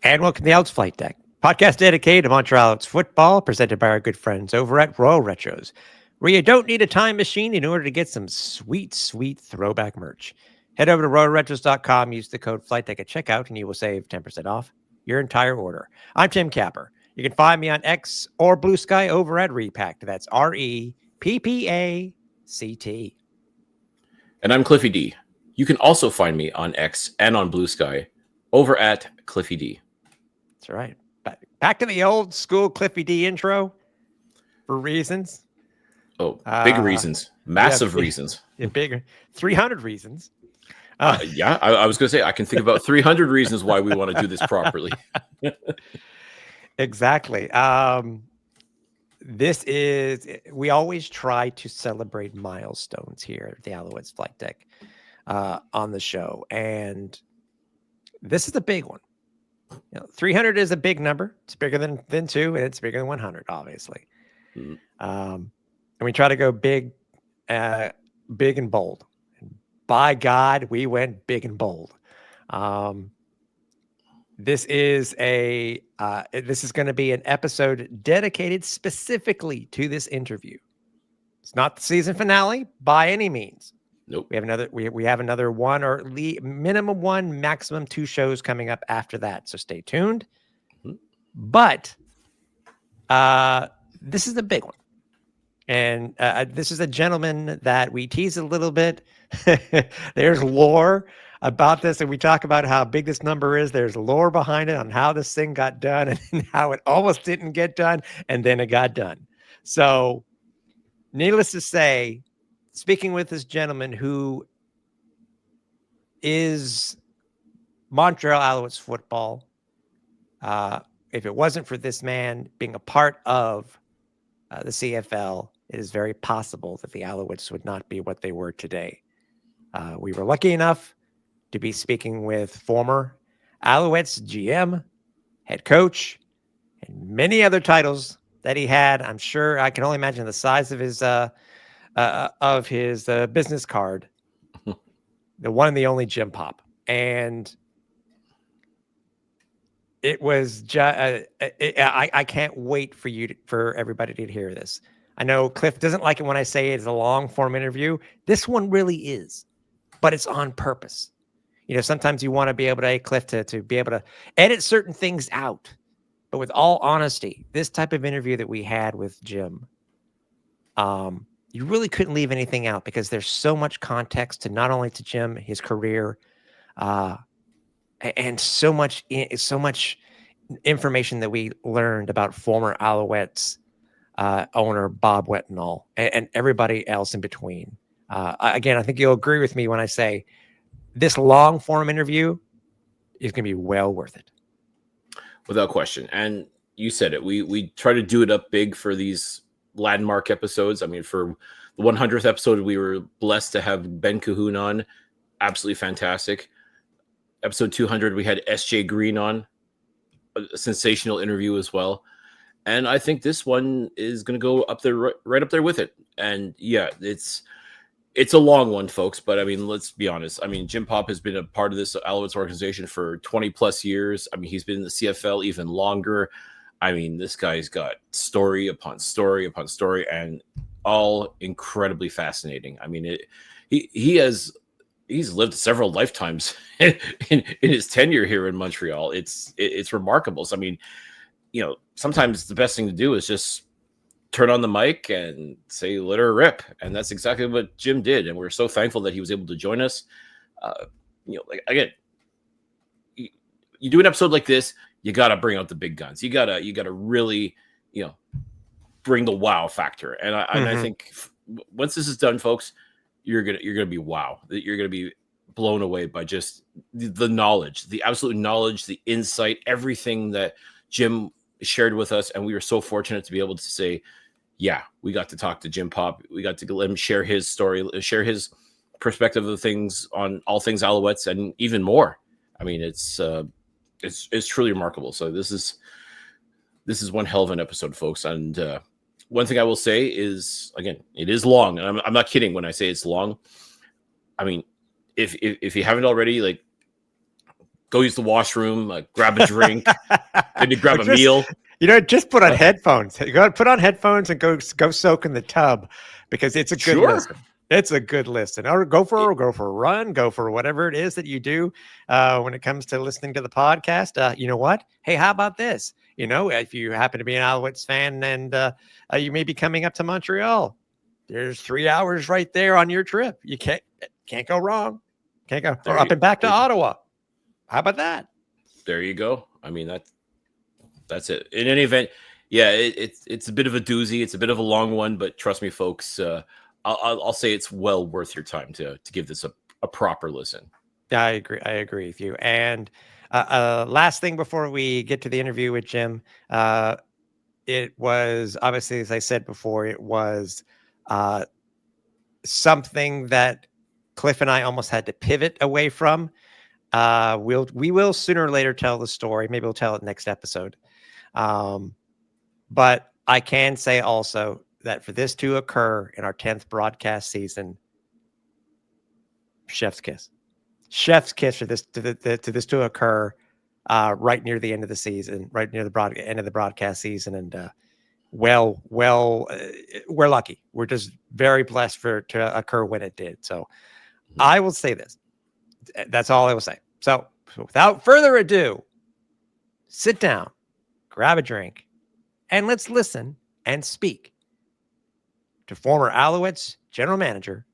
And welcome to the Alouettes Flightdeck, podcast dedicated to Montreal Alouettes football, presented by our good friends over at Royal Retros, where you don't need a time machine in order to get some sweet, sweet throwback merch. Head over to royalretros.com, use the code Flightdeck at checkout, and you will save 10% off your entire order. I'm Tim Capper. You can find me on X or Blue Sky over at Repact. That's REPPACT. And I'm Cliffy D. You can also find me on X and on Blue Sky over at Cliffy D. That's right. Back to the old school Cliffy D intro for reasons. Oh, big reasons. Massive reasons. Yeah, big 300 reasons. I was going to say, I can think about 300 reasons why we want to do this properly. Exactly. We always try to celebrate milestones here at the Alouettes Flightdeck on the show. And this is a big one. 300 is a big number. It's bigger than 2, and it's bigger than 100, obviously. And we try to go big and bold. And by God, we went big and bold. This is going to be an episode dedicated specifically to this interview. It's not the season finale by any means. Nope. We have another one or minimum one, maximum 2 shows coming up after that. So stay tuned. Mm-hmm. But this is the big one. And this is a gentleman that we tease a little bit. There's lore about this, and we talk about how big this number is. There's lore behind it on how this thing got done and how it almost didn't get done, and then it got done. So needless to say, speaking with this gentleman who is Montreal Alouettes football, if it wasn't for this man being a part of the CFL, it is very possible that the Alouettes would not be what they were today. We were lucky enough to be speaking with former Alouettes GM, head coach, and many other titles that he had. I'm sure I can only imagine the size of his business card, the one and the only Jim Popp. And it was I can't wait for everybody to hear this. I know Cliff doesn't like it when I say it's a long form interview. This one really is, but it's on purpose. Sometimes you want to be able to, Cliff, to be able to edit certain things out. But with all honesty, this type of interview that we had with Jim, you really couldn't leave anything out because there's so much context to not only to Jim, his career, and so much information that we learned about former Alouettes owner Bob Wetenall and everybody else in between. Again, I think you'll agree with me when I say this long form interview is going to be well worth it. Without question. And you said it. We try to do it up big for these landmark episodes. I mean, for the 100th episode, we were blessed to have Ben Cahoon on. Absolutely fantastic. Episode 200, we had S.J. Green on. A sensational interview as well. And I think this one is going to go up there, right up there with it. And yeah, it's a long one, folks. But I mean, let's be honest. I mean, Jim Popp has been a part of this Alouettes organization for 20 plus years. I mean, he's been in the CFL even longer. I mean, this guy's got story upon story upon story, and all incredibly fascinating. I mean, he's lived several lifetimes in his tenure here in Montreal. It's remarkable. So, I mean, sometimes the best thing to do is just turn on the mic and say, let her rip. And that's exactly what Jim did. And we're so thankful that he was able to join us. Again, you do an episode like this, you got to bring out the big guns. You got to really, bring the wow factor. And I think once this is done, folks, you're going to be wow. You're going to be blown away by just the knowledge, the absolute knowledge, the insight, everything that Jim shared with us. And we were so fortunate to be able to say, yeah, we got to talk to Jim Popp. We got to let him share his story, share his perspective of things on all things Alouettes and even more. I mean, it's truly remarkable. So this is one hell of an episode, folks. And one thing I will say is, again, it is long, and I'm not kidding when I say it's long. I mean, if you haven't already, go use the washroom, grab a drink, maybe grab Or a just, meal. just put on What? headphones. Put on headphones and go soak in the tub, because it's a good Sure. listen. It's a good listen. Or go for a run, go for whatever it is that you do when it comes to listening to the podcast. You know what? Hey, how about this? If you happen to be an Alouettes fan and you may be coming up to Montreal, there's 3 hours right there on your trip. You can't go wrong. Can't go. Or up and back to Ottawa. How about that? There you go. I mean, that's it. In any event, yeah, it's a bit of a doozy. It's a bit of a long one, but trust me, folks, I'll say it's well worth your time to give this a proper listen. Yeah, I agree with you. And last thing before we get to the interview with Jim, it was obviously, as I said before, it was something that Cliff and I almost had to pivot away from. We will sooner or later tell the story. Maybe we'll tell it next episode. But I can say also that for this to occur in our 10th broadcast season, chef's kiss for this to occur right near the end of the season, right near the end of the broadcast season. And we're lucky. We're just very blessed for it to occur when it did. So I will say this. That's all I will say. So without further ado, sit down, grab a drink, and let's listen and speak to former Alouettes general manager,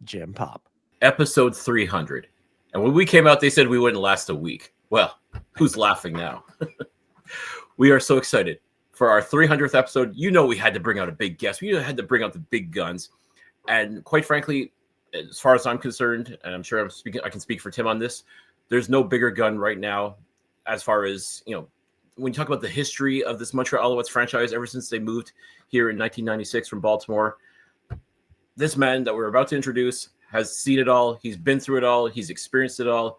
Jim Popp. Episode 300. And when we came out, they said we wouldn't last a week. Well, who's laughing now? We are so excited for our 300th episode. We had to bring out a big guest. We had to bring out the big guns. And quite frankly, as far as I'm concerned, and I'm sure I can speak for Tim on this, there's no bigger gun right now as far as, when you talk about the history of this Montreal Alouettes franchise ever since they moved here in 1996 from Baltimore. This man that we're about to introduce has seen it all. He's been through it all. He's experienced it all.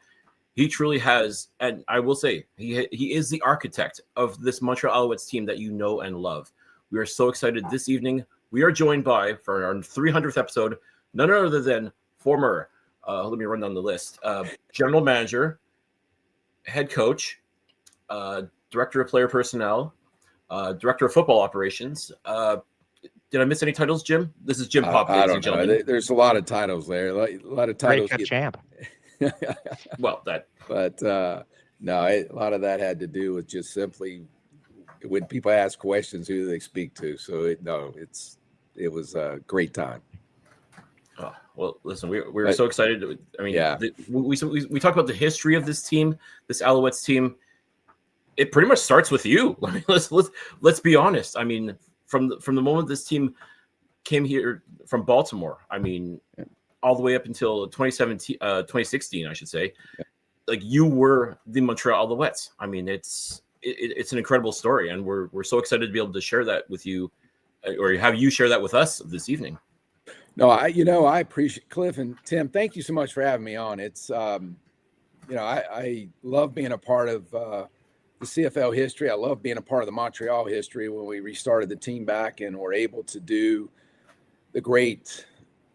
He truly has. And I will say, he is the architect of this Montreal Alouettes team that you know and love. We are so excited this evening. We are joined by, for our 300th episode, none other than former, let me run down the list, general manager, head coach, director of player personnel, director of football operations. Did I miss any titles, Jim? This is Jim Popp, ladies and gentlemen. There's a lot of titles there. A lot of titles. Great champ. Well, that. But no, a lot of that had to do with just simply when people ask questions, who do they speak to? So it was a great time. Oh, well, listen, we're so excited. I mean, yeah. We talk about the history of this team, this Alouettes team. It pretty much starts with you. I mean, let's be honest. I mean, from the moment this team came here from Baltimore, I mean, all the way up until 2016, I should say, like you were the Montreal Alouettes. I mean, it's an incredible story, and we're so excited to be able to share that with you, or have you share that with us this evening. No, I appreciate Cliff and Tim. Thank you so much for having me on. It's I love being a part of the CFL history. I love being a part of the Montreal history when we restarted the team back and were able to do the great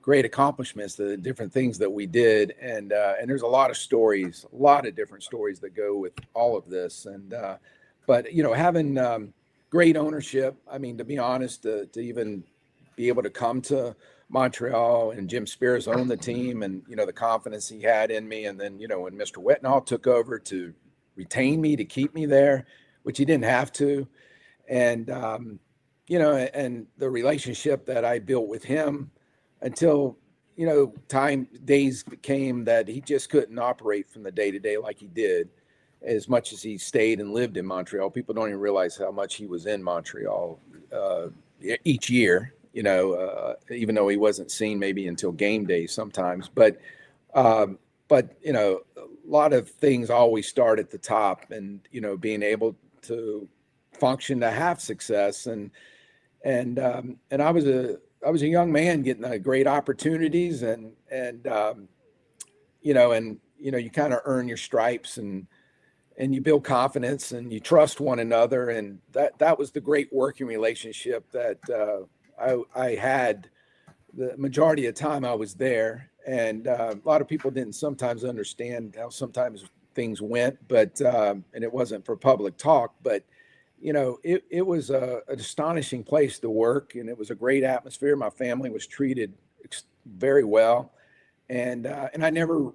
accomplishments, the different things that we did. And there's a lot of stories, a lot of different stories that go with all of this. And, but, having great ownership, I mean, to be honest, to even be able to come to Montreal and Jim Spears owned the team and, the confidence he had in me. And then, when Mr. Wetnall took over to retain me, to keep me there, which he didn't have to. And, and the relationship that I built with him until, days came that he just couldn't operate from the day to day like he did, as much as he stayed and lived in Montreal. People don't even realize how much he was in Montreal each year, even though he wasn't seen maybe until game day sometimes. But a lot of things always start at the top, and being able to function to have success. And I was a young man getting great opportunities, and you kind of earn your stripes, and you build confidence, and you trust one another, and that was the great working relationship that I had the majority of the time I was there. And a lot of people didn't sometimes understand how sometimes things went, but and it wasn't for public talk, but it was an astonishing place to work, and it was a great atmosphere. My family was treated very well, and I never,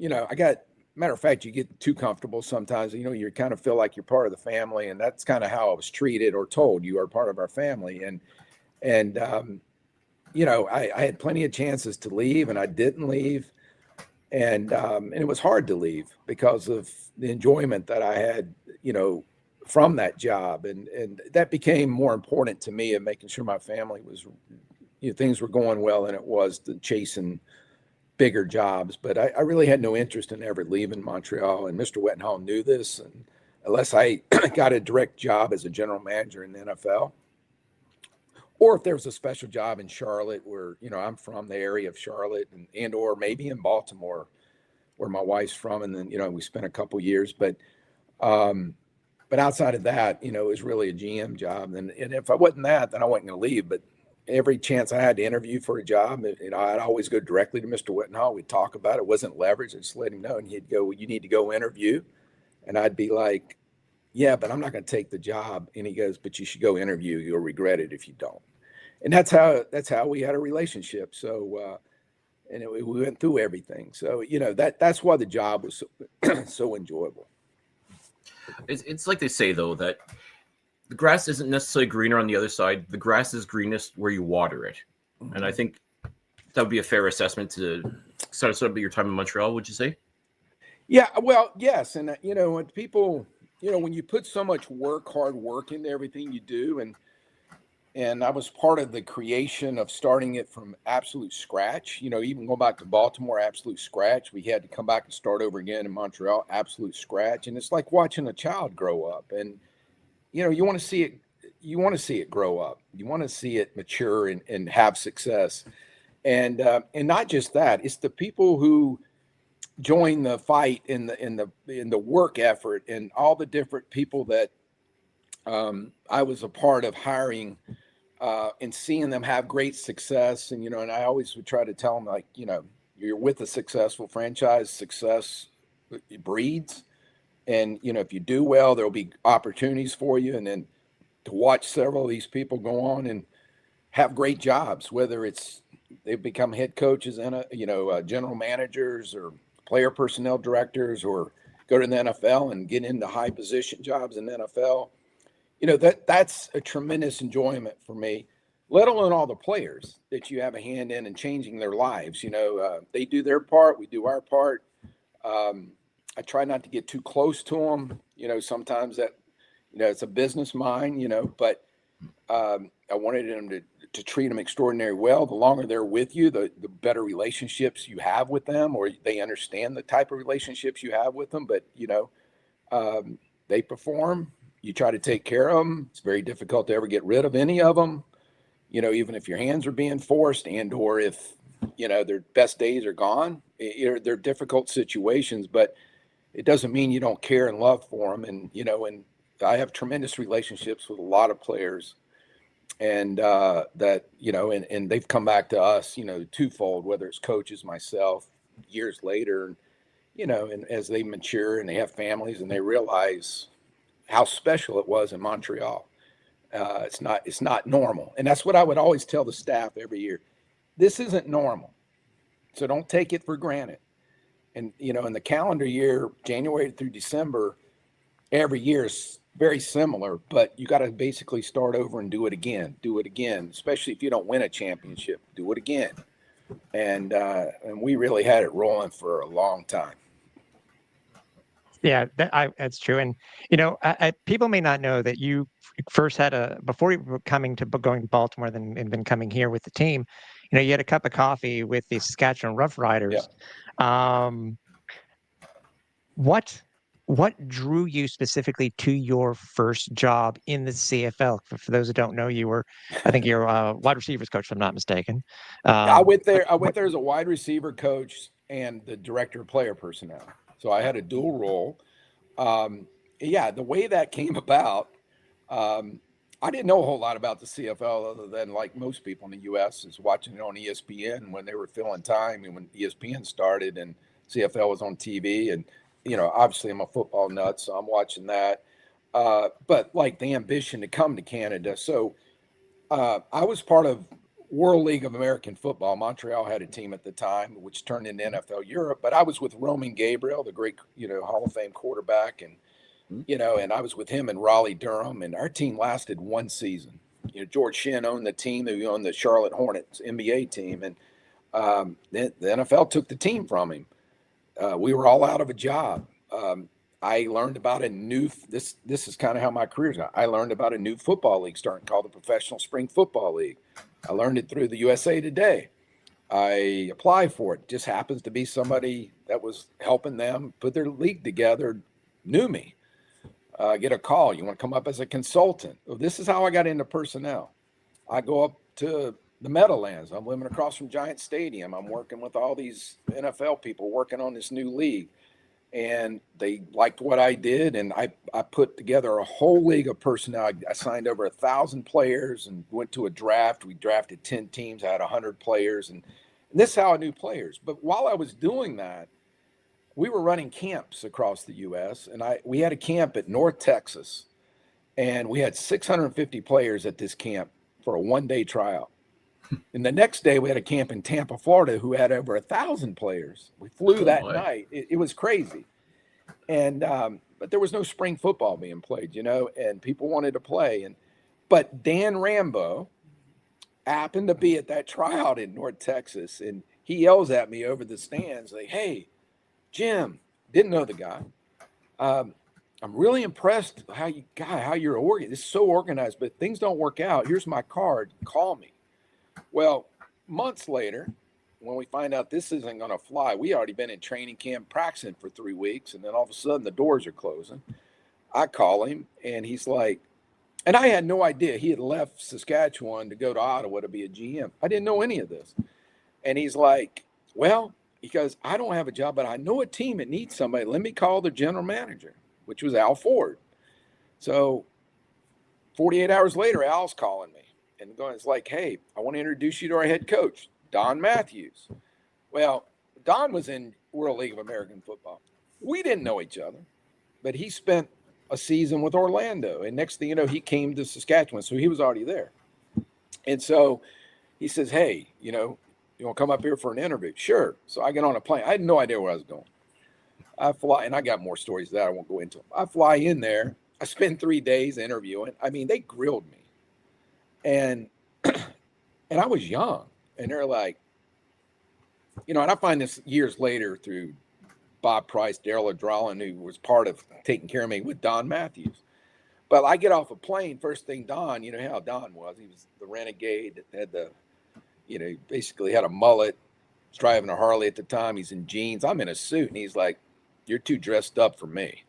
I got. Matter of fact, you get too comfortable sometimes. You kind of feel like you're part of the family, and that's kind of how I was treated or told. You are part of our family, and I had plenty of chances to leave, and I didn't leave, and it was hard to leave because of the enjoyment that I had, from that job, and that became more important to me, and making sure my family was, things were going well, than it was to chasing bigger jobs. But I really had no interest in ever leaving Montreal, and Mr. Wettenhall knew this, and unless I got a direct job as a general manager in the NFL, or if there was a special job in Charlotte, where I'm from the area of Charlotte, and or maybe in Baltimore, where my wife's from, and then we spent a couple years. But outside of that, it was really a GM job, and if I wasn't that, then I wasn't going to leave. But every chance I had to interview for a job, I'd always go directly to Mr. Wettenhall. We'd talk about it. It wasn't leverage. I just let him know, and he'd go, "Well, you need to go interview," and I'd be like, "Yeah, but I'm not going to take the job." And he goes, "But you should go interview. You'll regret it if you don't." And that's how we had a relationship. So, we went through everything. So, that's why the job was so enjoyable. It's like they say, though, that the grass isn't necessarily greener on the other side. The grass is greenest where you water it. Mm-hmm. And I think that would be a fair assessment to start up your time in Montreal, would you say? Yeah, well, yes. And, when people, when you put so much hard work into everything you do, and I was part of the creation of starting it from absolute scratch, even going back to Baltimore, absolute scratch. We had to come back and start over again in Montreal, absolute scratch. And it's like watching a child grow up, and, you want to see it grow up. You want to see it mature and have success. And not just that, it's the people who join the fight in the work effort, and all the different people that I was a part of hiring, and seeing them have great success. And, and I always would try to tell them, like, you're with a successful franchise, success breeds. And, if you do well, there'll be opportunities for you. And then to watch several of these people go on and have great jobs, whether it's they've become head coaches and, general managers or player personnel directors, or go to the NFL and get into high position jobs in the NFL. That's a tremendous enjoyment for me, let alone all the players that you have a hand in and changing their lives. They do their part, we do our part. I try not to get too close to them. Sometimes that, it's a business mind, but I wanted them to treat them extraordinarily well. The longer they're with you, the better relationships you have with them, or they understand the type of relationships you have with them. But, they perform. You try to take care of them. It's very difficult to ever get rid of any of them, even if your hands are being forced, and or if, their best days are gone. They're difficult situations, but it doesn't mean you don't care and love for them. And, and I have tremendous relationships with a lot of players, and that, and they've come back to us, twofold, whether it's coaches, myself, years later, and as they mature and they have families and they realize how special it was in Montreal. It's not normal. And that's what I would always tell the staff every year. This isn't normal. So don't take it for granted. And, in the calendar year, January through December, every year is very similar, but you got to basically start over and do it again, especially if you don't win a championship, do it again. And we really had it rolling for a long time. Yeah, that's true. And, people may not know that you first had before you were going to Baltimore and then coming here with the team, you had a cup of coffee with the Saskatchewan Roughriders. Yeah. What drew you specifically to your first job in the CFL? For those who don't know, I think you're a wide receivers coach, if I'm not mistaken. I went there as a wide receiver coach and the director of player personnel. So I had a dual role. The way that came about, I didn't know a whole lot about the CFL other than, like most people in the U.S., is watching it on ESPN when they were filling time, and when ESPN started and CFL was on TV. And obviously I'm a football nut, so I'm watching that. But like the ambition to come to Canada. So I was part of World League of American Football. Montreal had a team at the time, which turned into NFL Europe. But I was with Roman Gabriel, the great, Hall of Fame quarterback, and and I was with him in Raleigh, Durham, and our team lasted one season. George Shinn owned the team, who owned the Charlotte Hornets NBA team, and the NFL took the team from him. We were all out of a job. I learned about a new. This is kind of how my career's gone. I learned about a new football league starting called the Professional Spring Football League. I learned it through the USA Today. I applied for it. Just happens to be somebody that was helping them put their league together knew me. Get a call. You want to come up as a consultant? Well, this is how I got into personnel. I go up to the Meadowlands. I'm living across from Giant Stadium. I'm working with all these NFL people working on this new league. And they liked what I did. And I put together a whole league of personnel. I signed over 1,000 players and went to a draft. We drafted 10 teams. I had 100 players. And this is how I knew players. But while I was doing that, we were running camps across the U.S. And we had a camp at North Texas, and we had 650 players at this camp for a one-day tryout. And the next day we had a camp in Tampa, Florida, who had over 1,000 players. We flew that night. It was crazy. And but there was no spring football being played, and people wanted to play. But Dan Rambo happened to be at that tryout in North Texas, and he yells at me over the stands like, "Hey, Jim," didn't know the guy. I'm really impressed how you're organized. It's so organized, but things don't work out. Here's my card. Call me. Well, months later, when we find out this isn't going to fly, we already been in training camp practicing for 3 weeks, and then all of a sudden the doors are closing. I call him, and he's like, and I had no idea he had left Saskatchewan to go to Ottawa to be a GM. I didn't know any of this. And he's like, well, he goes, I don't have a job, but I know a team that needs somebody. Let me call the general manager, which was Al Ford. So 48 hours later, Al's calling me and it's like, hey, I want to introduce you to our head coach, Don Matthews. Well, Don was in World League of American Football. We didn't know each other, but he spent a season with Orlando. And next thing you know, he came to Saskatchewan. So he was already there. And so he says, hey, you want to come up here for an interview? Sure. So I get on a plane. I had no idea where I was going. I fly, and I got more stories that I won't go into. I fly in there. I spend 3 days interviewing. I mean, they grilled me. And I was young. And they're like, and I find this years later through Bob Price, Daryl Adrolin, who was part of taking care of me with Don Matthews. But I get off a plane, first thing Don, you know how Don was. He was the renegade that had the, basically had a mullet, was driving a Harley at the time. He's in jeans. I'm in a suit. And he's like, you're too dressed up for me.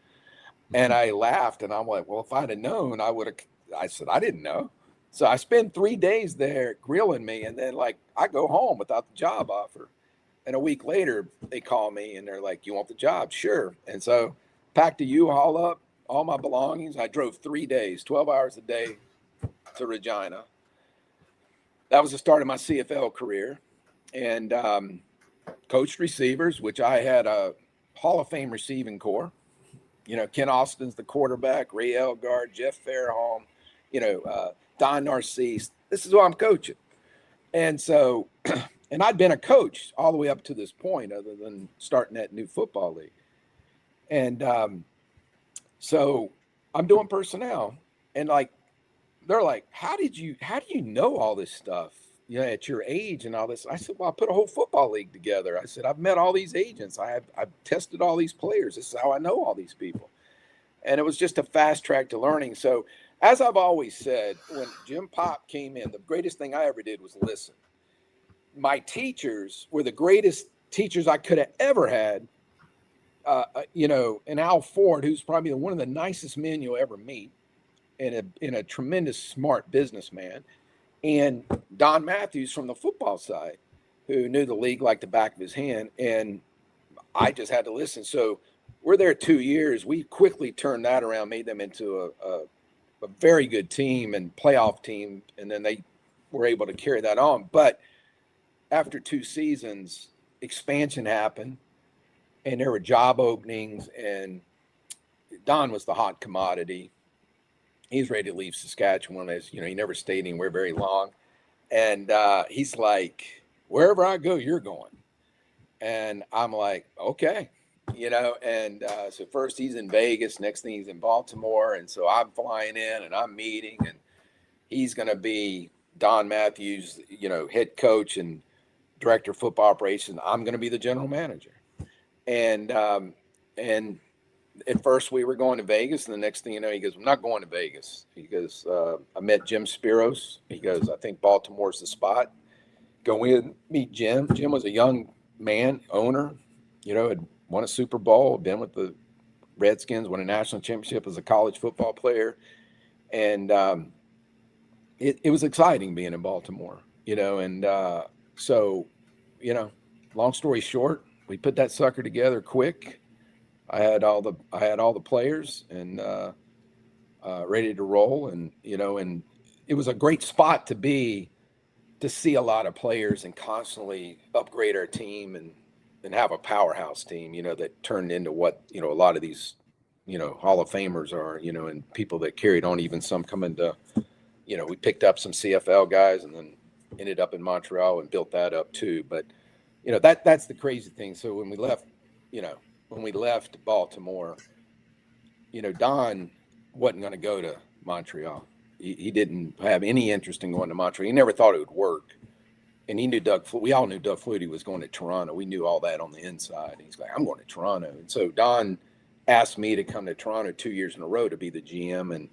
And I laughed, and I'm like, well, if I'd have known, I said, I didn't know. So I spend 3 days there grilling me, and then I go home without the job offer. And a week later, they call me, and they're like, you want the job? Sure. And so packed a U-Haul up, all my belongings. I drove 3 days, 12 hours a day to Regina. That was the start of my CFL career. And coached receivers, which I had a Hall of Fame receiving corps. Ken Austin's the quarterback, Ray Elgard, Jeff Fairholm, Don Narcisse. This is who I'm coaching. And so, and I'd been a coach all the way up to this point, other than starting that new football league. And so I'm doing personnel, and they're like, how do you know all this stuff? At your age and all this. I said, well, I put a whole football league together. I said, I've met all these agents. I've tested all these players. This is how I know all these people. And it was just a fast track to learning. So as I've always said, when Jim Popp came in, the greatest thing I ever did was listen. My teachers were the greatest teachers I could have ever had. And Al Ford, who's probably one of the nicest men you'll ever meet, and a tremendous smart businessman. And Don Matthews from the football side, who knew the league like the back of his hand. And I just had to listen. So we're there 2 years. We quickly turned that around, made them into a very good team and playoff team. And then they were able to carry that on. But after 2 seasons, expansion happened. and there were job openings, and Don was the hot commodity. He's ready to leave Saskatchewan. As you know, he never stayed anywhere very long, and he's like, "Wherever I go, you're going." And I'm like, "Okay." And so first he's in Vegas, next thing he's in Baltimore, and so I'm flying in and I'm meeting, and he's going to be Don Matthews, head coach and director of football operations. I'm going to be the general manager. And at first we were going to Vegas, and the next thing you know, he goes, "I'm not going to Vegas." He goes, "I met Jim Spiros." He goes, "I think Baltimore's the spot." Go in, meet Jim. Jim was a young man, owner, had won a Super Bowl, been with the Redskins, won a national championship as a college football player. And it was exciting being in Baltimore, so, long story short, we put that sucker together quick. I had all the players and ready to roll, and it was a great spot to see a lot of players and constantly upgrade our team and have a powerhouse team, that turned into what a lot of these Hall of Famers are, and people that carried on, even some coming to, we picked up some CFL guys and then ended up in Montreal and built that up too. But that's the crazy thing. So when we left Baltimore, Don wasn't going to go to Montreal. He didn't have any interest in going to Montreal. He never thought it would work. And he knew we all knew Doug Flutie was going to Toronto. We knew all that on the inside. He's like, "I'm going to Toronto." And so Don asked me to come to Toronto 2 years in a row to be the GM. And,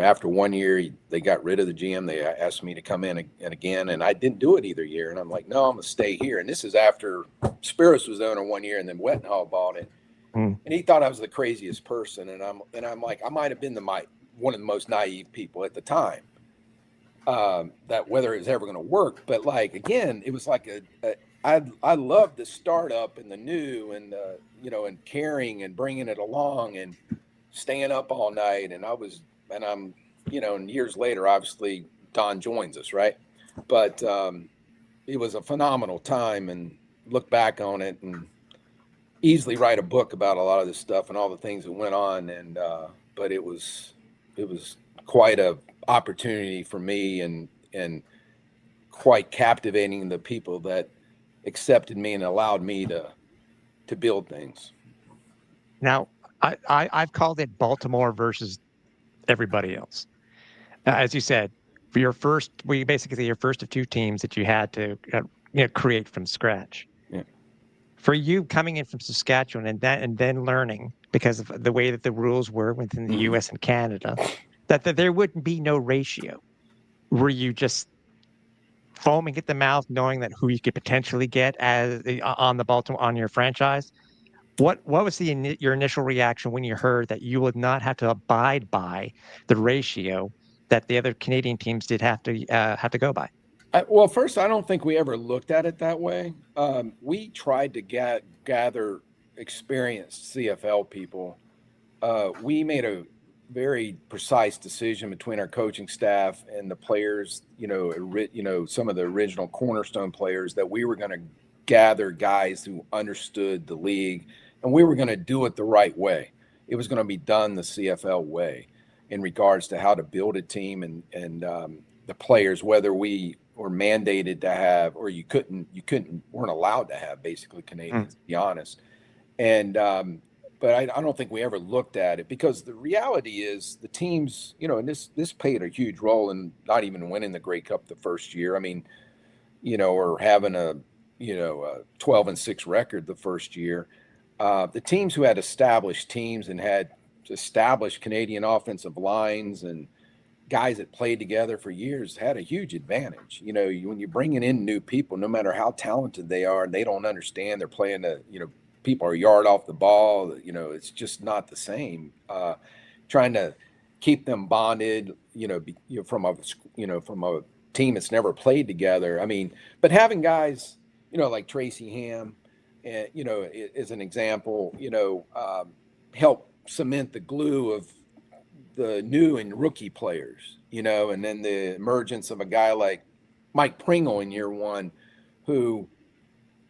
after 1 year, they got rid of the GM. They asked me to come in again, and I didn't do it either year. And I'm like, "No, I'm going to stay here." And this is after Spiros was owner 1 year, and then Wettenhall bought it. And he thought I was the craziest person. And I'm like, I might have been one of the most naive people at the time, that whether it was ever going to work. But again, it was like I loved the startup and the new and and caring and bringing it along and staying up all night. And I'm and years later, obviously Don joins us, right? But it was a phenomenal time, and look back on it and easily write a book about a lot of this stuff and all the things that went on. And but it was quite a opportunity for me, and quite captivating, the people that accepted me and allowed me to build things. Now, I've called it Baltimore versus everybody else. As you said, for your first of two teams that you had to create from scratch. Yeah. For you coming in from Saskatchewan and then learning, because of the way that the rules were within the U.S. and Canada, that there wouldn't be no ratio. Were you just foaming at the mouth, knowing that who you could potentially get on your franchise? What was your initial reaction when you heard that you would not have to abide by the ratio that the other Canadian teams did have to go by? Well, first, I don't think we ever looked at it that way. We tried to gather experienced CFL people. We made a very precise decision between our coaching staff and the players, some of the original cornerstone players, that we were going to gather guys who understood the league, and we were going to do it the right way. It was going to be done the CFL way in regards to how to build a team and the players, whether we were mandated to have, or weren't allowed to have, basically, Canadians, to be honest. And, but I don't think we ever looked at it, because the reality is the teams, and this played a huge role in not even winning the Grey Cup the first year. I mean, or having a 12-6 record the first year. The teams who had established teams and had established Canadian offensive lines and guys that played together for years had a huge advantage. When you're bringing in new people, no matter how talented they are, and they don't understand, they're playing people are a yard off the ball. It's just not the same. Trying to keep them bonded, from a team that's never played together. I mean, but having guys, like Tracy Ham, as an example, help cement the glue of the new and rookie players, and then the emergence of a guy like Mike Pringle in year one, who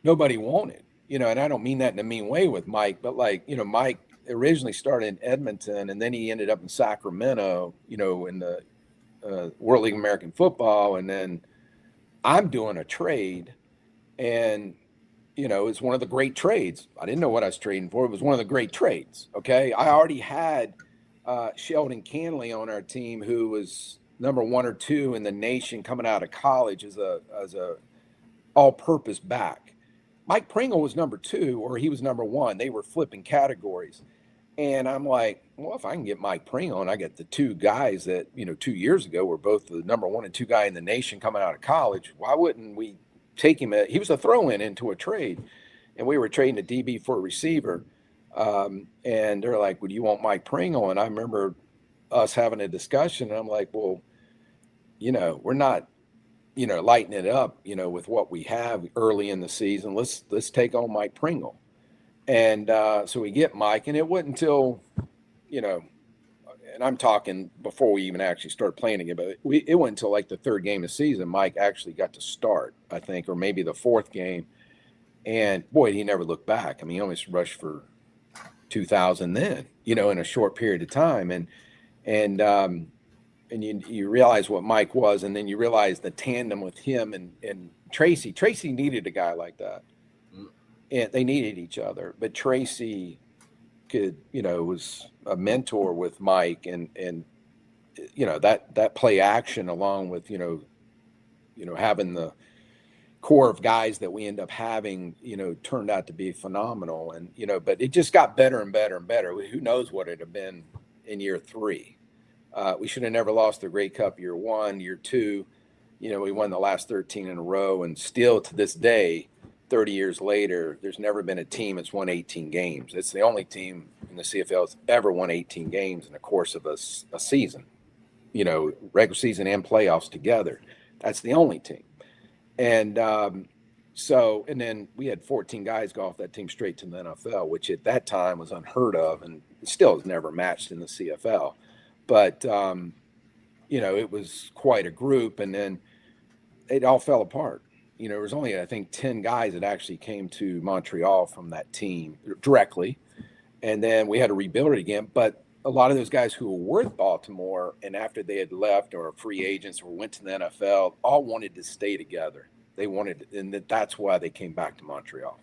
nobody wanted. and I don't mean that in a mean way with Mike, but like, Mike originally started in Edmonton and then he ended up in Sacramento, in the World League of American Football. And then I'm doing a trade and, it's one of the great trades. I didn't know what I was trading for. It was one of the great trades. Okay. I already had Sheldon Canley on our team, who was number 1 or 2 in the nation coming out of college as a all-purpose back. Mike Pringle was number 2, or he was number 1. They were flipping categories. And I'm like, well, if I can get Mike Pringle and I get the 2 guys that, 2 years ago were both the number 1 and 2 guy in the nation coming out of college, why wouldn't we take him? He was a throw-in into a trade. And we were trading a DB for a receiver. And they're like, well, do you want Mike Pringle? And I remember us having a discussion. And I'm like, well, we're not, lighting it up, with what we have early in the season. Let's take on Mike Pringle. And so we get Mike, and it wasn't until, and I'm talking before we even actually started playing again, but it wasn't until like the 3rd game of the season, Mike actually got to start, I think, or maybe the 4th game. And boy, he never looked back. I mean, he almost rushed for 2,000 then, in a short period of time. And you realize what Mike was, and then you realize the tandem with him and Tracy. Tracy needed a guy like that. And they needed each other. But Tracy could, was a mentor with Mike, and that play action along with, having the core of guys that we end up having, turned out to be phenomenal. And, but it just got better and better and better. Who knows what it'd have been in year 3. We should have never lost the Grey Cup year 1, year 2. We won the last 13 in a row, and still to this day, 30 years later, there's never been a team that's won 18 games. It's the only team in the CFL that's ever won 18 games in the course of a season, regular season and playoffs together. That's the only team. And and then we had 14 guys go off that team straight to the NFL, which at that time was unheard of, and still is never matched in the CFL. But, it was quite a group, and then it all fell apart. There was only, I think, 10 guys that actually came to Montreal from that team directly. And then we had to rebuild it again. But a lot of those guys who were with Baltimore, and after they had left or free agents or went to the NFL, all wanted to stay together. They wanted, and that's why they came back to Montreal.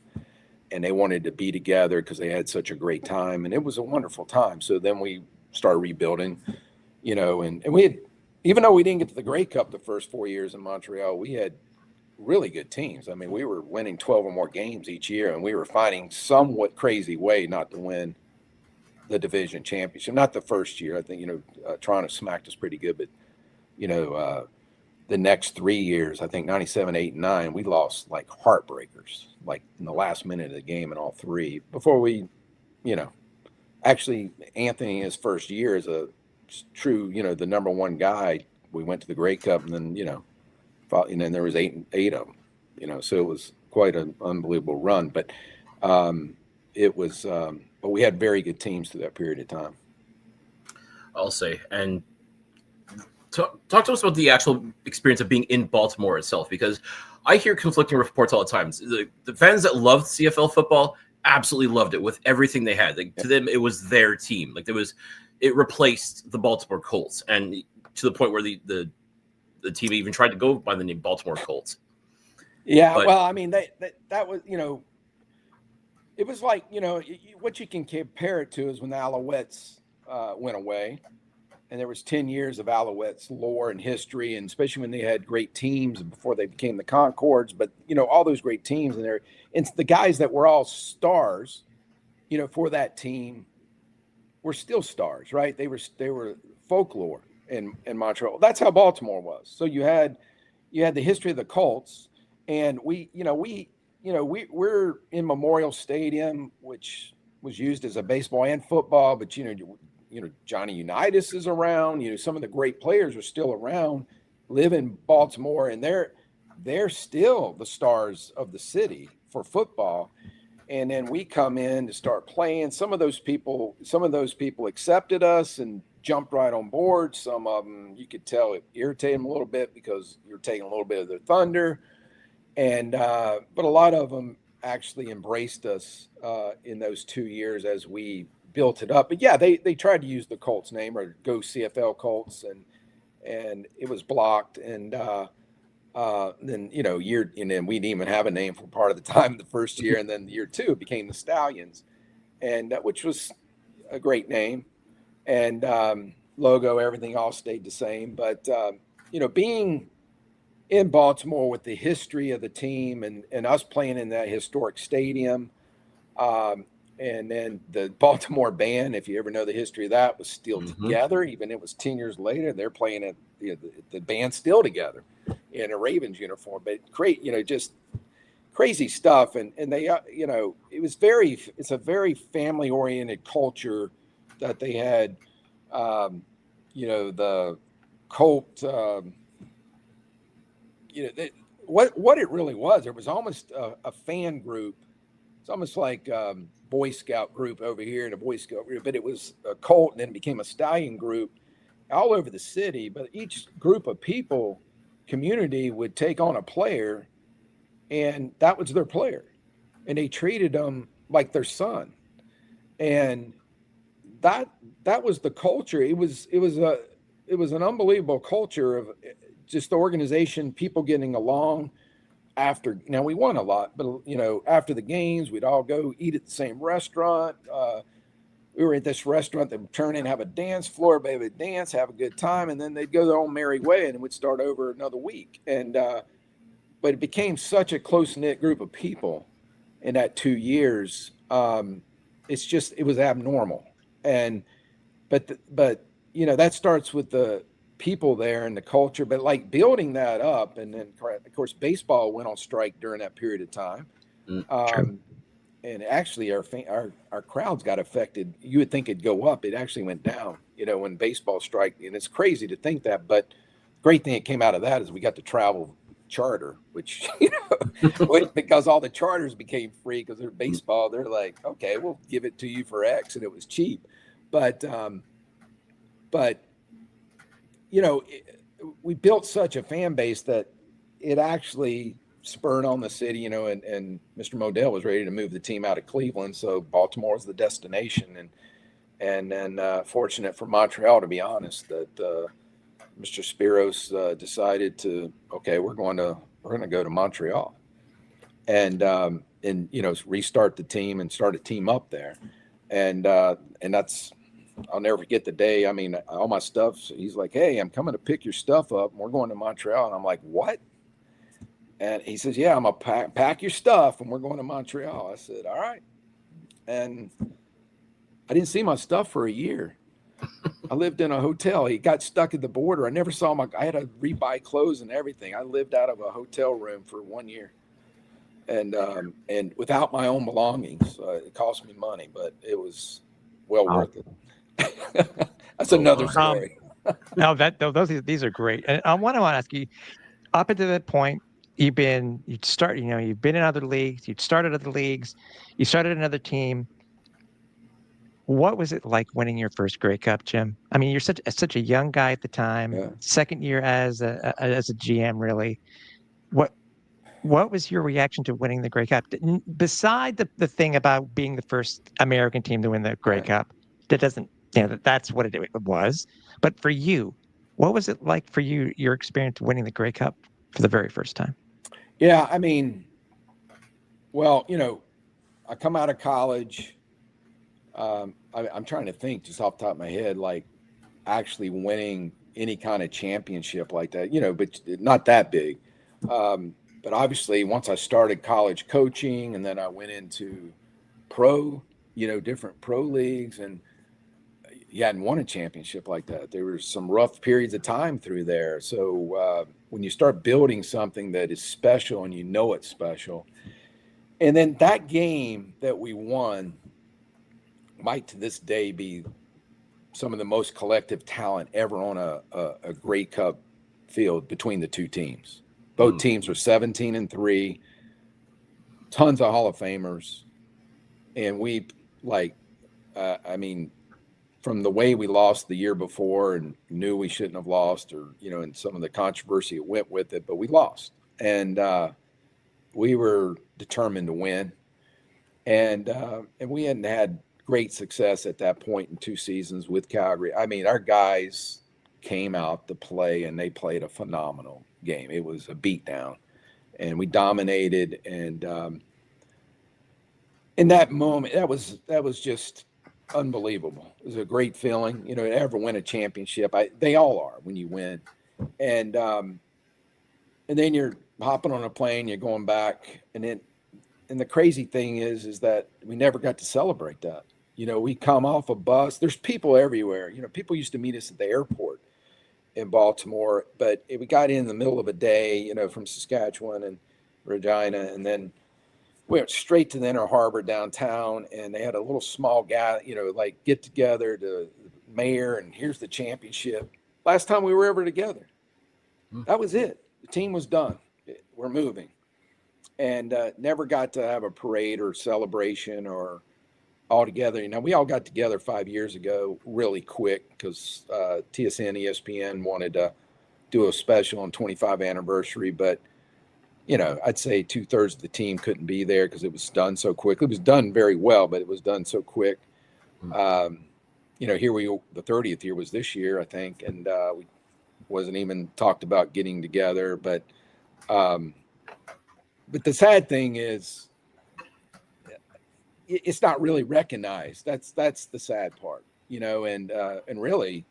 And they wanted to be together because they had such a great time. And it was a wonderful time. So then we started rebuilding, and we had, even though we didn't get to the Grey Cup the first 4 years in Montreal, we had really good teams. I mean, we were winning 12 or more games each year, and we were finding somewhat crazy way not to win the division championship. Not the first year. I think, Toronto smacked us pretty good, but, the next 3 years, I think 97, 8, and 9, we lost like heartbreakers, like in the last minute of the game in all 3 before we, actually Anthony, his first year as a true, the number 1 guy, we went to the Grey Cup, and then, and then there was eight of them, so it was quite an unbelievable run. But it was, but we had very good teams through that period of time. I'll say. And talk to us about the actual experience of being in Baltimore itself, because I hear conflicting reports all the time. The fans that loved CFL football absolutely loved it with everything they had. Like, to them, it was their team. Like, it replaced the Baltimore Colts, and to the point where the team even tried to go by the name Baltimore Colts. Yeah, well, I mean, that was, it was like, what you can compare it to is when the Alouettes went away, and there was 10 years of Alouettes lore and history, and especially when they had great teams before they became the Concords. But, all those great teams, and the guys that were all stars, for that team were still stars, right? They were folklore in Montreal. That's how Baltimore was. So you had the history of the Colts, and we're in Memorial Stadium, which was used as a baseball and football, but Johnny Unitas is around, some of the great players are still around, live in Baltimore, and they're still the stars of the city for football. And then we come in to start playing. Some of those people accepted us and jumped right on board. Some of them, you could tell, it irritated them a little bit because you're taking a little bit of their thunder. And but a lot of them, actually embraced us in those 2 years as we built it up. But yeah, they tried to use the Colts name or go CFL Colts, and it was blocked. And then and then we didn't even have a name for part of the time the first year, and then year 2 it became the Stallions, and which was a great name, and logo, everything all stayed the same. But being in Baltimore with the history of the team and us playing in that historic stadium. And then the Baltimore band, if you ever know the history of that, was still together. Even it was 10 years later, they're playing at the band's still together in a Ravens uniform. But great, just crazy stuff. And they, it's a very family oriented culture that they had. The Colt. What it really was, it was almost a fan group. It's almost like Boy Scout group over here and a Boy Scout group, but it was a Colt, and then it became a Stallion group all over the city. But each group of people, community, would take on a player, and that was their player, and they treated them like their son, and that was the culture. It was an unbelievable culture of just the organization, people getting along. Now we won a lot, but after the games, we'd all go eat at the same restaurant. We were at this restaurant that would turn in, have a dance floor, everybody would dance, have a good time, and then they'd go their own merry way, and it would start over another week. And but it became such a close knit group of people in that 2 years. It was abnormal, but that starts with the people there and the culture, but like building that up. And then of course baseball went on strike during that period of time. And actually our crowds got affected. You would think it'd go up, it actually went down, when baseball strike. And it's crazy to think that, but great thing that came out of that is we got to travel charter, which because all the charters became free because they're baseball. They're like, okay, we'll give it to you for X, and it was cheap. But we built such a fan base that it actually spurred on the city, and Mr. Modell was ready to move the team out of Cleveland. So Baltimore was the destination. And then fortunate for Montreal, to be honest, that Mr. Spiros decided we're going to go to Montreal and restart the team and start a team up there. And that's, I'll never forget the day. I mean, all my stuff, he's like, hey, I'm coming to pick your stuff up, and we're going to Montreal. And I'm like, what? And he says, yeah, I'm going to pack your stuff, and we're going to Montreal. I said, all right. And I didn't see my stuff for a year. I lived in a hotel. He got stuck at the border. I never saw I had to rebuy clothes and everything. I lived out of a hotel room for 1 year. And without my own belongings. It cost me money, but it was well worth it. That's another story. No, these are great. And I want to ask you, up until that point, you've been in other leagues, you'd started other leagues, you started another team. What was it like winning your first Grey Cup, Jim? I mean, you're such a young guy at the time, second year as a GM, really. What was your reaction to winning the Grey Cup? Beside the thing about being the first American team to win the Grey Cup, that doesn't, that's what it was. But for you, what was it like for you, your experience winning the Grey Cup for the very first time? Yeah, I mean, well, I come out of college. I'm trying to think just off the top of my head, like actually winning any kind of championship like that, but not that big. But obviously once I started college coaching, and then I went into pro, different pro leagues, and you hadn't won a championship like that. There were some rough periods of time through there. So when you start building something that is special and it's special, and then that game that we won might to this day be some of the most collective talent ever on a Grey Cup field between the two teams. Both teams were 17-3, tons of Hall of Famers. And we from the way we lost the year before and knew we shouldn't have lost, or, and some of the controversy that went with it, but we lost. And we were determined to win, and we hadn't had great success at that point in 2 seasons with Calgary. I mean, our guys came out to play, and they played a phenomenal game. It was a beatdown, and we dominated. And in that moment, that was just unbelievable. It was a great feeling, to ever win a championship. They all are when you win, and then you're hopping on a plane, you're going back, and the crazy thing is that we never got to celebrate that. We come off a bus. There's people everywhere. People used to meet us at the airport in Baltimore, but we got in the middle of a day, from Saskatchewan and Regina, and then we went straight to the Inner Harbor downtown, and they had a little small guy, like get together to the mayor, and here's the championship. Last time we were ever together. That was it. The team was done. We're moving. And never got to have a parade or celebration or all together. We all got together 5 years ago really quick because TSN, ESPN wanted to do a special on 25th anniversary. But, I'd say 2/3 of the team couldn't be there because it was done so quick. It was done very well, but it was done so quick. Here the 30th year was this year, I think, and we wasn't even talked about getting together. But the sad thing is, it's not really recognized. That's the sad part, and really,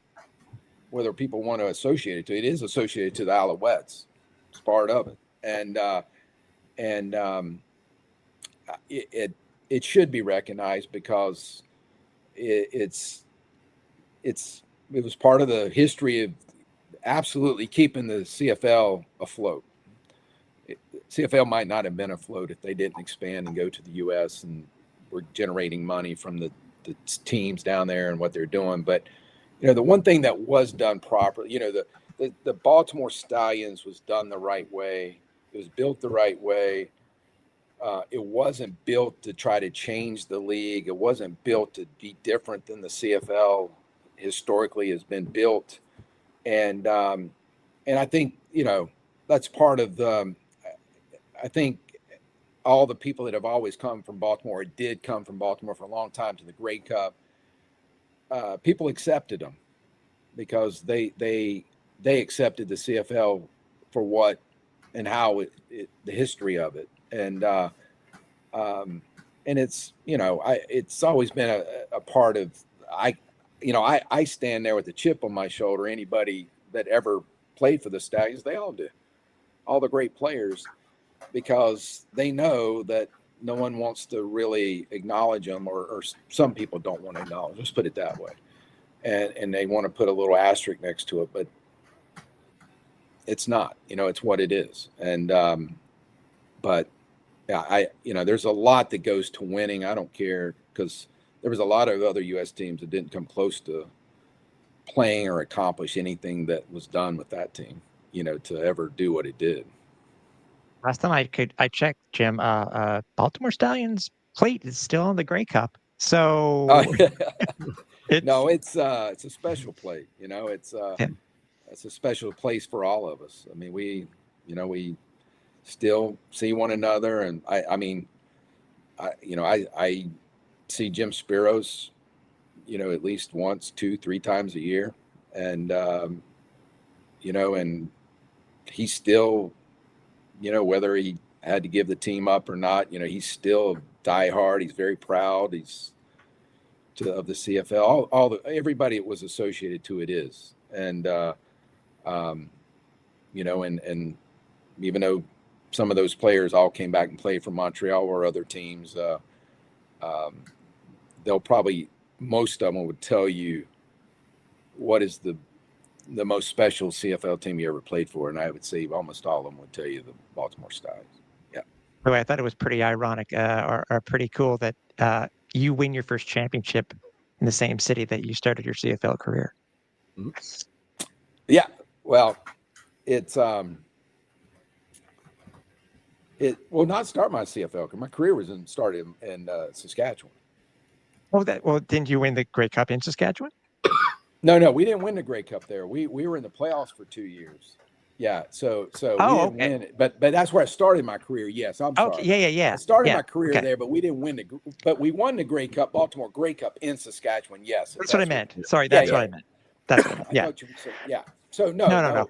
whether people want to associate it is associated to the Alouettes. It's part of it, and it should be recognized because it was part of the history of absolutely keeping the CFL afloat. CFL might not have been afloat if they didn't expand and go to the U.S. and were generating money from the teams down there and what they're doing. But, the one thing that was done properly, the Baltimore Stallions was done the right way. It was built the right way. It wasn't built to try to change the league. It wasn't built to be different than the CFL historically has been built. And I think, that's part of I think all the people that have always come from Baltimore, did come from Baltimore for a long time to the Grey Cup, people accepted them because they accepted the CFL for what and how the history of it. And it's, it's always been a part of, I stand there with a chip on my shoulder. Anybody that ever played for the Stallions, they all do. All the great players, because they know that no one wants to really acknowledge them, or some people don't want to acknowledge. Let's put it that way, and they want to put a little asterisk next to it, but it's not. It's what it is. And but yeah, there's a lot that goes to winning. I don't care, because there was a lot of other U.S. teams that didn't come close to playing or accomplish anything that was done with that team, to ever do what it did. Last time I checked, Jim, Baltimore Stallions plate is still on the Grey Cup. So it's a special plate. It's a special place for all of us. I mean, we still see one another, and I see Jim Spiros, at least once, 2-3 times a year, and and he's still, whether he had to give the team up or not, he's still diehard. He's very proud. He's of the CFL. Everybody it was associated to it is, and and even though some of those players all came back and played for Montreal or other teams, they'll probably, most of them would tell you what is the most special CFL team you ever played for, and I would say almost all of them would tell you the Baltimore Stallions. Yeah. By the way, I thought it was pretty ironic, or pretty cool that you win your first championship in the same city that you started your CFL career. Mm-hmm. Yeah. Well, it's it will not start my CFL because my career was started in Saskatchewan. Well, didn't you win the Grey Cup in Saskatchewan? No, we didn't win the Grey Cup there. We were in the playoffs for 2 years. Yeah. So we Oh, didn't okay. win, but that's where I started my career. Yes, I'm Okay. sorry. Yeah. I started Yeah. my career Okay. there, but we didn't win but we won the Grey Cup, Baltimore Grey Cup in Saskatchewan. Yes, if That's what I that's what. meant. Sorry, Yeah, that's yeah. what I meant. That's what I meant. I Yeah. thought you were saying, yeah. So No. no,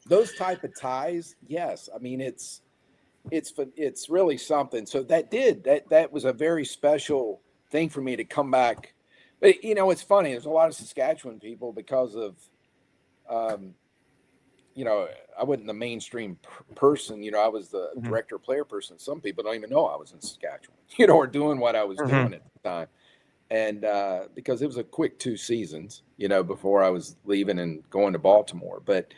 those type of ties. Yes, I mean it's really something. So that was a very special thing for me to come back. But it's funny. There's a lot of Saskatchewan people because of, um, I wasn't the mainstream person. I was the Mhm. director player person. Some people don't even know I was in Saskatchewan, or doing what I was doing at the time. And because it was a quick 2 seasons, before I was leaving and going to Baltimore. But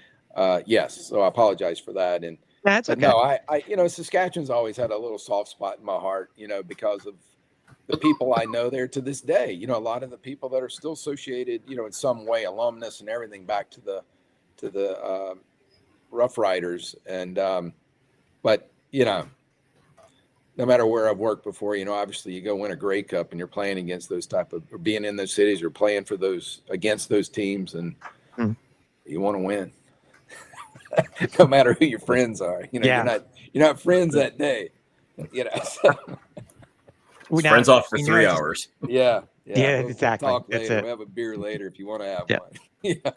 yes, so I apologize for that. That's But okay. no, Saskatchewan's always had a little soft spot in my heart, because of the people I know there to this day. A lot of the people that are still associated, in some way, alumnus and everything, back to the Rough Riders. And but no matter where I've worked before, obviously you go win a Grey Cup and you're playing against those type of, or being in those cities, or playing for against those teams, and Mm. you want to win. No matter who your friends are, Yeah. you're not friends that day, so. Now, Friends off for 3 hours. Yeah. Yeah, We'll exactly. talk That's later. it. We'll have a beer later if you want to have Yeah. one. Yeah.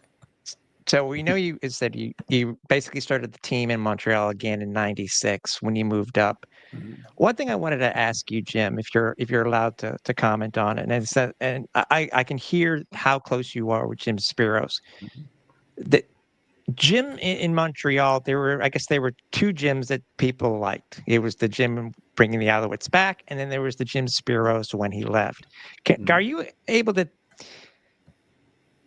So we know you said you basically started the team in Montreal again in '96 when you moved up. Mhm. One thing I wanted to ask you, Jim, if you're allowed to comment on it, and it's that, and I can hear how close you are with Jim Spiros. Mhm. The Jim in Montreal, I guess there were two Jims that people liked. It was the Jim bringing the Alouettes back, and then there was the Jim Spiros when he left. Are Mhm. you able to?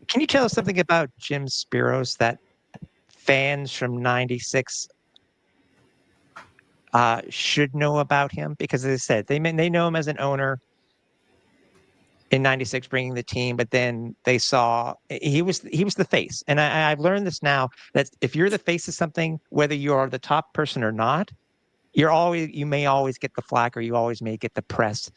Can you tell us something about Jim Spiros that fans from '96 should know about him? Because as I said, they know him as an owner in '96 bringing the team, but then they saw he was the face. And I've learned this now, that if you're the face of something, whether you are the top person or not, you may always get the flack, or you always may get the press,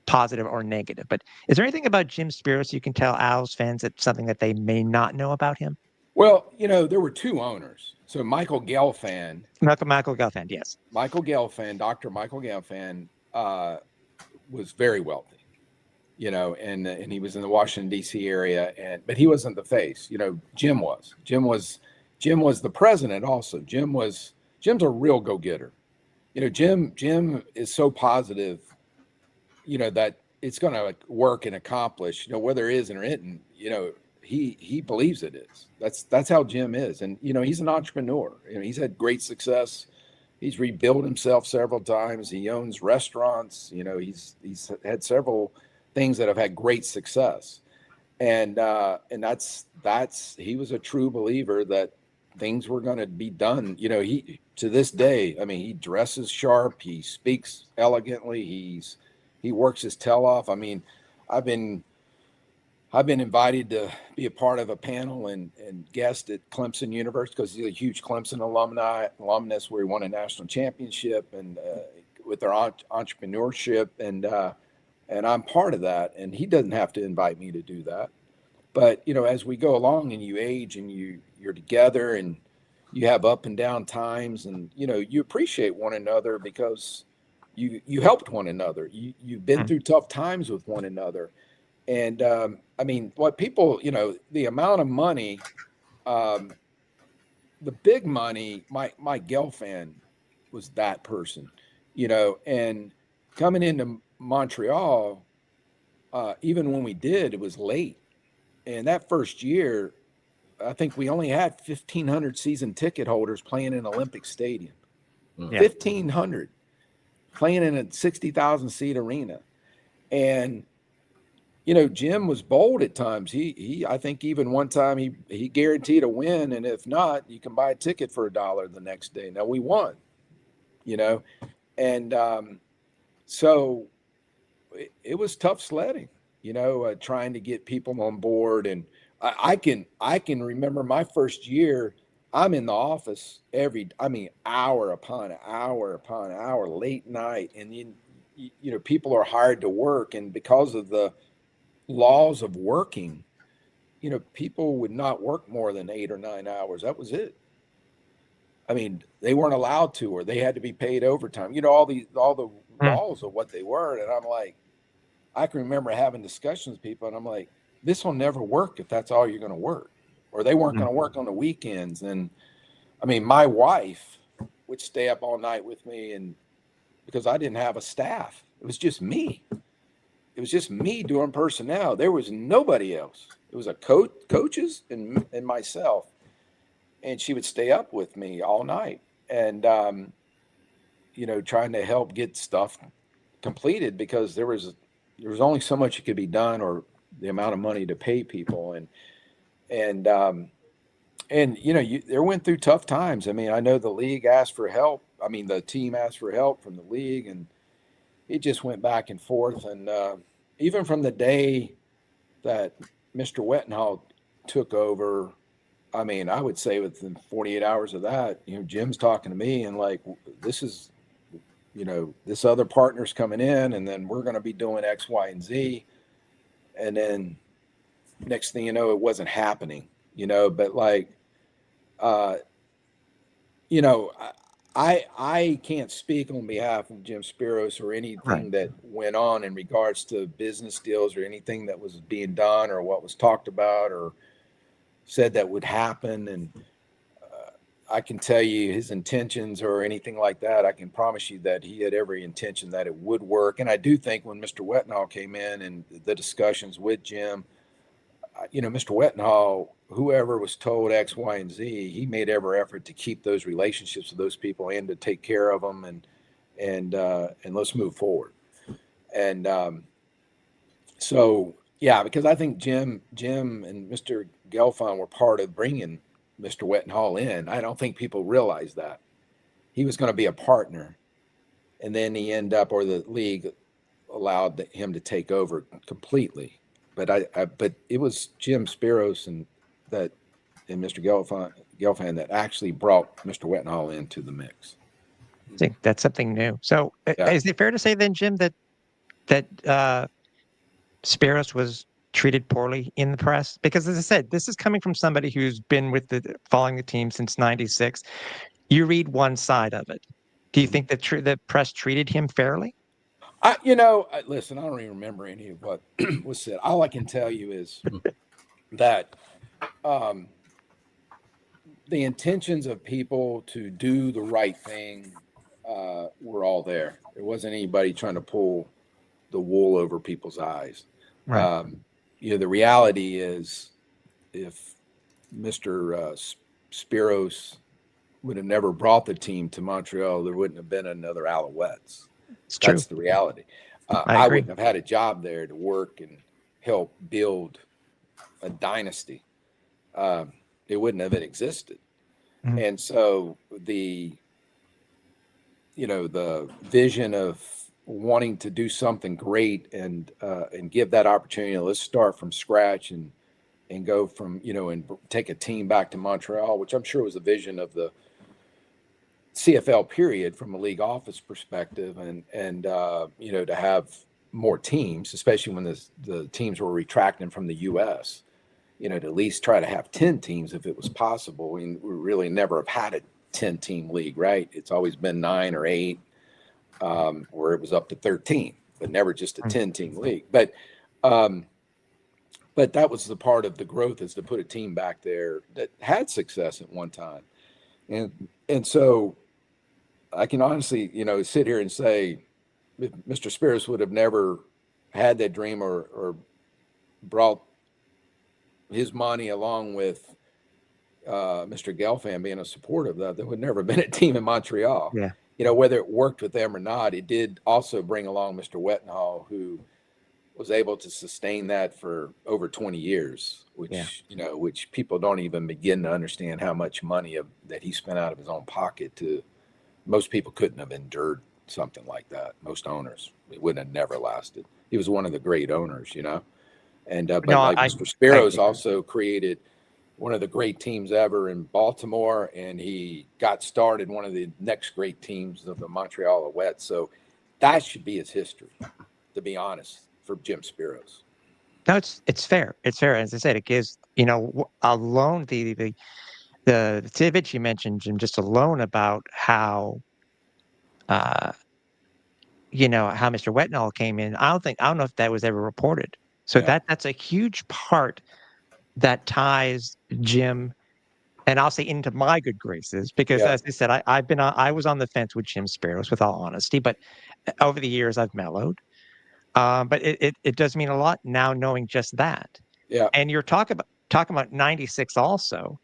positive or negative. But is there anything about Jim Spiros you can tell Owls fans that's something that they may not know about him? Well, there were two owners. So Michael Gelfand, Michael Gelfand, yes. Dr. Michael Gelfand, was very wealthy, and he was in the Washington D.C. area, but he wasn't the face. Jim was. Jim was the president also. Jim's a real go-getter. Jim is so positive, that it's going to work and accomplish, whether it is or isn't, he believes it is. That's how Jim is. And, he's an entrepreneur. He's had great success. He's rebuilt himself several times. He owns restaurants. He's had several things that have had great success. And that's he was a true believer that things were going to be done. He, to this day, I mean, he dresses sharp. He speaks elegantly. He works his tail off. I mean, I've been invited to be a part of a panel and guest at Clemson University, because he's a huge Clemson alumnus, where he won a national championship, and with their entrepreneurship, and I'm part of that. And he doesn't have to invite me to do that. But as we go along and you age and you're together and you have up and down times, and you appreciate one another because you helped one another. You've been Mm. through tough times with one another. And I mean, what people, the amount of money, um, the big money, Mike Gelfand was that person, and coming into Montreal, even when we did, it was late. And that first year, I think we only had 1,500 season ticket holders playing in Olympic Stadium. Yeah. 1,500 playing in a 60,000 seat arena. And Jim was bold at times. He I think even one time he guaranteed a win, and if not, you can buy a ticket for $1 the next day. Now we won, and so it was tough sledding, trying to get people on board. And I can remember my first year. I'm in the office hour upon hour, late night, and people are hired to work, and because of the laws of working, people would not work more than 8 or 9 hours. That was it. I mean, they weren't allowed to, or they had to be paid overtime. All the laws of what they were. And I'm like, I can remember having discussions with people, and I'm like, this will never work if that's all you're going to work, or they weren't going to work on the weekends. And I mean, my wife would stay up all night with me, and because I didn't have a staff, it was just me. It was just me doing personnel. There was nobody else. It was a coaches and myself. And she would stay up with me all night, and trying to help get stuff completed, because there was only so much that could be done, or the amount of money to pay people. And they went through tough times. I mean, I know the league asked for help. I mean, the team asked for help from the league, and it just went back and forth. And even from the day that Mr. Wettenhall took over, I mean, I would say within 48 hours of that, Jim's talking to me and like, this is, this other partner's coming in, and then we're going to be doing X, Y, and Z. And then next thing you know, it wasn't happening, but like, I can't speak on behalf of Jim Spiros or anything that went on in regards to business deals or anything that was being done or what was talked about or said that would happen. And I can tell you his intentions or anything like that. I can promise you that he had every intention that it would work. And I do think when Mr. Wettenhall came in and the discussions with Jim, Mr. Wettenhall, whoever was told X, Y, and Z, he made every effort to keep those relationships with those people and to take care of them and let's move forward. And so, yeah, because I think Jim and Mr. Gelfand were part of bringing Mr. Wettenhall in. I don't think people realize that he was going to be a partner, and then he ended up, or the league allowed him to take over completely. But but it was Jim Spiros and Mr. Gelfand that actually brought Mr. Wettenhall into the mix. I think that's something new. So is it fair to say then, Jim, that Spiros was treated poorly in the press? Because as I said, this is coming from somebody who's been following the team since '96. You read one side of it. Do you think that the press treated him fairly? Listen, I don't even remember any of what was said. All I can tell you is that the intentions of people to do the right thing were all there. There wasn't anybody trying to pull the wool over people's eyes. Right. The reality is, if Mr. Spiros would have never brought the team to Montreal, there wouldn't have been another Alouettes. That's the reality. I wouldn't have had a job there to work and help build a dynasty. It wouldn't have existed. Mm-hmm. And so the vision of wanting to do something great and give that opportunity, let's start from scratch and go from, and take a team back to Montreal, which I'm sure was the vision of the CFL period from a league office perspective, and to have more teams, especially when the teams were retracting from the U.S., to at least try to have 10 teams if it was possible. I mean, we really never have had a 10-team league, right? It's always been 9 or 8, where it was up to 13, but never just a 10-team league. But that was the part of the growth, is to put a team back there that had success at one time. And so I can honestly, sit here and say, if Mr. Spiros would have never had that dream or brought his money along with Mr. Gelfand being a supporter of that, there would never have been a team in Montreal. Yeah. Whether it worked with them or not, it did also bring along Mr. Wettenhall, who was able to sustain that for over 20 years, which people don't even begin to understand how much money that he spent out of his own pocket. Most people couldn't have endured something like that. Most owners, it wouldn't have never lasted. He was one of the great owners, and Mr. Spiros also created one of the great teams ever in Baltimore, and he got started one of the next great teams of the Montreal Alouettes. So that should be his history, to be honest, for Jim Spiros. No, it's fair. It's fair. As I said, it gives, alone the tidbits you mentioned, Jim, just alone about how, uh, how Mr. Wetnall came in, I don't know if that was ever reported. So Yeah. that's a huge part that ties Jim, and I'll say, into my good graces, because Yeah. as I said, I was on the fence with Jim Sparrows, with all honesty, but over the years I've mellowed. But it does mean a lot now knowing just that. Yeah. And you're talking about 96 also.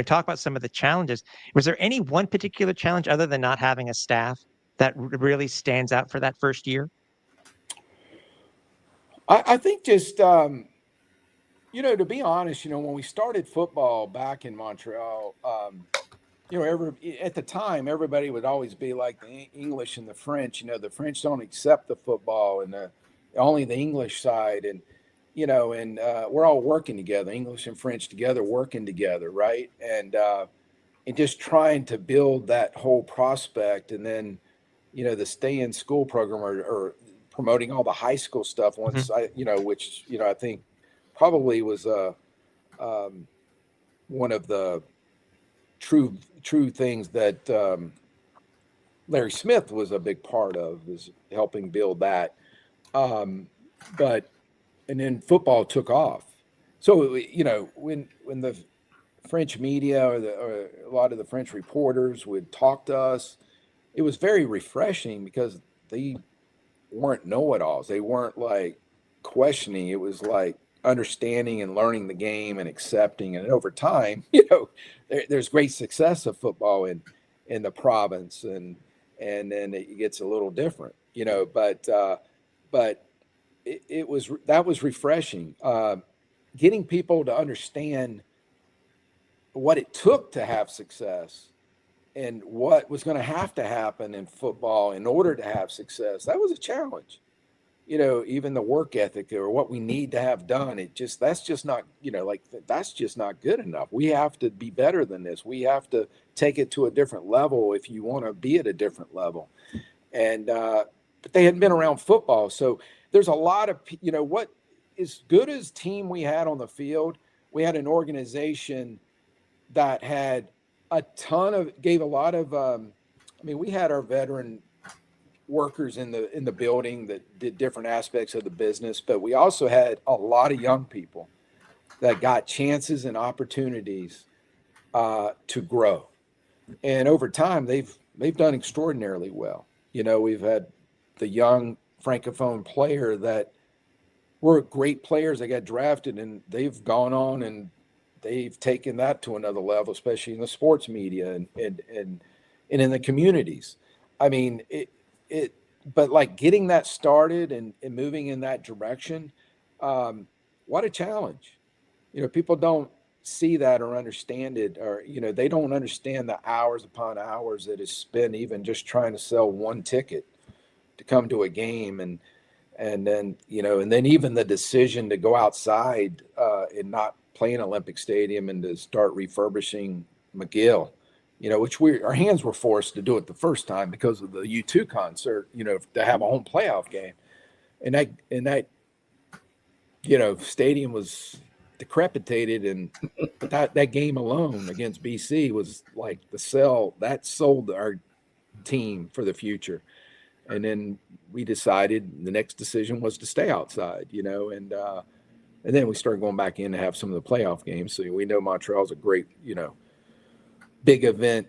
Talk about some of the challenges. Was there any one particular challenge other than not having a staff that really stands out for that first year? I think just, to be honest, when we started football back in Montreal, at the time, everybody would always be like the English and the French. The French don't accept the football, and only the English side, and we're all working together, English and French together, working together, right? And just trying to build that whole prospect, and then the stay in school program, or promoting all the high school stuff Mhm. once which I think probably was one of the true things that Larry Smith was a big part of, is helping build that. Um, but and then football took off. So when the French media, or a lot of the French reporters would talk to us, it was very refreshing, because they weren't know-it-alls. They weren't like questioning. It was like understanding and learning the game and accepting. And over time, there's great success of football in the province, and then it gets a little different, but that was refreshing. Getting people to understand what it took to have success, and what was going to have to happen in football in order to have success. That was a challenge. Even the work ethic, or what we need to have done, that's just not, that's just not good enough. We have to be better than this. We have to take it to a different level if you want to be at a different level. And but they hadn't been around football, so there's a lot of, what, as good as team we had on the field, we had an organization that had gave a lot of, we had our veteran workers in the building that did different aspects of the business, but we also had a lot of young people that got chances and opportunities to grow. And over time, they've done extraordinarily well. We've had the young francophone player that were great players that got drafted, and they've gone on and they've taken that to another level, especially in the sports media, and in the communities. I mean, it but like getting that started, and moving in that direction, what a challenge. People don't see that or understand it, or they don't understand the hours upon hours that is spent even just trying to sell one ticket to come to a game. And then even the decision to go outside, and not play in Olympic Stadium, and to start refurbishing McGill, which our hands were forced to do it the first time because of the U2 concert, to have a home playoff game. And that stadium was decrepitated, and that game alone against BC was like that sold our team for the future. And then we decided the next decision was to stay outside, and then we started going back in to have some of the playoff games. So we know Montreal's a great, big event.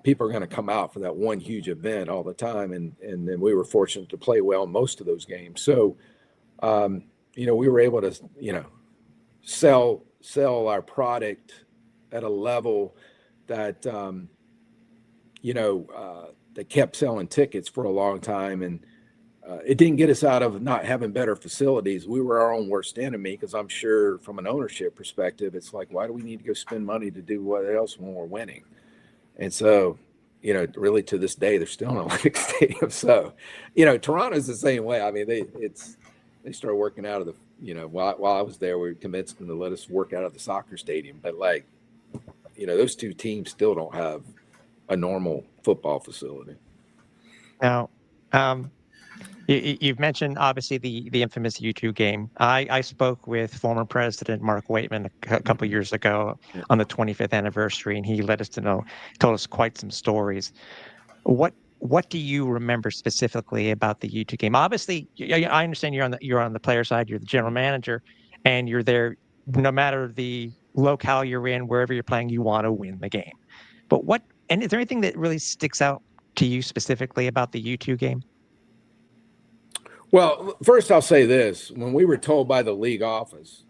People are going to come out for that one huge event all the time. And then we were fortunate to play well in most of those games. So, we were able to, sell our product at a level that, that kept selling tickets for a long time. And it didn't get us out of not having better facilities. We were our own worst enemy, because I'm sure from an ownership perspective, it's like, why do we need to go spend money to do what else when we're winning? And so, really to this day, they're still in Olympic Stadium. So, Toronto's the same way. I mean, they started working out of the, while I was there, we convinced them to let us work out of the soccer stadium. But like, those two teams still don't have a normal football facility. Now, You've mentioned obviously the infamous U2 game. I spoke with former President Mark Waitman a couple years ago on the 25th anniversary, and he let us told us quite some stories. What do you remember specifically about the U2 game? Obviously, I understand you're on the player side, you're the general manager, and you're there no matter the locale you're in, wherever you're playing, you want to win the game. But and is there anything that really sticks out to you specifically about the U2 game? Well, first I'll say this. When we were told by the league office,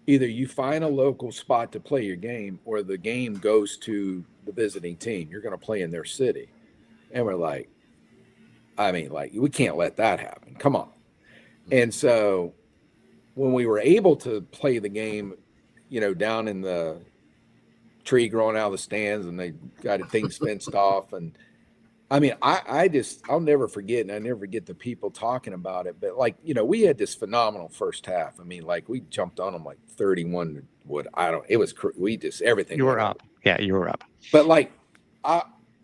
either you find a local spot to play your game or the game goes to the visiting team. You're going to play in their city. And we're like, we can't let that happen. Come on. And so when we were able to play the game, down in the tree growing out of the stands and they got things fenced off. And I'll never forget, and I never forget the people talking about it. But we had this phenomenal first half. We jumped on them 31 wood. Everything. You were up. Yeah, you were up. But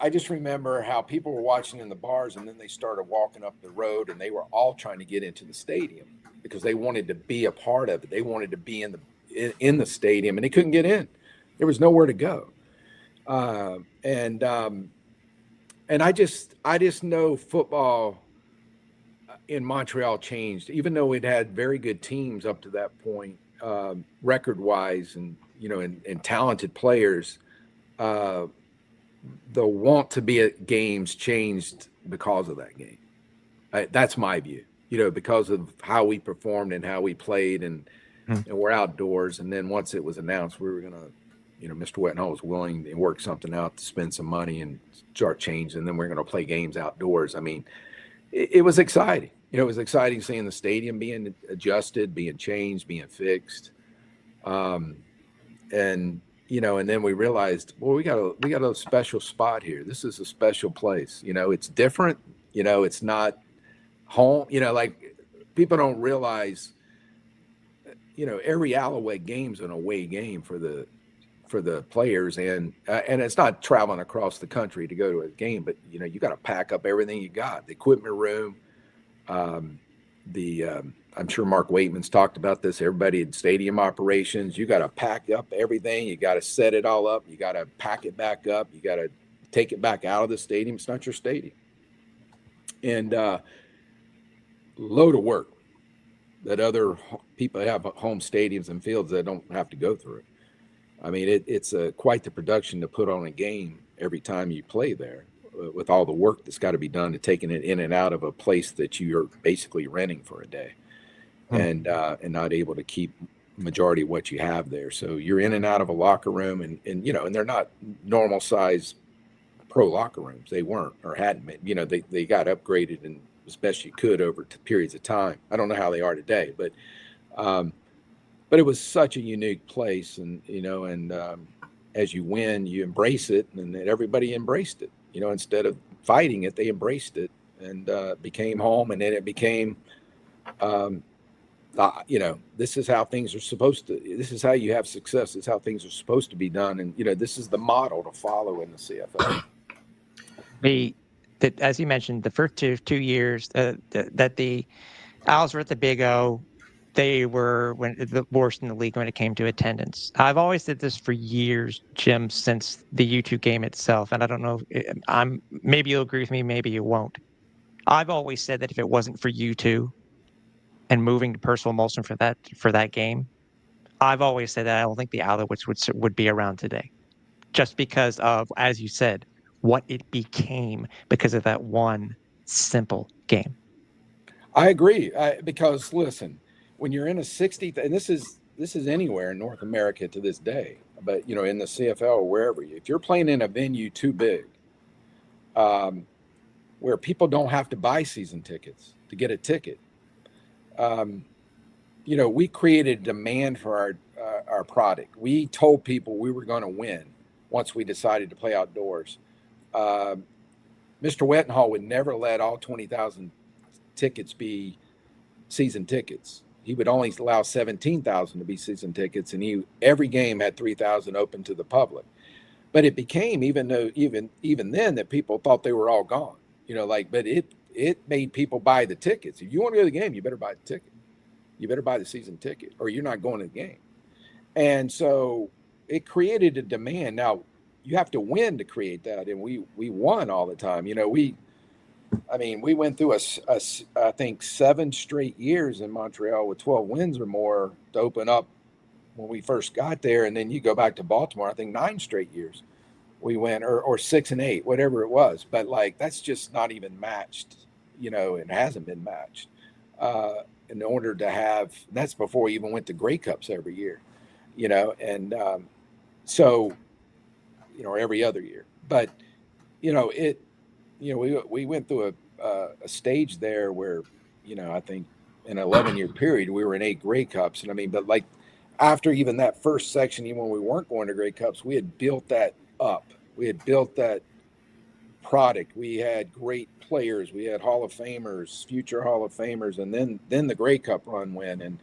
I just remember how people were watching in the bars, and then they started walking up the road, and they were all trying to get into the stadium because they wanted to be a part of it. They wanted to be in the stadium, and they couldn't get in. There was nowhere to go. And I just know football in Montreal changed, even though it had very good teams up to that point, record-wise, and and talented players. The want to be at games changed because of that game. That's my view. Because of how we performed and how we played, and we're outdoors. And then once it was announced, we were gonna. Mr. Wettenhall was willing to work something out to spend some money and start changing. And then we're going to play games outdoors. It was exciting. It was exciting seeing the stadium being adjusted, being changed, being fixed. And then we realized, well, we got a special spot here. This is a special place. It's different. It's not home. People don't realize, every Alouette game's an away game for the players, and it's not traveling across the country to go to a game, but you got to pack up everything you got, the equipment room. I'm sure Mark Waitman's talked about this. Everybody in stadium operations, you got to pack up everything. You got to set it all up. You got to pack it back up. You got to take it back out of the stadium. It's not your stadium, and load of work that other people have home stadiums and fields that don't have to go through. It's quite the production to put on a game every time you play there, with all the work that's got to be done to taking it in and out of a place that you're basically renting for a day, and not able to keep majority of what you have there. So you're in and out of a locker room, and they're not normal size pro locker rooms. They weren't, or hadn't been. They got upgraded and as best you could over periods of time. I don't know how they are today, but it was such a unique place, and as you win, you embrace it, and everybody embraced it. Instead of fighting it, they embraced it, and became home. And then it became, this is how things are supposed to. This is how you have success. This is how things are supposed to be done, and this is the model to follow in the CFL. As you mentioned, the first two years that the Owls were at the Big O, they were the worst in the league when it came to attendance. I've always said this for years, Jim, since the U2 game itself, and I don't know. Maybe you'll agree with me, maybe you won't. I've always said that if it wasn't for U2 and moving to Percival Molson for that game, I've always said that I don't think the Alouettes would be around today, just because of, as you said, what it became because of that one simple game. I agree, because listen. When you're in a 60th, and this is anywhere in North America to this day, but in the CFL or wherever, if you're playing in a venue too big, where people don't have to buy season tickets to get a ticket, we created demand for our product. We told people we were going to win once we decided to play outdoors. Mr. Wettenhall would never let all 20,000 tickets be season tickets. He would only allow 17,000 to be season tickets, and every game had 3,000 open to the public. But it became, even then, that people thought they were all gone. But it it made people buy the tickets. If you want to go to the game, you better buy the ticket. You better buy the season ticket or you're not going to the game. And so it created a demand. Now you have to win to create that. And we won all the time. You know, we went through I think 7 straight years in Montreal with 12 wins or more to open up when we first got there. And then you go back to Baltimore, I think 9 straight years we went, or 6 and 8, whatever it was. But like, that's just not even matched, you know, it hasn't been matched in order to have, that's before we even went to Grey Cups every year, you know, and so, you know, every other year. But, you know, we went through a stage there where, you know, I think in an 11-year period, we were in 8 Grey Cups. And I mean, but like after even that first section, even when we weren't going to Grey Cups, we had built that up. We had built that product. We had great players. We had Hall of Famers, future Hall of Famers. And then the Grey Cup run went. And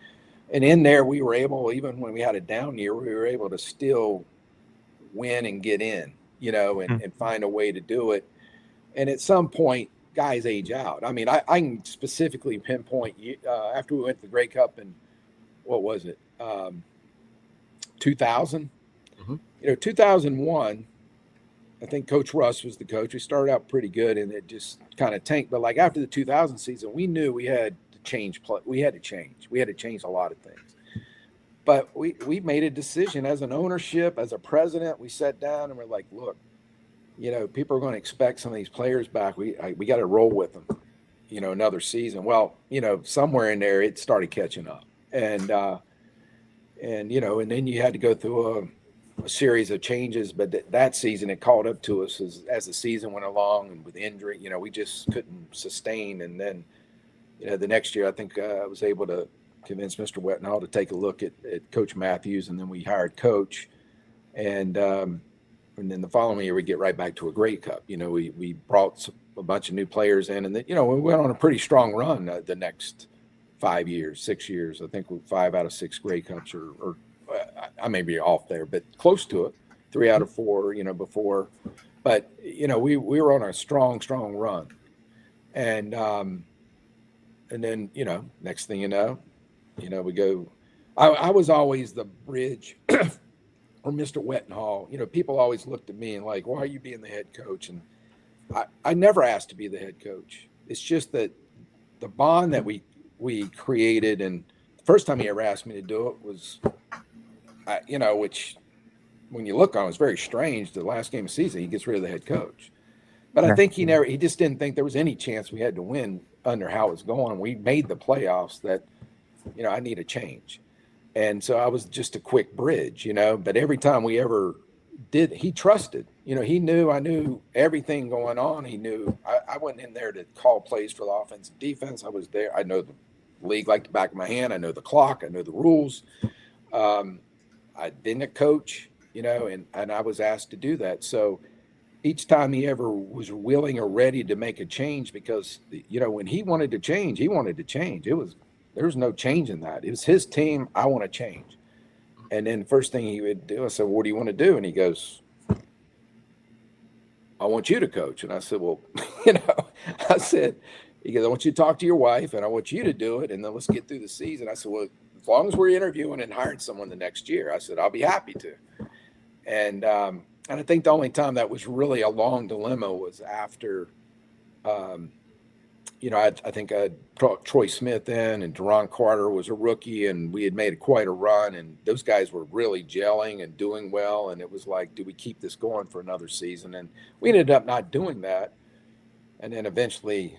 in there, we were able, even when we had a down year, we were able to still win and get in, you know, and find a way to do it. And at some point, guys age out. I mean, I can specifically pinpoint after we went to the Grey Cup in, what was it, 2000? Mm-hmm. You know, 2001, I think Coach Russ was the coach. We started out pretty good, and it just kind of tanked. But like after the 2000 season, we knew we had to change play. We had to change. We had to change a lot of things. But we made a decision as an ownership, as a president. We sat down and we're like, look, you know, people are going to expect some of these players back. We got to roll with them, you know, another season. Well, you know, somewhere in there, it started catching up. And you know, and then you had to go through a series of changes. But that season, it caught up to us as the season went along, and with injury, you know, we just couldn't sustain. And then, you know, the next year, I think I was able to convince Mr. Wettenhall to take a look at Coach Matthews, and then we hired Coach. And then the following year, we get right back to a Grey Cup. You know, we brought a bunch of new players in, and then, you know, we went on a pretty strong run the next 5 years, 6 years. I think 5 out of 6 Grey Cups, or I may be off there, but close to it. 3 out of 4, you know, before. But, you know, we were on a strong run. And then, you know, next thing you know, we go. I was always the bridge. Or Mr. Wettenhall, you know, people always looked at me and like, why are you being the head coach? And I never asked to be the head coach. It's just that the bond that we created, and the first time he ever asked me to do it was, you know, which when you look on, it's very strange. The last game of the season, he gets rid of the head coach. But I think he just didn't think there was any chance we had to win under how it's going. We made the playoffs that, you know, I need a change. And so I was just a quick bridge, you know, but every time we ever did, he trusted, you know, he knew, I knew everything going on. He knew I wasn't in there to call plays for the offense and defense. I was there. I know the league like the back of my hand. I know the clock. I know the rules. I'd been a coach, you know, and I was asked to do that. So each time he ever was willing or ready to make a change, because, you know, when he wanted to change, he wanted to change. There was no change in that. It was his team. I want to change. And then the first thing he would do, I said, what do you want to do? And he goes, I want you to coach. And I said, well, you know, he goes, I want you to talk to your wife and I want you to do it. And then let's get through the season. I said, well, as long as we're interviewing and hiring someone the next year, I said, I'll be happy to. And I think the only time that was really a long dilemma was after, you know, I think I had Troy Smith in, and Deron Carter was a rookie, and we had made quite a run, and those guys were really gelling and doing well. And it was like, do we keep this going for another season? And we ended up not doing that. And then eventually,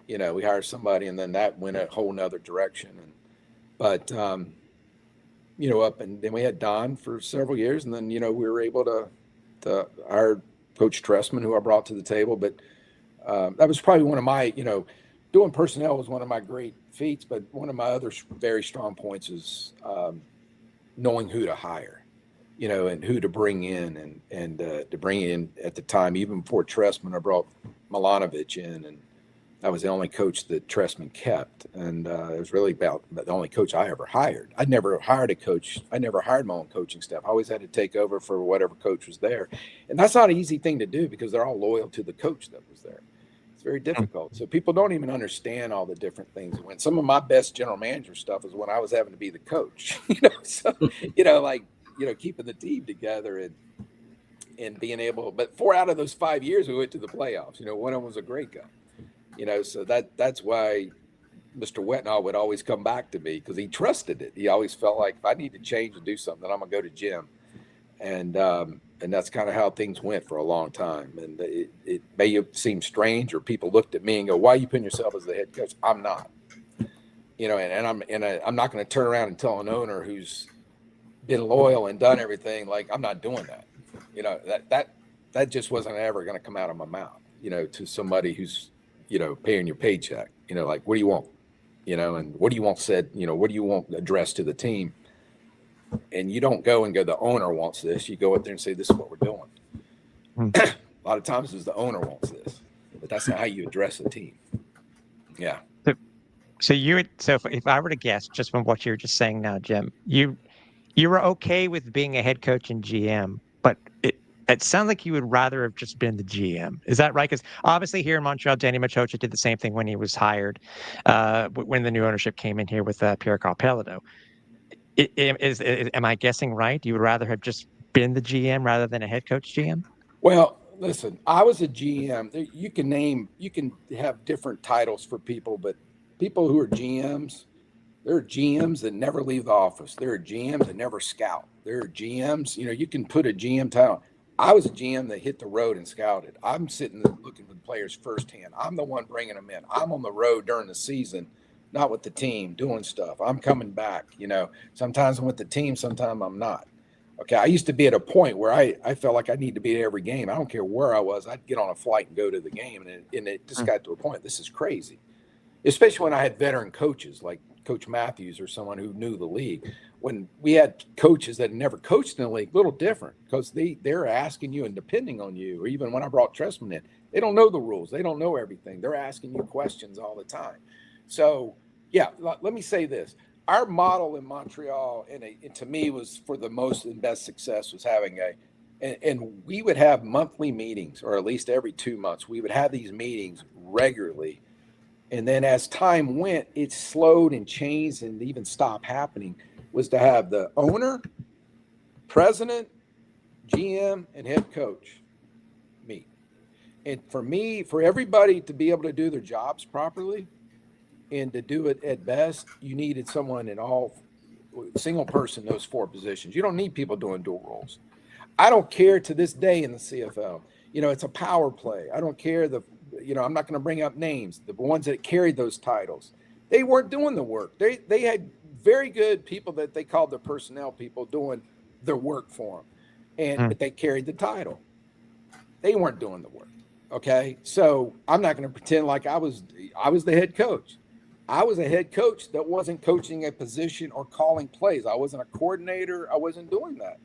you know, we hired somebody, and then that went a whole nother direction. But you know, and then we had Don for several years, and then, you know, we were able to hire Coach Tressman, who I brought to the table. But that was probably one of my, you know, doing personnel was one of my great feats, but one of my other very strong points is knowing who to hire, you know, and who to bring in, and to bring in at the time, even before Tressman, I brought Milanovic in, and I was the only coach that Tressman kept. And it was really about the only coach I ever hired. I'd never hired a coach. I never hired my own coaching staff. I always had to take over for whatever coach was there. And that's not an easy thing to do, because they're all loyal to the coach that was there. It's very difficult. So people don't even understand all the different things. When some of my best general manager stuff is when I was having to be the coach, so, keeping the team together and being able, but 4 out of those 5 years we went to the playoffs. One of them was a great guy, so that's why Mr. Wetnall would always come back to me because he trusted it. He always felt like if I need to change and do something, I'm gonna go to Jim. And that's kind of how things went for a long time. And it may have seemed strange, or people looked at me and go, "Why are you putting yourself as the head coach?" I'm not, I'm not going to turn around and tell an owner who's been loyal and done everything, like, I'm not doing that. That just wasn't ever going to come out of my mouth, to somebody who's, paying your paycheck, like, what do you want? And what do you want said, what do you want addressed to the team? And you don't go, the owner wants this. You go out there and say, this is what we're doing. A lot of times it's the owner wants this, but that's not how you address a team. Yeah. So if I were to guess, just from what you're just saying now, Jim, you were okay with being a head coach and GM, but it sounds like you would rather have just been the GM. Is that right? Because obviously here in Montreal, Danny Machocha did the same thing when he was hired, when the new ownership came in here with Pierre Carpelado. Am I guessing right? You would rather have just been the GM rather than a head coach GM? Well, listen, I was a GM. You can have different titles for people, but people who are GMs, there are GMs that never leave the office. There are GMs that never scout. There are GMs, you can put a GM title. I was a GM that hit the road and scouted. I'm sitting there looking for the players firsthand. I'm the one bringing them in. I'm on the road during the season, not with the team doing stuff. I'm coming back, sometimes I'm with the team, sometimes I'm not. Okay. I used to be at a point where I felt like I need to be at every game. I don't care where I was. I'd get on a flight and go to the game. And it just got to a point. This is crazy, especially when I had veteran coaches like Coach Matthews or someone who knew the league. When we had coaches that never coached in the league, a little different because they're asking you and depending on you. Or even when I brought Tressman in, they don't know the rules. They don't know everything. They're asking you questions all the time. So, yeah, let me say this. Our model in Montreal, and to me was for the most and best success, was having and we would have monthly meetings, or at least every 2 months. We would have these meetings regularly. And then as time went, it slowed and changed and even stopped happening, was to have the owner, president, GM, and head coach meet. And for everybody to be able to do their jobs properly and to do it at best, you needed someone in all single person, those 4 positions. You don't need people doing dual roles. I don't care to this day in the CFL. It's a power play. I don't care I'm not going to bring up names. The ones that carried those titles, they weren't doing the work. They had very good people that they called the personnel people doing their work for them, but they carried the title. They weren't doing the work. Okay, so I'm not going to pretend like I was the head coach. I was a head coach that wasn't coaching a position or calling plays. I wasn't a coordinator. I wasn't doing that.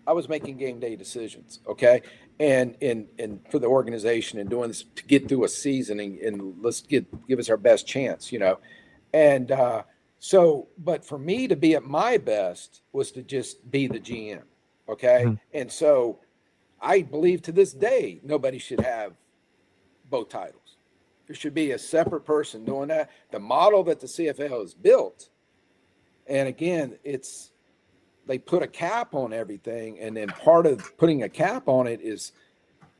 I was making game day decisions. Okay. And for the organization and doing this to get through a season and let's give us our best chance, And but for me to be at my best was to just be the GM. Okay. Mm-hmm. And so I believe to this day, nobody should have both titles. There should be a separate person doing that. The model that the CFL has built, and again, they put a cap on everything. And then part of putting a cap on it is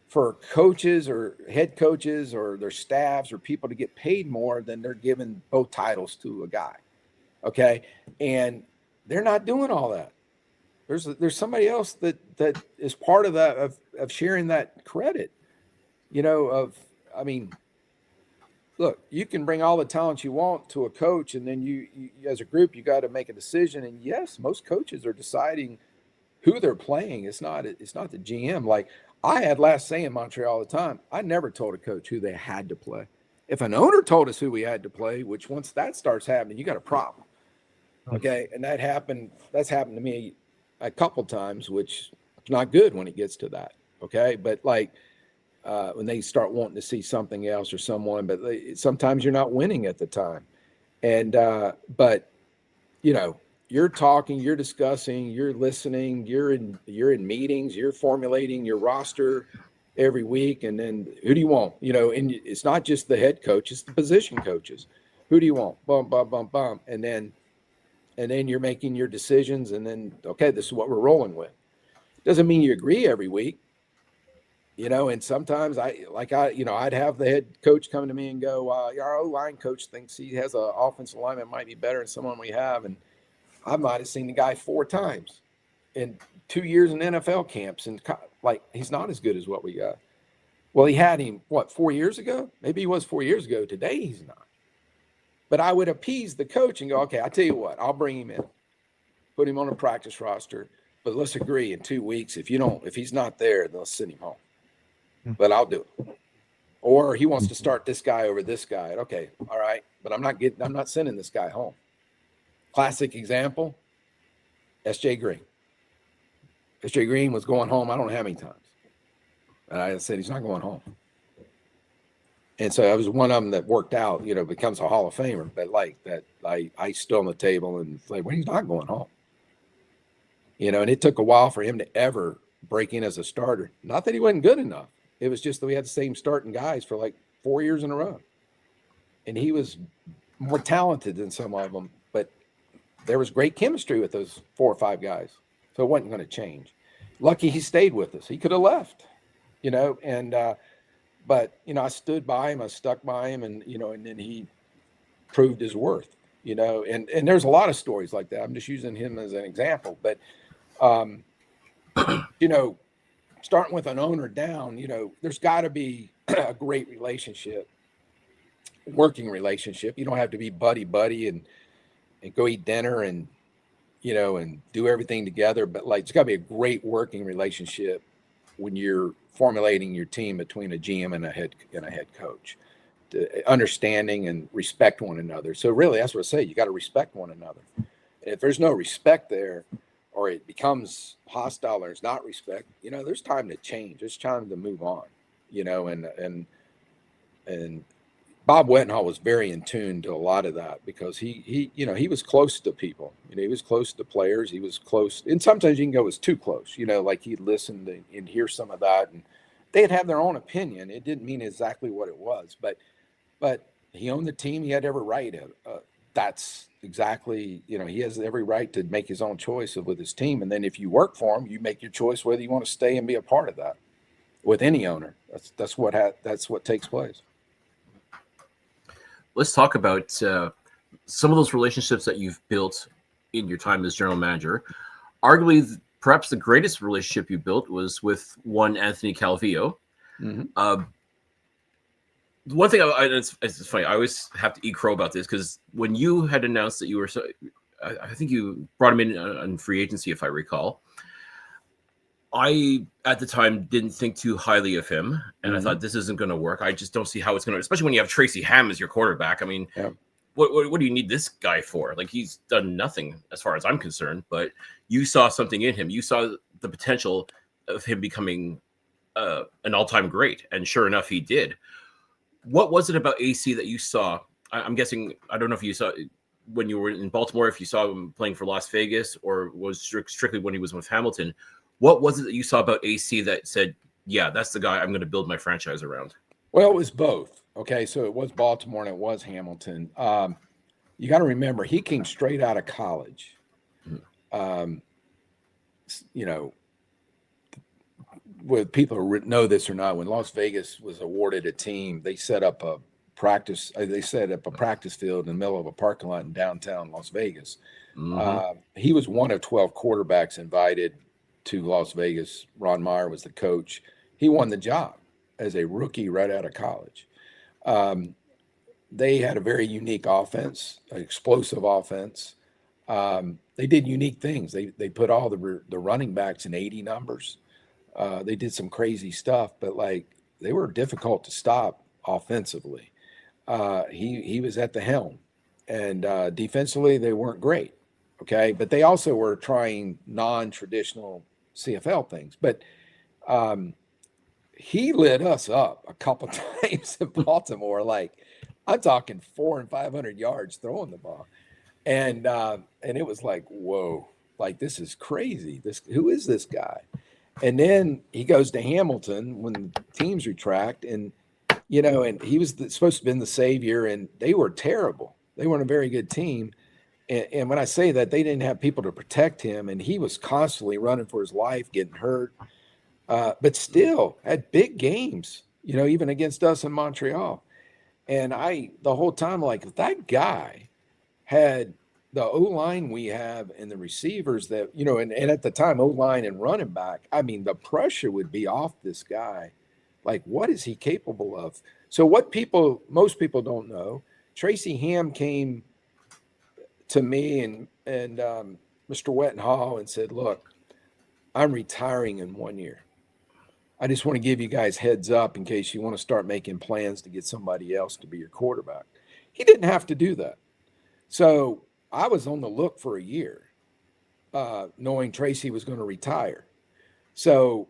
for coaches or head coaches or their staffs or people to get paid more than they're giving both titles to a guy. Okay. And they're not doing all that. There's somebody else that is part of that, of sharing that credit, look, you can bring all the talent you want to a coach, and then you as a group, you got to make a decision. And yes, most coaches are deciding who they're playing. It's not the GM. Like I had last say in Montreal all the time. I never told a coach who they had to play. If an owner told us who we had to play, which once that starts happening, you got a problem. Okay, and that's happened to me a couple times, which is not good when it gets to that. Okay, but like. When they start wanting to see something else or someone, but sometimes you're not winning at the time. And, but you're talking, you're discussing, you're listening, you're in meetings, you're formulating your roster. every week. And then who do you want? You know, and it's not just the head coach, it's the position coaches. Who do you want? Bum, bum, bum, bum. And then you're making your decisions. And then, okay, this is what we're rolling with. Doesn't mean you agree every week, you know, and sometimes I'd have the head coach come to me and go, our O-line coach thinks he has an offensive lineman might be better than someone we have. And I might have seen the guy 4 times in 2 years in NFL camps. And like, he's not as good as what we got. Well, he had him, 4 years ago? Maybe he was 4 years ago. Today, he's not. But I would appease the coach and go, okay, I tell you what, I'll bring him in, put him on a practice roster, but let's agree in 2 weeks, if he's not there, they'll send him home. But I'll do it. Or he wants to start this guy over this guy. Okay, all right, but I'm not sending this guy home. Classic example, S.J. Green. S.J. Green was going home, I don't know how many times. And I said, he's not going home. And so I was one of them that worked out, you know, becomes a Hall of Famer. But like that, I stood on the table and like, well, he's not going home. You know, and it took a while for him to ever break in as a starter. Not that he wasn't good enough. It was just that we had the same starting guys for like 4 years in a row. And he was more talented than some of them, but there was great chemistry with those 4 or 5 guys. So it wasn't going to change. Lucky he stayed with us. He could have left, you know, and but, you know, I stood by him, I stuck by him, and, you know, and then he proved his worth, you know, and there's a lot of stories like that. I'm just using him as an example, but, you know, starting with an owner down, you know, there's got to be a great relationship, working relationship. You don't have to be buddy and go eat dinner and, you know, and do everything together, but like, it's got to be a great working relationship when you're formulating your team between a GM and a head coach, understanding and respect one another. So really, that's what I say. You got to respect one another. And if there's no respect there, or it becomes hostile or it's not respect, you know, there's time to change. There's time to move on, you know, and Bob Wettenhall was very in tune to a lot of that because he, you know, he was close to people, you know, he was close to players. He was close. And sometimes you can go, it's too close, you know, like he'd listen and hear some of that and they'd have their own opinion. It didn't mean exactly what it was, but he owned the team. He had every right. That's exactly, you know, he has every right to make his own choice with his team. And then if you work for him, you make your choice whether you want to stay and be a part of that with any owner. That's what takes place. Let's talk about some of those relationships that you've built in your time as general manager. Arguably, perhaps the greatest relationship you built was with one Anthony Calvillo. Mm-hmm. One thing, it's funny, I always have to eat crow about this because when you had announced that you were, I think you brought him in on free agency, if I recall. I, at the time, didn't think too highly of him, and I thought this isn't going to work. I just don't see how it's going to, especially when you have Tracy Ham as your quarterback. I mean, what do you need this guy for? Like, he's done nothing as far as I'm concerned, but you saw something in him. You saw the potential of him becoming an all-time great, and sure enough, he did. What was it about AC that you saw? I'm guessing, I don't know if you saw when you were in Baltimore, if you saw him playing for Las Vegas, or was strictly when he was with Hamilton. What was it that you saw about AC that said, yeah, that's the guy I'm going to build my franchise around? Well, it was both. Okay, so it was Baltimore and it was Hamilton. You got to remember, he came straight out of college. You know, whether people know this or not, when Las Vegas was awarded a team, they set up a practice. They set up a practice field in the middle of a parking lot in downtown Las Vegas. Mm-hmm. He was one of 12 quarterbacks invited to Las Vegas. Ron Meyer was the coach. He won the job as a rookie right out of college. They had a very unique offense, an explosive offense. They did unique things. They put all the running backs in 80 numbers. They did some crazy stuff, but like they were difficult to stop offensively. He was at the helm, and defensively they weren't great. Okay, but they also were trying non-traditional CFL things. But he lit us up a couple times in Baltimore. Like I'm talking 400 and 500 yards throwing the ball, and it was like, whoa, like this is crazy. Who is this guy? And then he goes to Hamilton when the teams retract, and and he was supposed to have been the savior, and they were terrible. They weren't a very good team. And when I say that, they didn't have people to protect him, and he was constantly running for his life, getting hurt, but still had big games, even against us in Montreal. And the whole time, like, if that guy had the O-line we have and the receivers that, and at the time, O-line and running back, I mean, the pressure would be off this guy. Like, what is he capable of? So most people don't know, Tracy Ham came to me and Mr. Wettenhall and said, look, I'm retiring in 1 year. I just want to give you guys heads up in case you want to start making plans to get somebody else to be your quarterback. He didn't have to do that. So I was on the look for a year, knowing Tracy was going to retire. So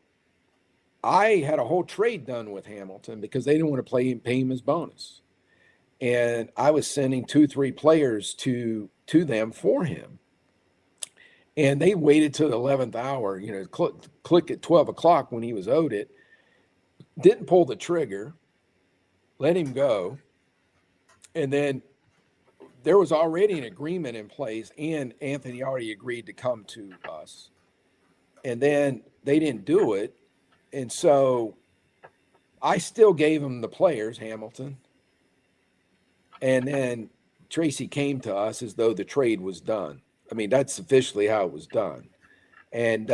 I had a whole trade done with Hamilton because they didn't want to pay him his bonus. And I was sending 2-3 players to them for him. And they waited till the 11th hour, click at 12 o'clock when he was owed it, didn't pull the trigger, let him go. And then there was already an agreement in place, and Anthony already agreed to come to us. And then they didn't do it. And so I still gave him the players, Hamilton. And then Tracy came to us as though the trade was done. I mean, that's officially how it was done. And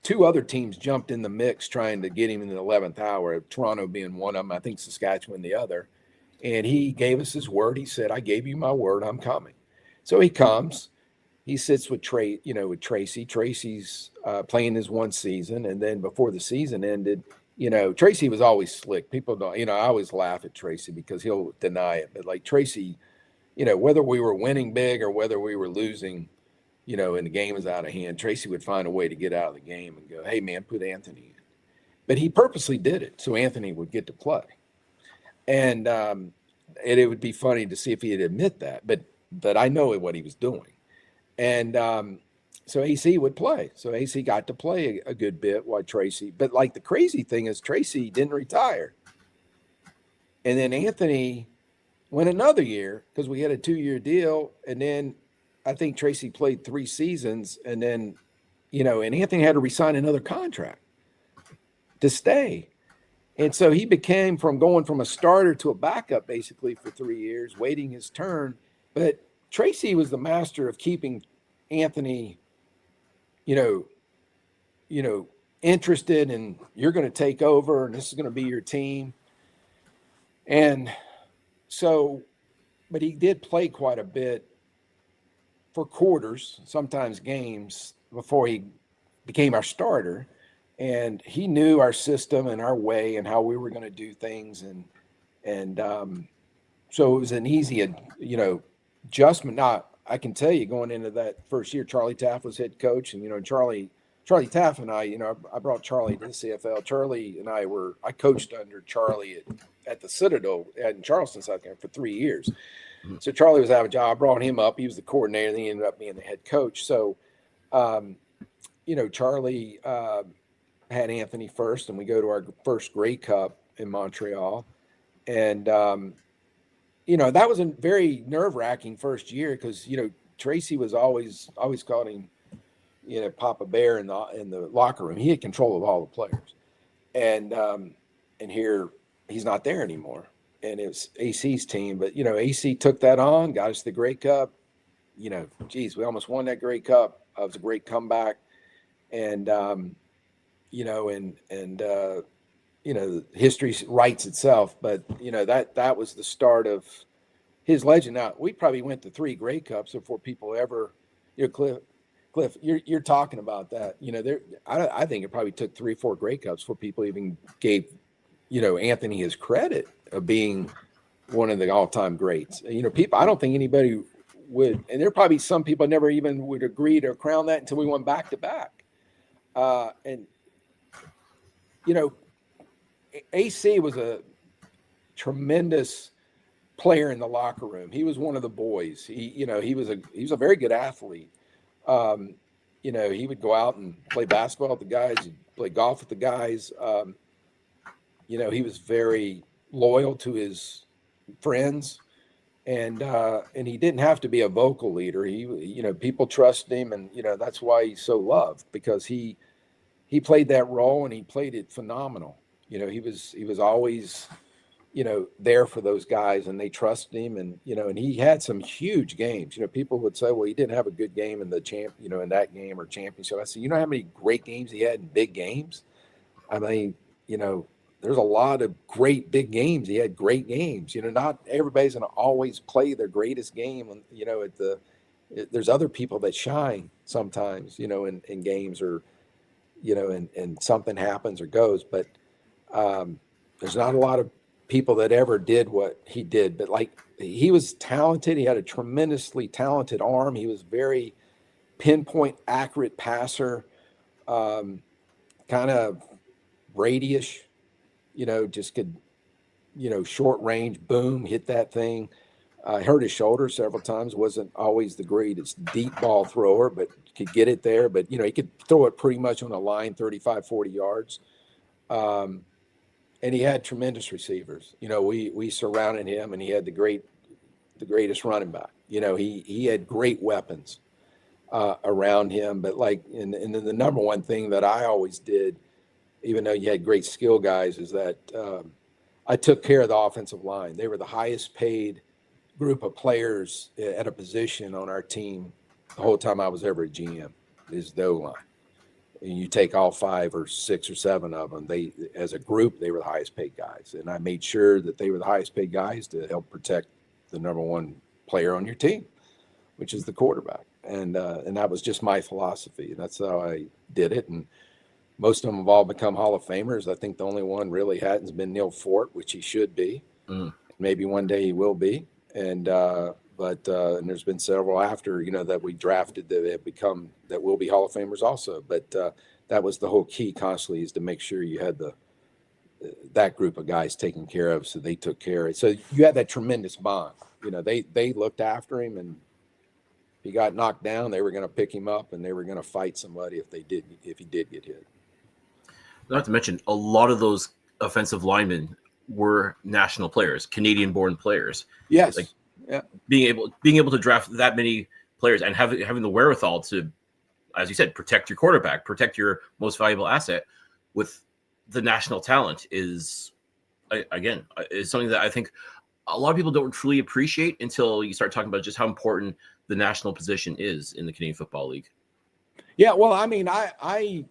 two other teams jumped in the mix trying to get him in the 11th hour, Toronto being one of them, I think Saskatchewan the other. And he gave us his word. He said, I gave you my word, I'm coming. So he comes, he sits with Tracy. Tracy's playing his one season. And then before the season ended, Tracy was always slick. People don't, I always laugh at Tracy because he'll deny it. But like Tracy, whether we were winning big or whether we were losing, and the game was out of hand, Tracy would find a way to get out of the game and go, hey, man, put Anthony in. But he purposely did it so Anthony would get to play. And it would be funny to see if he'd admit that. But I know what he was doing. And so AC would play. So AC got to play a good bit while Tracy. But like the crazy thing is Tracy didn't retire. And then Anthony went another year because we had a 2-year deal. And then I think Tracy played 3 seasons. And then, and Anthony had to resign another contract to stay. And so he became going from a starter to a backup basically for 3 years, waiting his turn. But Tracy was the master of keeping Anthony, interested in you're going to take over and this is going to be your team. And so, but he did play quite a bit for quarters, sometimes games, before he became our starter. And he knew our system and our way and how we were going to do things. And so it was an easy, adjustment. Now, I can tell you going into that first year, Charlie Taft was head coach. And, Charlie Taft and I, I brought Charlie to the CFL. Charlie and I coached under Charlie at the Citadel in Charleston, South Carolina for 3 years. So Charlie was out of a job. I brought him up. He was the coordinator. Then he ended up being the head coach. So, Charlie had Anthony first, and we go to our first Grey Cup in Montreal. And, that was a very nerve-wracking first year because, Tracy was always called him, Papa Bear in the locker room. He had control of all the players. And here he's not there anymore. And it was AC's team. But, AC took that on, got us the Grey Cup. We almost won that Grey Cup. It was a great comeback. And, history writes itself, but that was the start of his legend. Now we probably went to 3 Grey Cups before people ever, Cliff, you're talking about that. I think it probably took 3 or 4 Grey Cups before people even gave, Anthony his credit of being one of the all-time greats. People, I don't think anybody would, and there are probably some people never even would agree to crown that until we went back to back. And AC was a tremendous player in the locker room. He was one of the boys. He was a very good athlete. he would go out and play basketball with the guys, he'd play golf with the guys. He was very loyal to his friends, and he didn't have to be a vocal leader. People trust him, and that's why he's so loved, because he played that role and he played it phenomenal. He was always there for those guys, and they trusted him, and and he had some huge games. People would say, well, he didn't have a good game in the in that game or championship. I said, you know how many great games he had in big games? I mean, there's a lot of great big games. He had great games. Not everybody's going to always play their greatest game. There's other people that shine sometimes, in games, or, and something happens or goes. But there's not a lot of people that ever did what he did. But he was talented. He had a tremendously talented arm. He was very pinpoint, accurate passer, kind of Brady-ish. Just could, short range, boom, hit that thing. Hurt his shoulder several times. Wasn't always the greatest deep ball thrower, but could get it there. But, he could throw it pretty much on a line, 35, 40 yards. And he had tremendous receivers. We surrounded him, and he had the greatest running back. He had great weapons around him. But and then the number one thing that I always did, even though you had great skill guys, is that I took care of the offensive line. They were the highest paid group of players at a position on our team the whole time I was ever a GM, is the O-line. And you take all 5 or 6 or 7 of them, they, as a group, they were the highest paid guys. And I made sure that they were the highest paid guys to help protect the number one player on your team, which is the quarterback. And that was just my philosophy. That's how I did it. And most of them have all become Hall of Famers. I think the only one really hadn't been Neil Fort, which he should be. Maybe one day he will be. And and there's been several after, that we drafted that will be Hall of Famers also. But that was the whole key constantly, is to make sure you had that group of guys taken care of, so they took care of it. So you had that tremendous bond. They looked after him, and if he got knocked down, they were going to pick him up, and they were going to fight somebody if he did get hit. Not to mention, a lot of those offensive linemen were national players, Canadian-born players. Yes. Being able to draft that many players and having the wherewithal to, as you said, protect your quarterback, protect your most valuable asset with the national talent is something that I think a lot of people don't truly appreciate until you start talking about just how important the national position is in the Canadian Football League. Yeah, well, I mean, I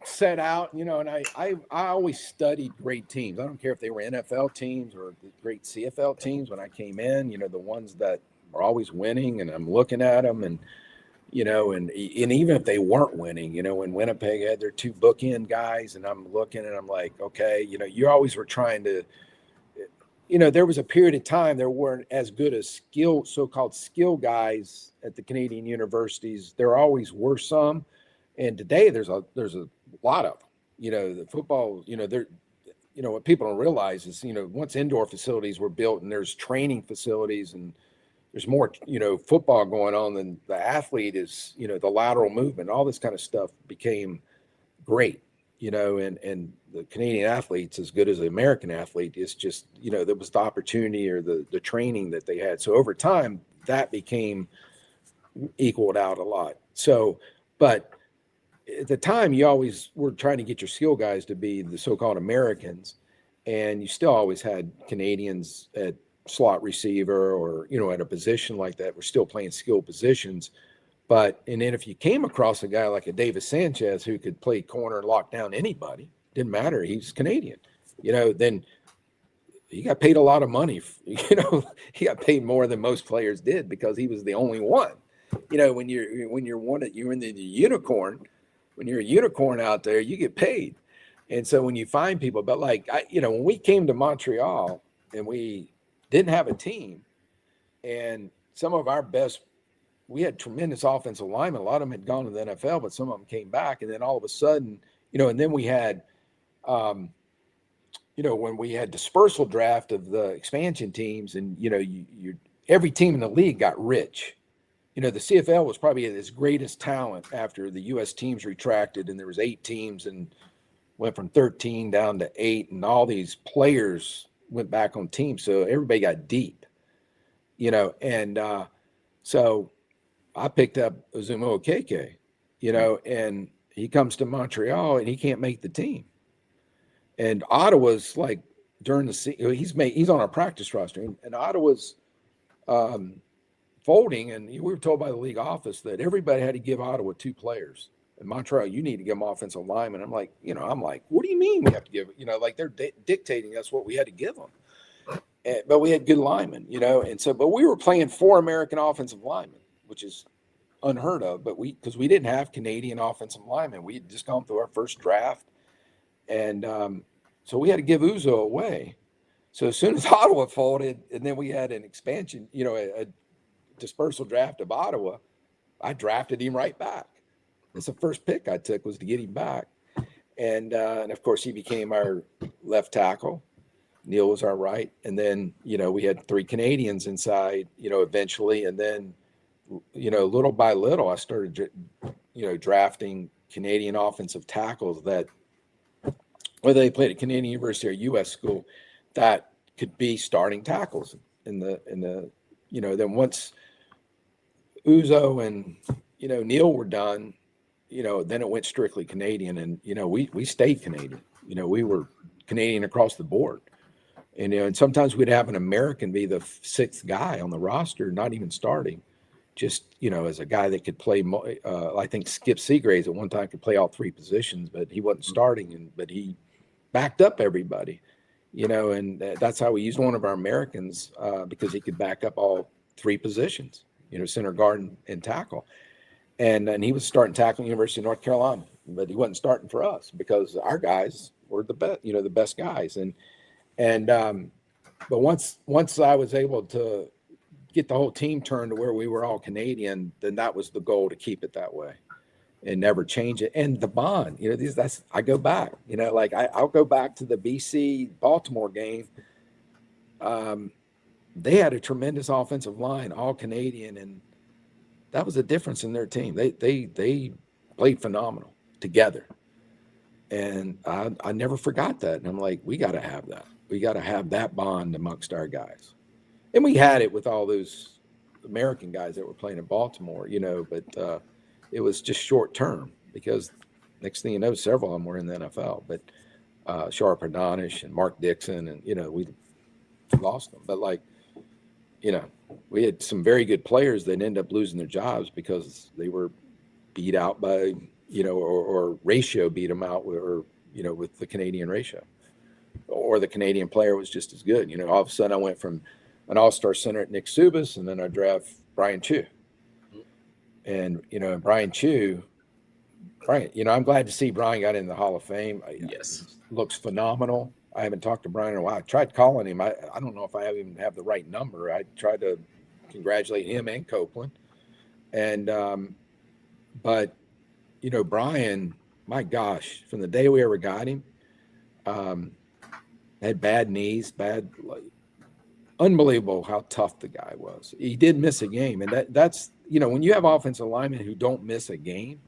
set out, and I always studied great teams. I don't care if they were NFL teams or the great CFL teams when I came in, the ones that are always winning, and I'm looking at them, and, and even if they weren't winning, when Winnipeg had their 2 bookend guys, and I'm looking and I'm like, okay, you always were trying to, there was a period of time there weren't as good as so-called skill guys at the Canadian universities. There always were some. And today there's a lot of them. The football, what people don't realize is, once indoor facilities were built and there's training facilities and there's more, football going on, than the athlete is, the lateral movement, all this kind of stuff became great, and the Canadian athlete's as good as the American athlete. It's just, there was the opportunity or the training that they had. So over time that became equaled out a lot. So, but at the time, you always were trying to get your skill guys to be the so-called Americans, and you still always had Canadians at slot receiver or, at a position like that. We're still playing skill positions. And then if you came across a guy like a Davis Sanchez who could play corner and lock down anybody, didn't matter, he's Canadian, then he got paid a lot of money. He got paid more than most players did because he was the only one. When you're in the unicorn. When you're a unicorn out there, you get paid. And so when you find people, but when we came to Montreal and we didn't have a team, and some of our best, we had tremendous offensive linemen. A lot of them had gone to the NFL, but some of them came back. And then all of a sudden, and then we had, when we had dispersal draft of the expansion teams, and, every team in the league got rich. you know, the CFL was probably at its greatest talent after the U.S. teams retracted, and there was 8 teams and went from 13 down to 8, and all these players went back on teams, so everybody got deep, you know, and so I picked up Uzumo Okeke, you know, and he comes to Montreal and he can't make the team, and Ottawa's like during the season he's on our practice roster, and Ottawa's folding, and we were told by the league office that everybody had to give Ottawa 2 players. In Montreal, you need to give them offensive linemen. I'm like, what do you mean we have to give? You know, like they're dictating us what we had to give them. But we had good linemen, you know, and so, but we were playing 4 American offensive linemen, which is unheard of. But because we didn't have Canadian offensive linemen, we had just gone through our first draft, and so we had to give Uzo away. So as soon as Ottawa folded, and then we had an expansion, you know, a dispersal draft of Ottawa, I drafted him right back. It's the first pick I took was to get him back. And of course he became our left tackle. Neil was our right. And then, you know, we had 3 Canadians inside, you know, eventually. And then, you know, little by little, I started, you know, drafting Canadian offensive tackles that, whether they played at Canadian University or U.S. school, that could be starting tackles in the, you know, then once Uzo and, you know, Neil were done, you know, then it went strictly Canadian, and, you know, we stayed Canadian, you know, we were Canadian across the board. And, you know, and sometimes we'd have an American be the 6th guy on the roster, not even starting, just, you know, as a guy that could play. I think Skip Seagraves at one time could play all 3 positions, but he wasn't starting, but he backed up everybody, you know, and that's how we used one of our Americans because he could back up all 3 positions, you know, center, guard, and tackle. And he was starting tackle at the University of North Carolina, but he wasn't starting for us because our guys were the best, you know, the best guys. But once I was able to get the whole team turned to where we were all Canadian, then that was the goal, to keep it that way and never change it. And the bond, you know, I go back, you know, like I'll go back to the BC Baltimore game. They had a tremendous offensive line, all Canadian, and that was a difference in their team. They played phenomenal together. And I never forgot that. And I'm like, we got to have that. We got to have that bond amongst our guys. And we had it with all those American guys that were playing in Baltimore, you know, but it was just short term because next thing you know, several of them were in the NFL. But Sharp Adonish and Mark Dixon, and, you know, we lost them. But, like, you know, we had some very good players that ended up losing their jobs because they were beat out by, you know, or ratio beat them out, or, you know, with the Canadian ratio, or the Canadian player was just as good. You know, all of a sudden I went from an all-star center at Nick Subas, and then I draft Brian Chew. And, you know, Brian, you know, I'm glad to see Brian got in the Hall of Fame. Yes. Looks phenomenal. I haven't talked to Brian in a while. I tried calling him. I don't know if I even have the right number. I tried to congratulate him and Copeland. And, but, you know, Brian, my gosh, from the day we ever got him, had bad knees, unbelievable how tough the guy was. He did miss a game. And that's, you know, when you have offensive linemen who don't miss a game,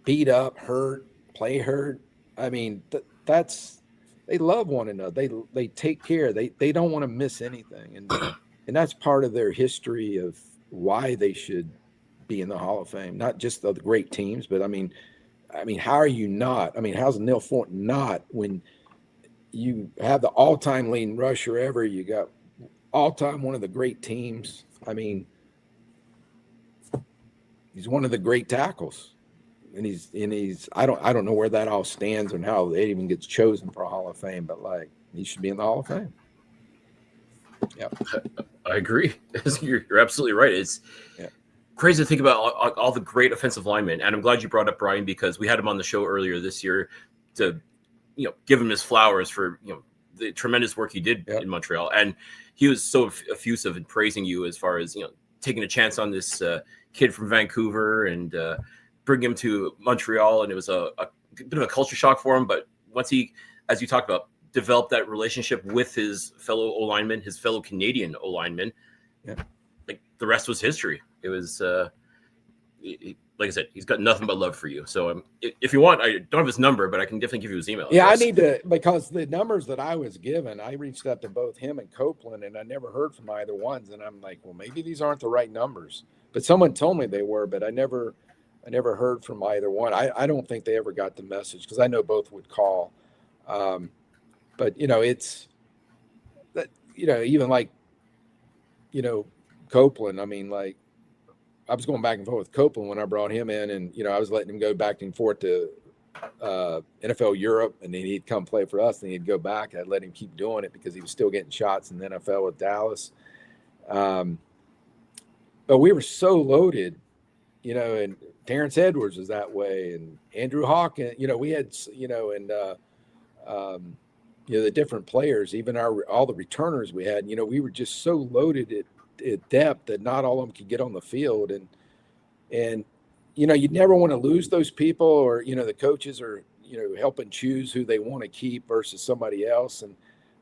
beat up, hurt, play hurt, I mean, they love one another. They take care. They don't want to miss anything. And that's part of their history of why they should be in the Hall of Fame, not just the great teams, but I mean, how are you not? I mean, how's Neil Fort not, when you have the all-time leading rusher ever, you got all-time one of the great teams. I mean, he's one of the great tackles. And he's I don't know where that all stands and how it even gets chosen for a Hall of Fame, but, like, he should be in the Hall of Fame. Yeah, I agree. You're absolutely right. It's crazy to think about all the great offensive linemen. And I'm glad you brought up Brian, because we had him on the show earlier this year to, you know, give him his flowers for, you know, the tremendous work he did in Montreal. And he was so effusive in praising you as far as, you know, taking a chance on this kid from Vancouver and bring him to Montreal. And it was a bit of a culture shock for him. But once he, as you talked about, developed that relationship with his fellow O-lineman, his fellow Canadian O-lineman, like, the rest was history. It was like I said, he's got nothing but love for you. So if you want, I don't have his number, but I can definitely give you his email Yeah, address. I need to, because the numbers that I was given, I reached out to both him and Copeland, and I never heard from either ones. And I'm like, well, maybe these aren't the right numbers. But someone told me they were, but I never heard from either one. I don't think they ever got the message, because I know both would call. But it's that, even like, Copeland. I mean, like, I was going back and forth with Copeland when I brought him in, and I was letting him go back and forth to NFL Europe, and then he'd come play for us, and he'd go back. I'd let him keep doing it because he was still getting shots in the NFL with Dallas. But we were so loaded, and Terrence Edwards was that way, and Andrew Hawkins. We had, and the different players, even all the returners we had. We were just so loaded at depth that not all of them could get on the field, and you'd never want to lose those people, or the coaches are helping choose who they want to keep versus somebody else.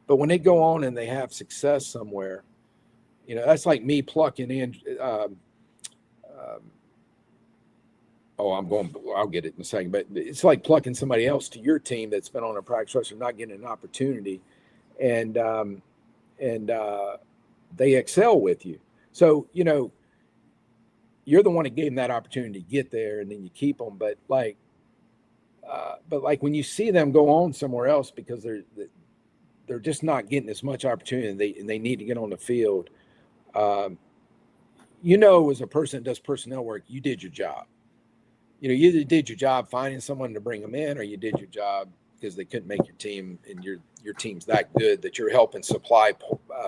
But when they go on and they have success somewhere, that's like me plucking in. I'll get it in a second, but it's like plucking somebody else to your team that's been on a practice roster, not getting an opportunity, and they excel with you. So you're the one that gave them that opportunity to get there, and then you keep them. But like when you see them go on somewhere else because they're just not getting as much opportunity, and they need to get on the field. As a person that does personnel work, you did your job. You either did your job finding someone to bring them in, or you did your job because they couldn't make your team, and your team's that good that you're helping supply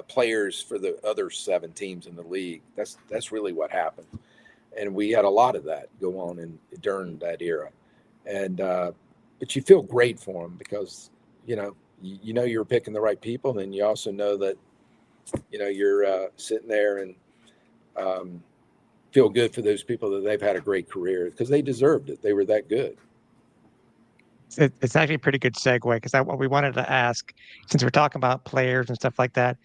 players for the other 7 teams in the league. That's really what happened. And we had a lot of that go on during that era. And but you feel great for them because you're picking the right people, and you also know that you're sitting there and feel good for those people that they've had a great career because they deserved it. They were that good. It's actually a pretty good segue because what we wanted to ask, since we're talking about players and stuff like that,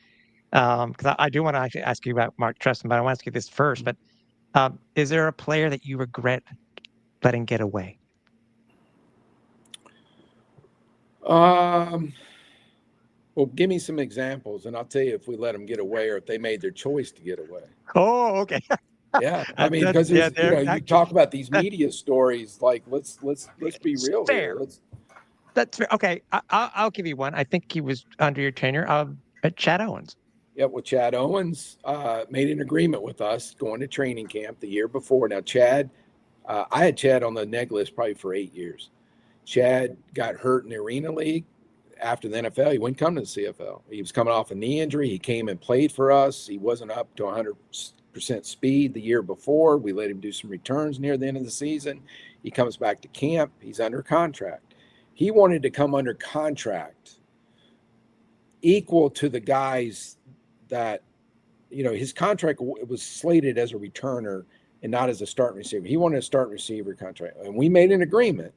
because I do want to actually ask you about Mark Trustin, but I want to ask you this first. But is there a player that you regret letting get away? Well, give me some examples, and I'll tell you if we let them get away or if they made their choice to get away. Oh, okay. Yeah, I mean, because you talk about these media stories. Like, let's be real fair. here. That's fair. Okay, I'll give you one. I think he was under your tenure at Chad Owens. Yeah, well, Chad Owens made an agreement with us going to training camp the year before. Now, Chad, I had Chad on the neg list probably for 8 years. Chad got hurt in the Arena League. After the NFL, he wouldn't come to the CFL. He was coming off a knee injury. He came and played for us. He wasn't up to 100% speed the year before. We let him do some returns near the end of the season. He comes back to camp. He's under contract. He wanted to come under contract equal to the guys that, his contract was slated as a returner and not as a starting receiver. He wanted a starting receiver contract. And we made an agreement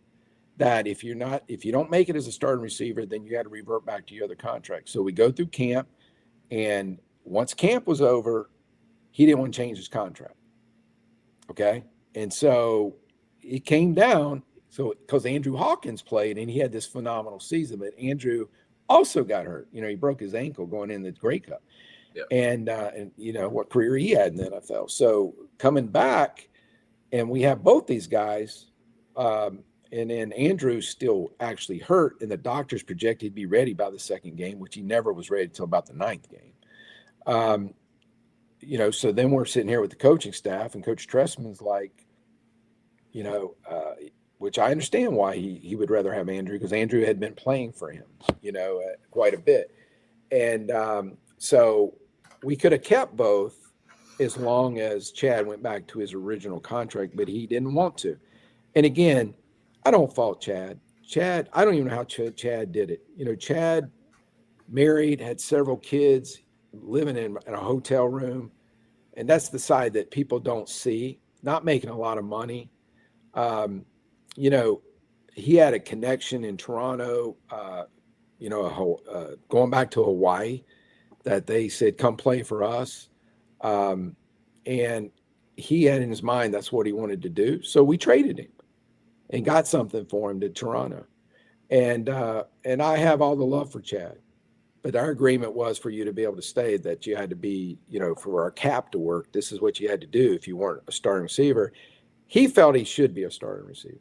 that if you don't make it as a starting receiver, then you got to revert back to your other contract. So we go through camp, and once camp was over, he didn't want to change his contract. Okay. And so it came down. So because Andrew Hawkins played and he had this phenomenal season, but Andrew also got hurt. He broke his ankle going in the Grey Cup. Yeah. And what career he had in the NFL. So coming back, and we have both these guys, and then Andrew's still actually hurt, and the doctors projected he'd be ready by the second game, which he never was ready until about the 9th game. So then we're sitting here with the coaching staff, and Coach Trestman's like, which I understand why he would rather have Andrew, because Andrew had been playing for him, quite a bit. And so we could have kept both as long as Chad went back to his original contract, but he didn't want to. And again, I don't fault Chad. I don't even know how Chad did it. Chad married, had several kids, living in a hotel room. And that's the side that people don't see, not making a lot of money. He had a connection in Toronto, going back to Hawaii, that they said, come play for us. And he had in his mind that's what he wanted to do. So we traded him and got something for him to Toronto. And I have all the love for Chad. But our agreement was for you to be able to stay that you had to be, for our cap to work, this is what you had to do if you weren't a starting receiver. He felt he should be a starting receiver.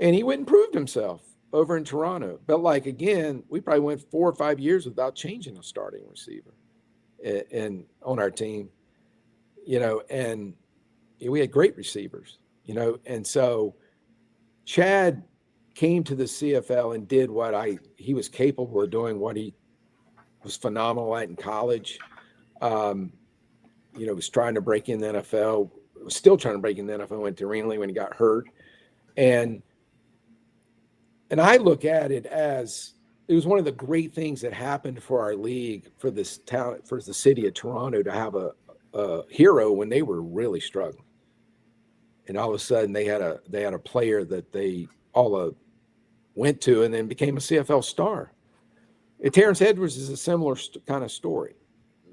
And he went and proved himself over in Toronto. But again, we probably went 4 or 5 years without changing a starting receiver and on our team, and we had great receivers, and so Chad came to the CFL and did he was capable of doing, what he was phenomenal at in college. Was trying to break in the NFL, was still trying to break in the NFL, went to Ringley when he got hurt. And I look at it as it was one of the great things that happened for our league, for this town, for the city of Toronto to have a hero when they were really struggling. And all of a sudden they had a player that they all went to and then became a CFL star. Terrence Edwards is a similar kind of story.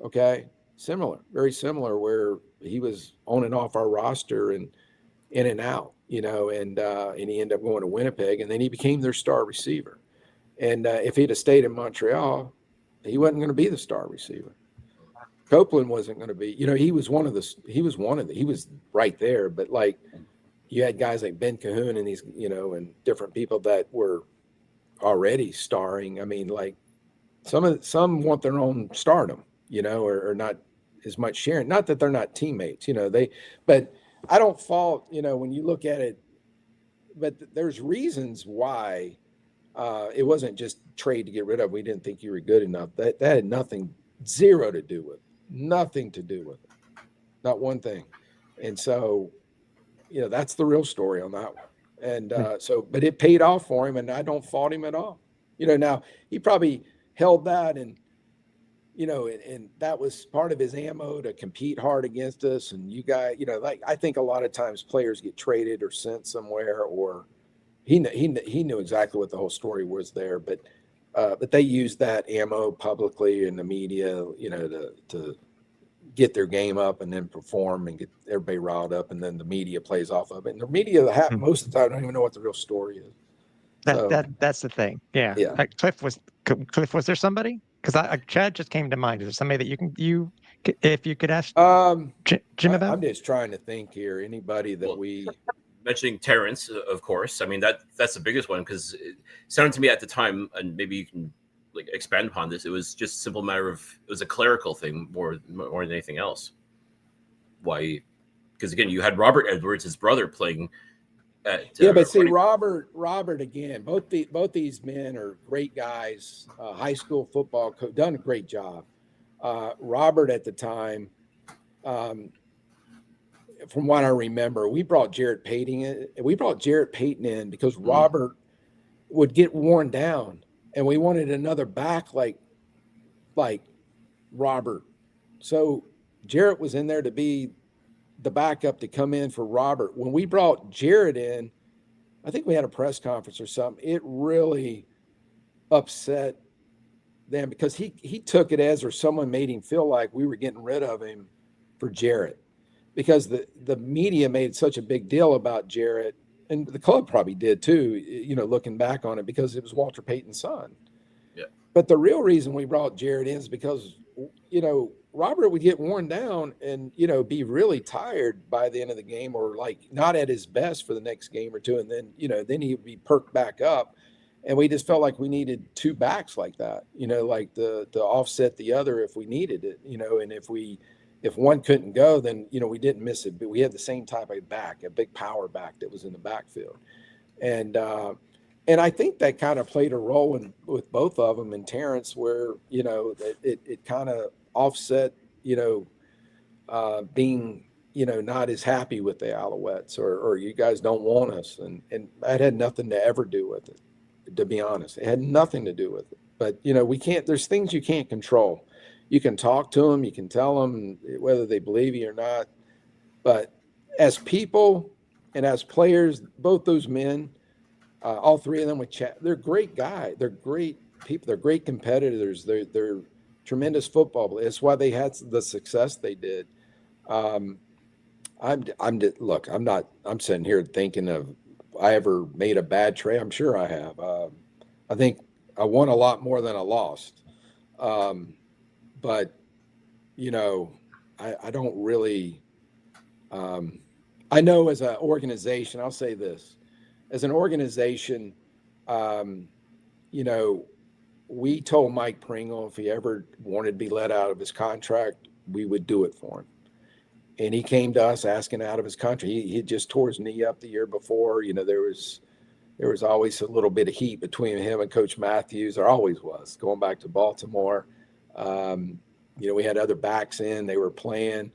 Okay. Similar, very similar, where he was on and off our roster and in and out, and he ended up going to Winnipeg, and then he became their star receiver. And if he'd have stayed in Montreal, he wasn't going to be the star receiver. Copeland wasn't going to be, he was he was right there, but you had guys like Ben Cahoon and these, and different people that were already starring. I mean, some want their own stardom, or not as much sharing. Not that they're not teammates, but I don't fault, when you look at it, but there's reasons why it wasn't just trade to get rid of. We didn't think you were good enough. That had nothing to do with it. Not one thing. And so, that's the real story on that one. And but it paid off for him, and I don't fault him at all. Now he probably held that and that was part of his ammo to compete hard against us. And you guys, I think a lot of times players get traded or sent somewhere, or he knew exactly what the whole story was there, but they used that ammo publicly in the media, to get their game up and then perform and get everybody riled up, and then the media plays off of it. And the media, most of the time, don't even know what the real story is. That's the thing. Yeah. Cliff, was there somebody? Because Chad just came to mind. Is there somebody that if you could ask Jim about? I'm just trying to think here. Anybody that mentioning Terrence, of course. I mean, that's the biggest one, because it sounded to me at the time, and maybe you can expand upon this. It was just a simple matter of, it was a clerical thing more than anything else. Why? Because again, you had Robert Edwards, his brother, playing. But see, Robert again. Both these men are great guys. High school football coach, done a great job. Robert at the time, from what I remember, we brought Jarrett Payton in because Robert would get worn down, and we wanted another back like Robert. So Jarrett was in there to be the backup to come in for Robert. When we brought Jarrett in, I think we had a press conference or something. It really upset them because he took it as, or someone made him feel like we were getting rid of him for Jarrett, because the media made such a big deal about Jarrett, and the club probably did too, looking back on it, because it was Walter Payton's son. Yeah. But the real reason we brought Jarrett in is because, Robert would get worn down and, be really tired by the end of the game, or not at his best for the next game or two. And then, then he would be perked back up. And we just felt like we needed two backs like that, to offset the other if we needed it, and if one couldn't go, then, we didn't miss it, but we had the same type of back, a big power back that was in the backfield. And I think that kind of played a role with both of them, and Terrence, where, it kind of offset, being, not as happy with the Alouettes, or you guys don't want us. And that had nothing to ever do with it, to be honest. It had nothing to do with it. But, there's things you can't control. You can talk to them, you can tell them whether they believe you or not. But as people and as players, both those men, all three of them with Chad, they're great guys. They're great people. They're great competitors. They're tremendous football players. That's why they had the success they did. Look, I'm sitting here thinking of I ever made a bad trade. I'm sure I have. I think I won a lot more than I lost. But, you know, I don't really, I know as an organization, I'll say this, as an organization, um, you know, we told Mike Pringle if he ever wanted to be let out of his contract, we would do it for him. And he came to us asking out of his contract. He just tore his knee up the year before. You know, there was always a little bit of heat between him and Coach Matthews. There always was, going back to Baltimore. You know, we had other backs in. They were playing.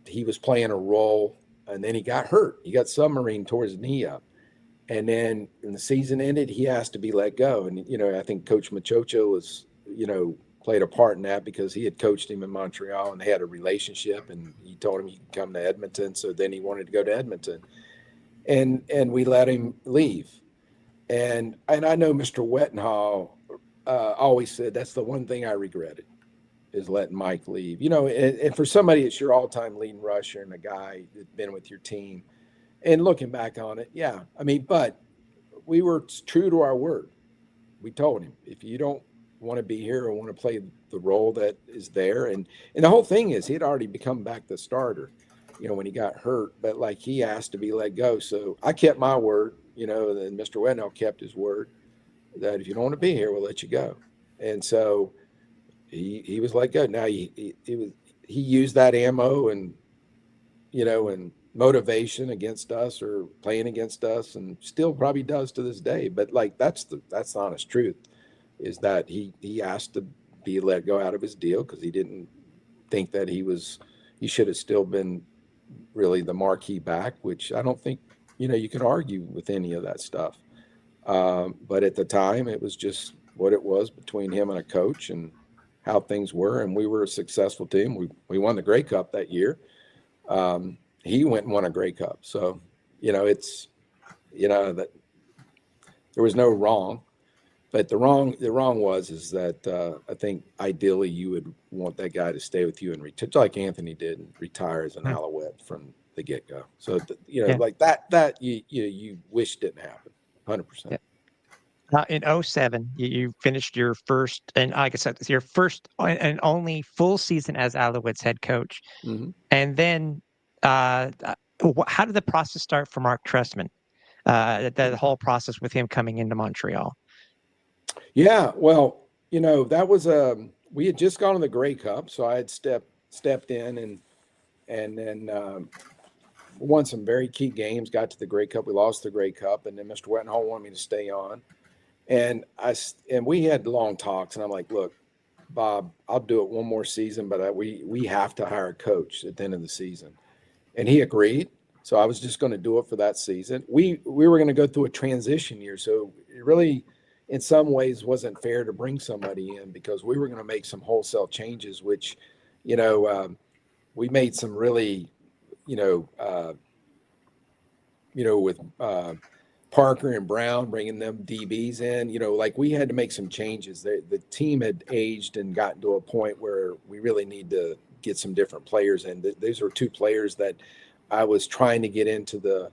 He was playing a role, and then he got hurt. He got submarine, tore his knee up. And then when the season ended, he asked to be let go. And, you know, I think Coach Machocho was, you know, played a part in that because he had coached him in Montreal and they had a relationship, and he told him he could come to Edmonton. So then he wanted to go to Edmonton. And we let him leave. And I know Mr. Wettenhall always said that's the one thing I regretted is letting Mike leave. You know, and for somebody that's your all-time leading rusher and a guy that's been with your team, and looking back on it, yeah, I mean, but we were true to our word. We told him, if you don't want to be here or want to play the role that is there, and the whole thing is he had already become back the starter, you know, when he got hurt, but like he asked to be let go. So I kept my word, you know, and Mr. Wendell kept his word that if you don't want to be here, we'll let you go. And so he was let go. Now he used that ammo and, you know, and motivation against us or playing against us, and still probably does to this day. But like that's the honest truth, is that he asked to be let go out of his deal because he didn't think that he should have still been really the marquee back, which I don't think, you know, you can argue with any of that stuff. But at the time, it was just what it was between him and a coach and how things were. And we were a successful team. We won the Grey Cup that year. He went and won a Grey Cup. So, you know, it's, you know, that there was no wrong, but the wrong is that I think ideally you would want that guy to stay with you and retire, like Anthony did, and retire as an Alouette from the get go. So, you know, like that you wish didn't happen. 100%. Yeah. In 07, you finished your first, and like I said, it's your first and only full season as Alouettes head coach. Mm-hmm. And then, how did the process start for Mark Trestman? The whole process with him coming into Montreal. Yeah, well, you know, that was we had just gone to the Grey Cup, so I had stepped in and then won some very key games. Got to the Grey Cup, we lost the Grey Cup, and then Mr. Wettenhall wanted me to stay on. And we had long talks, and I'm like, look, Bob, I'll do it one more season, but we have to hire a coach at the end of the season. And he agreed. So I was just going to do it for that season. We were going to go through a transition year. So it really, in some ways, wasn't fair to bring somebody in because we were going to make some wholesale changes, which, you know, we made some really, you know, with Parker and Brown, bringing them DBs in, you know, like we had to make some changes. The team had aged and gotten to a point where we really need to get some different players in. These were two players that I was trying to get into the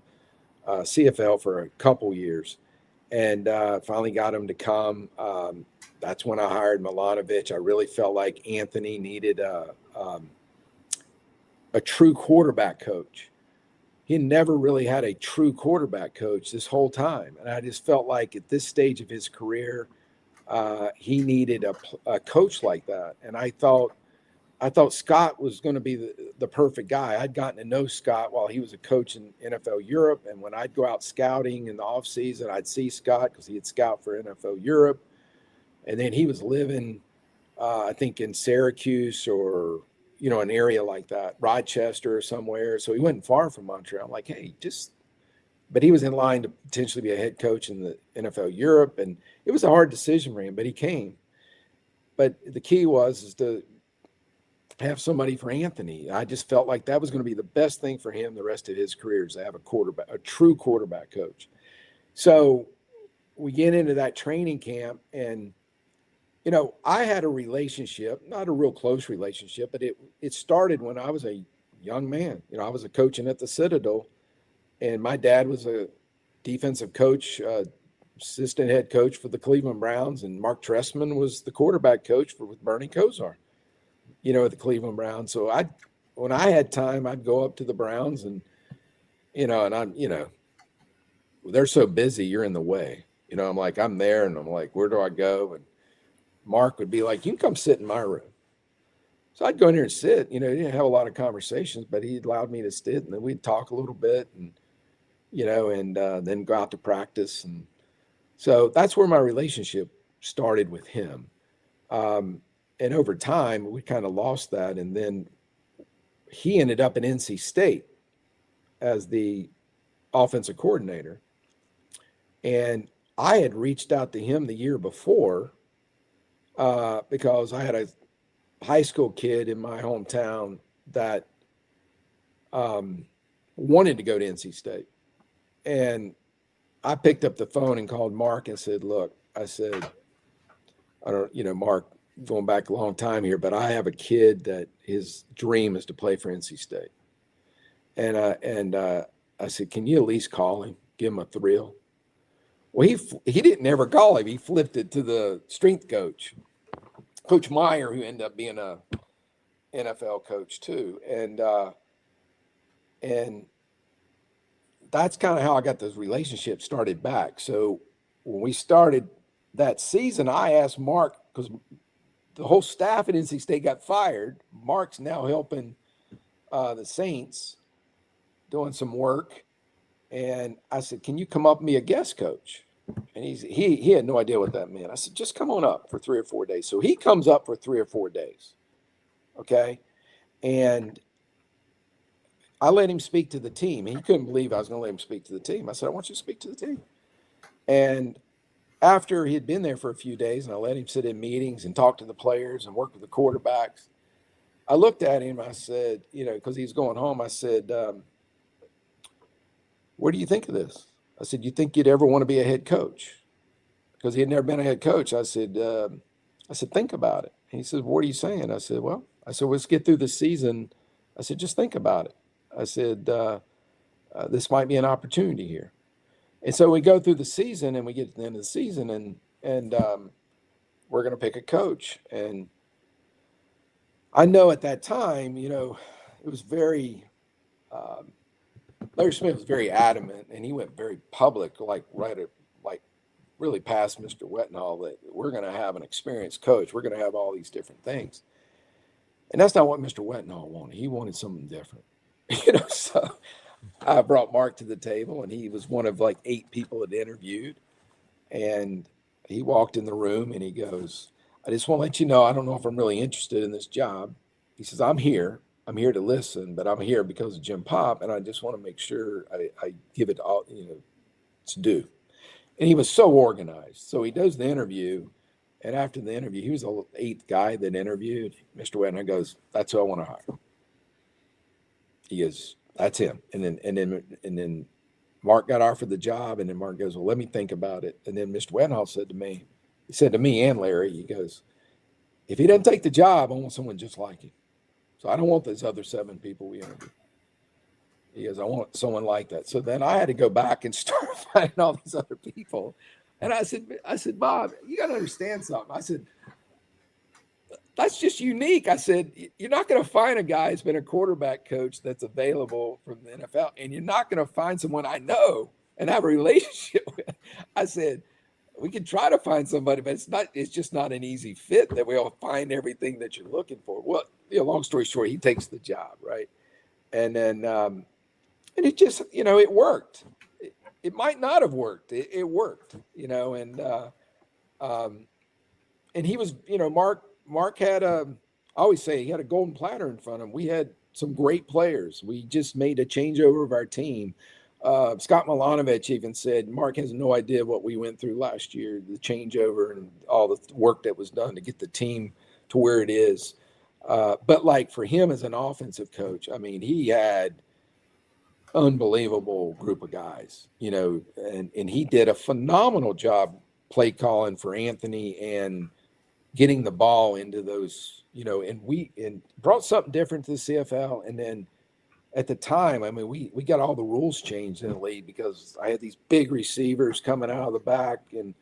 CFL for a couple years, and finally got them to come. That's when I hired Milanovic. I really felt like Anthony needed a true quarterback coach. He never really had a true quarterback coach this whole time. And I just felt like at this stage of his career, he needed a coach like that. And I thought Scott was going to be the perfect guy. I'd gotten to know Scott while he was a coach in NFL Europe. And when I'd go out scouting in the off season, I'd see Scott because he'd scout for NFL Europe. And then he was living, I think, in Syracuse or, you know, an area like that, Rochester or somewhere. So he wasn't far from Montreal. I'm like, hey, but he was in line to potentially be a head coach in the NFL Europe. And it was a hard decision for him, but he came. But the key is to have somebody for Anthony. I just felt like that was going to be the best thing for him the rest of his career, is to have a true quarterback coach. So we get into that training camp, and you know, I had a relationship, not a real close relationship, but it started when I was a young man. You know, I was a coaching at the Citadel, and my dad was a defensive coach, assistant head coach for the Cleveland Browns, and Mark Trestman was the quarterback coach with Bernie Kosar, you know, at the Cleveland Browns. So when I had time, I'd go up to the Browns, and they're so busy, you're in the way. You know, I'm there, and I'm like, where do I go? And Mark would be like, you can come sit in my room. So I'd go in there and sit. You know, he didn't have a lot of conversations, but he allowed me to sit, and then we'd talk a little bit, and then go out to practice. And so that's where my relationship started with him. And over time, we kind of lost that, and then he ended up in NC State as the offensive coordinator. And I had reached out to him the year before because I had a high school kid in my hometown that wanted to go to NC State. And I picked up the phone and called Mark and said, look, I said, Mark, going back a long time here, but I have a kid that his dream is to play for NC State. And I said, can you at least call him, give him a thrill? Well, he didn't ever call him. He flipped it to the strength coach, Coach Meyer, who ended up being a NFL coach too. And that's kind of how I got those relationships started back. So when we started that season, I asked Mark, because the whole staff at NC State got fired. Mark's now helping the Saints doing some work. And I said, can you come up and be a guest coach? And he had no idea what that meant. I said, just come on up for 3 or 4 days. So he comes up for 3 or 4 days. Okay. And I let him speak to the team. He couldn't believe I was going to let him speak to the team. I said, I want you to speak to the team. And after he had been there for a few days, and I let him sit in meetings and talk to the players and work with the quarterbacks, I looked at him. I said, because he's going home, I said, what do you think of this? I said, you think you'd ever want to be a head coach? Because he had never been a head coach. I said, think about it. And he said, what are you saying? I said, let's get through the season. I said, just think about it. I said, this might be an opportunity here. And so we go through the season, and we get to the end of the season, and we're going to pick a coach. And I know at that time, it was very, Larry Smith was very adamant, and he went very public, really past Mr. Wettenhall, that we're going to have an experienced coach. We're going to have all these different things. And that's not what Mr. Wettenhall wanted. He wanted something different. So I brought Mark to the table, and he was one of 8 people that interviewed. And he walked in the room, and he goes, I just want to let you know, I don't know if I'm really interested in this job. He says, I'm here to listen, but I'm here because of Jim Popp, and I just want to make sure I give it all, it's due. And he was so organized. So he does the interview, and after the interview, he was the 8th guy that interviewed. Mr. Wettenhall goes, that's who I want to hire. He goes, that's him. And then Mark got offered the job, and then Mark goes, well, let me think about it. And then Mr. Wettenhall said to me and Larry, he goes, if he doesn't take the job, I want someone just like him. So I don't want those other 7 people we interviewed. He goes, I want someone like that. So then I had to go back and start finding all these other people. And I said, Bob, you got to understand something. I said, that's just unique. I said, you're not going to find a guy who's been a quarterback coach that's available from the NFL. And you're not going to find someone I know and have a relationship with. I said, we can try to find somebody, but it's just not an easy fit that we'll find everything that you're looking for. Well, long story short, he takes the job, right? And then, and it just, it worked. It might not have worked. It worked, and he was, Mark had I always say he had a golden platter in front of him. We had some great players. We just made a changeover of our team. Scott Milanovic even said, Mark has no idea what we went through last year, the changeover and all the work that was done to get the team to where it is. But for him as an offensive coach, I mean, he had unbelievable group of guys, and he did a phenomenal job play calling for Anthony and getting the ball into those, and brought something different to the CFL. And then at the time, I mean, we got all the rules changed in the league because I had these big receivers coming out of the back, and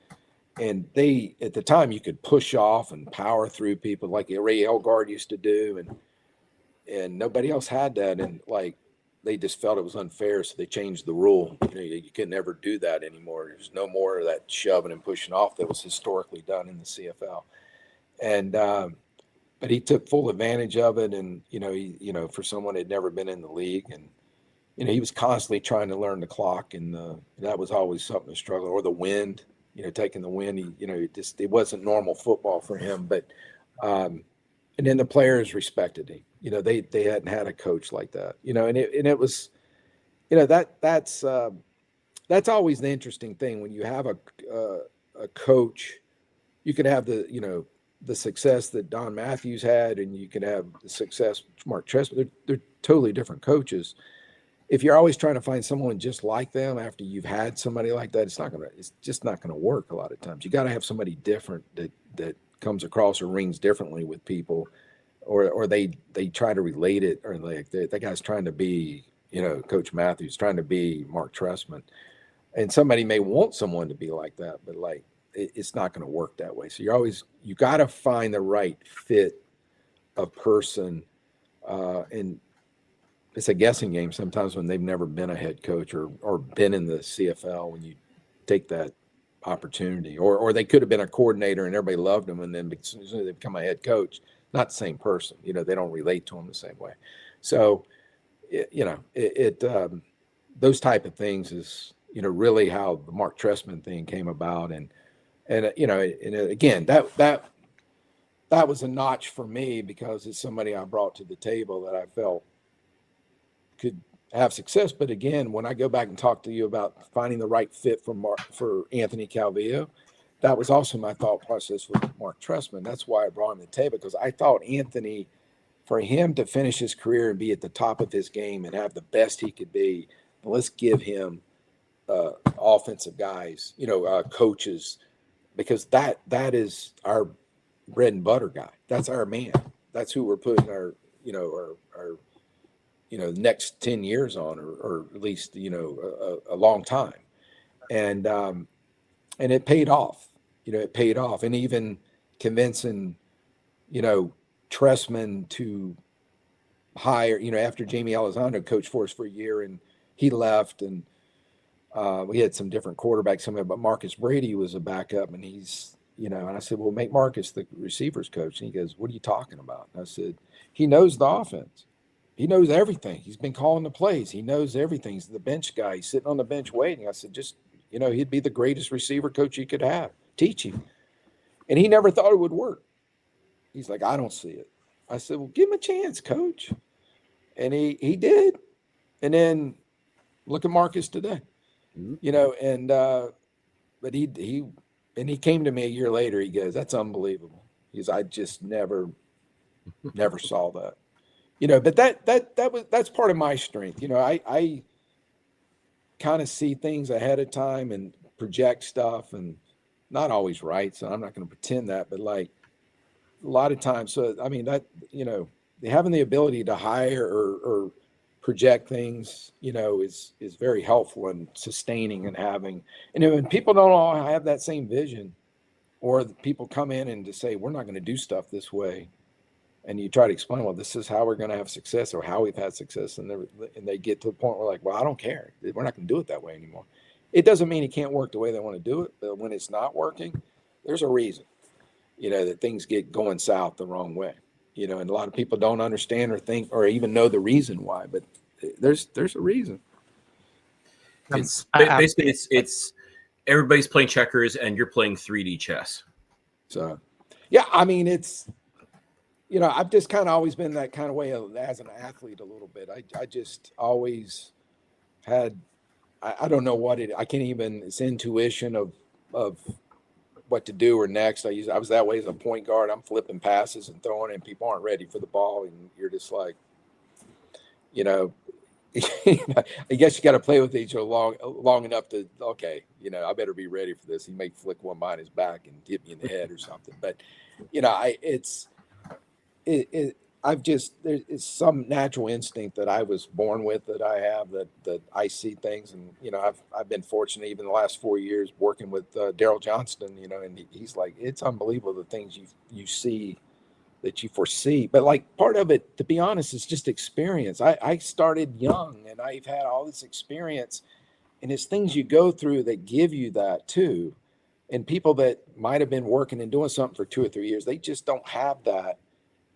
they, at the time, you could push off and power through people like Ray Elgard used to do, and nobody else had that, and like they just felt it was unfair, so they changed the rule. You could never do that anymore. There's no more of that shoving and pushing off that was historically done in the CFL, and but he took full advantage of it, and for someone that had never been in the league, and he was constantly trying to learn the clock, and that was always something to struggle, or the wind. Taking the wind, it wasn't normal football for him. But and then the players respected him. They hadn't had a coach like that. And it was, that's always the interesting thing when you have a coach. You could have the success that Don Matthews had, and you can have the success Mark Trestman. They're totally different coaches. If you're always trying to find someone just like them after you've had somebody like that, it's just not gonna work a lot of times. You got to have somebody different that comes across or rings differently with people, or they try to relate it, or like that guy's trying to be, Coach Matthews trying to be Mark Trestman, and somebody may want someone to be like that, but like it's not going to work that way. So you got to find the right fit of person, and it's a guessing game sometimes when they've never been a head coach or been in the CFL, when you take that opportunity, or they could have been a coordinator and everybody loved them, and then as soon as they become a head coach, not the same person. They don't relate to them the same way. So, those type of things is, really how the Mark Trestman thing came about. And again, that was a notch for me because it's somebody I brought to the table that I felt could have success. But again, when I go back and talk to you about finding the right fit for Anthony Calvillo, that was also my thought process with Mark Trestman. That's why I brought him to the table, because I thought Anthony, for him to finish his career and be at the top of his game and have the best he could be, let's give him offensive guys, coaches, because that is our bread and butter guy. That's our man. That's who we're putting our next 10 years on, or at least, a long time. And it paid off. It paid off. And even convincing, Trestman to hire, after Jamie Elizondo coached for us for a year and he left, and we had some different quarterbacks coming up, but Marcus Brady was a backup, and he's, and I said, well, make Marcus the receivers coach. And he goes, what are you talking about? And I said, he knows the offense. He knows everything. He's been calling the plays. He knows everything. He's the bench guy. He's sitting on the bench waiting. I said, just, he'd be the greatest receiver coach you could have. Teach him. And he never thought it would work. He's like, I don't see it. I said, well, give him a chance, coach. And he did. And then look at Marcus today, but he came to me a year later. He goes, that's unbelievable. I just never saw that. But that's part of my strength. I kind of see things ahead of time and project stuff, and not always right. So I'm not going to pretend that, but like a lot of times. So, I mean, that, having the ability to hire or project things, is very helpful and sustaining, and having, and when people don't all have that same vision, or people come in and just say, we're not going to do stuff this way. And you try to explain, well, this is how we're going to have success, or how we've had success. And they get to the point where, like, well, I don't care. We're not going to do it that way anymore. It doesn't mean it can't work the way they want to do it. But when it's not working, there's a reason, that things get going south the wrong way, and a lot of people don't understand or think or even know the reason why. But there's a reason. It's basically it's everybody's playing checkers and you're playing 3D chess. So, yeah, I mean, it's, I've just kind of always been that kind of way as an athlete a little bit. I just always had, I don't know what I can't even, it's intuition of what to do or next. I was that way as a point guard. I'm flipping passes and throwing, and people aren't ready for the ball. And you're just like, I guess you got to play with each other long enough to, okay, I better be ready for this. He may flick one behind his back and hit me in the head or something. But, there's some natural instinct that I was born with, that I have, that I see things. And, I've been fortunate even the last 4 years working with Daryl Johnston, and he's like, it's unbelievable the things you see that you foresee. But like part of it, to be honest, is just experience. I started young and I've had all this experience, and it's things you go through that give you that too. And people that might have been working and doing something for 2 or 3 years, they just don't have that,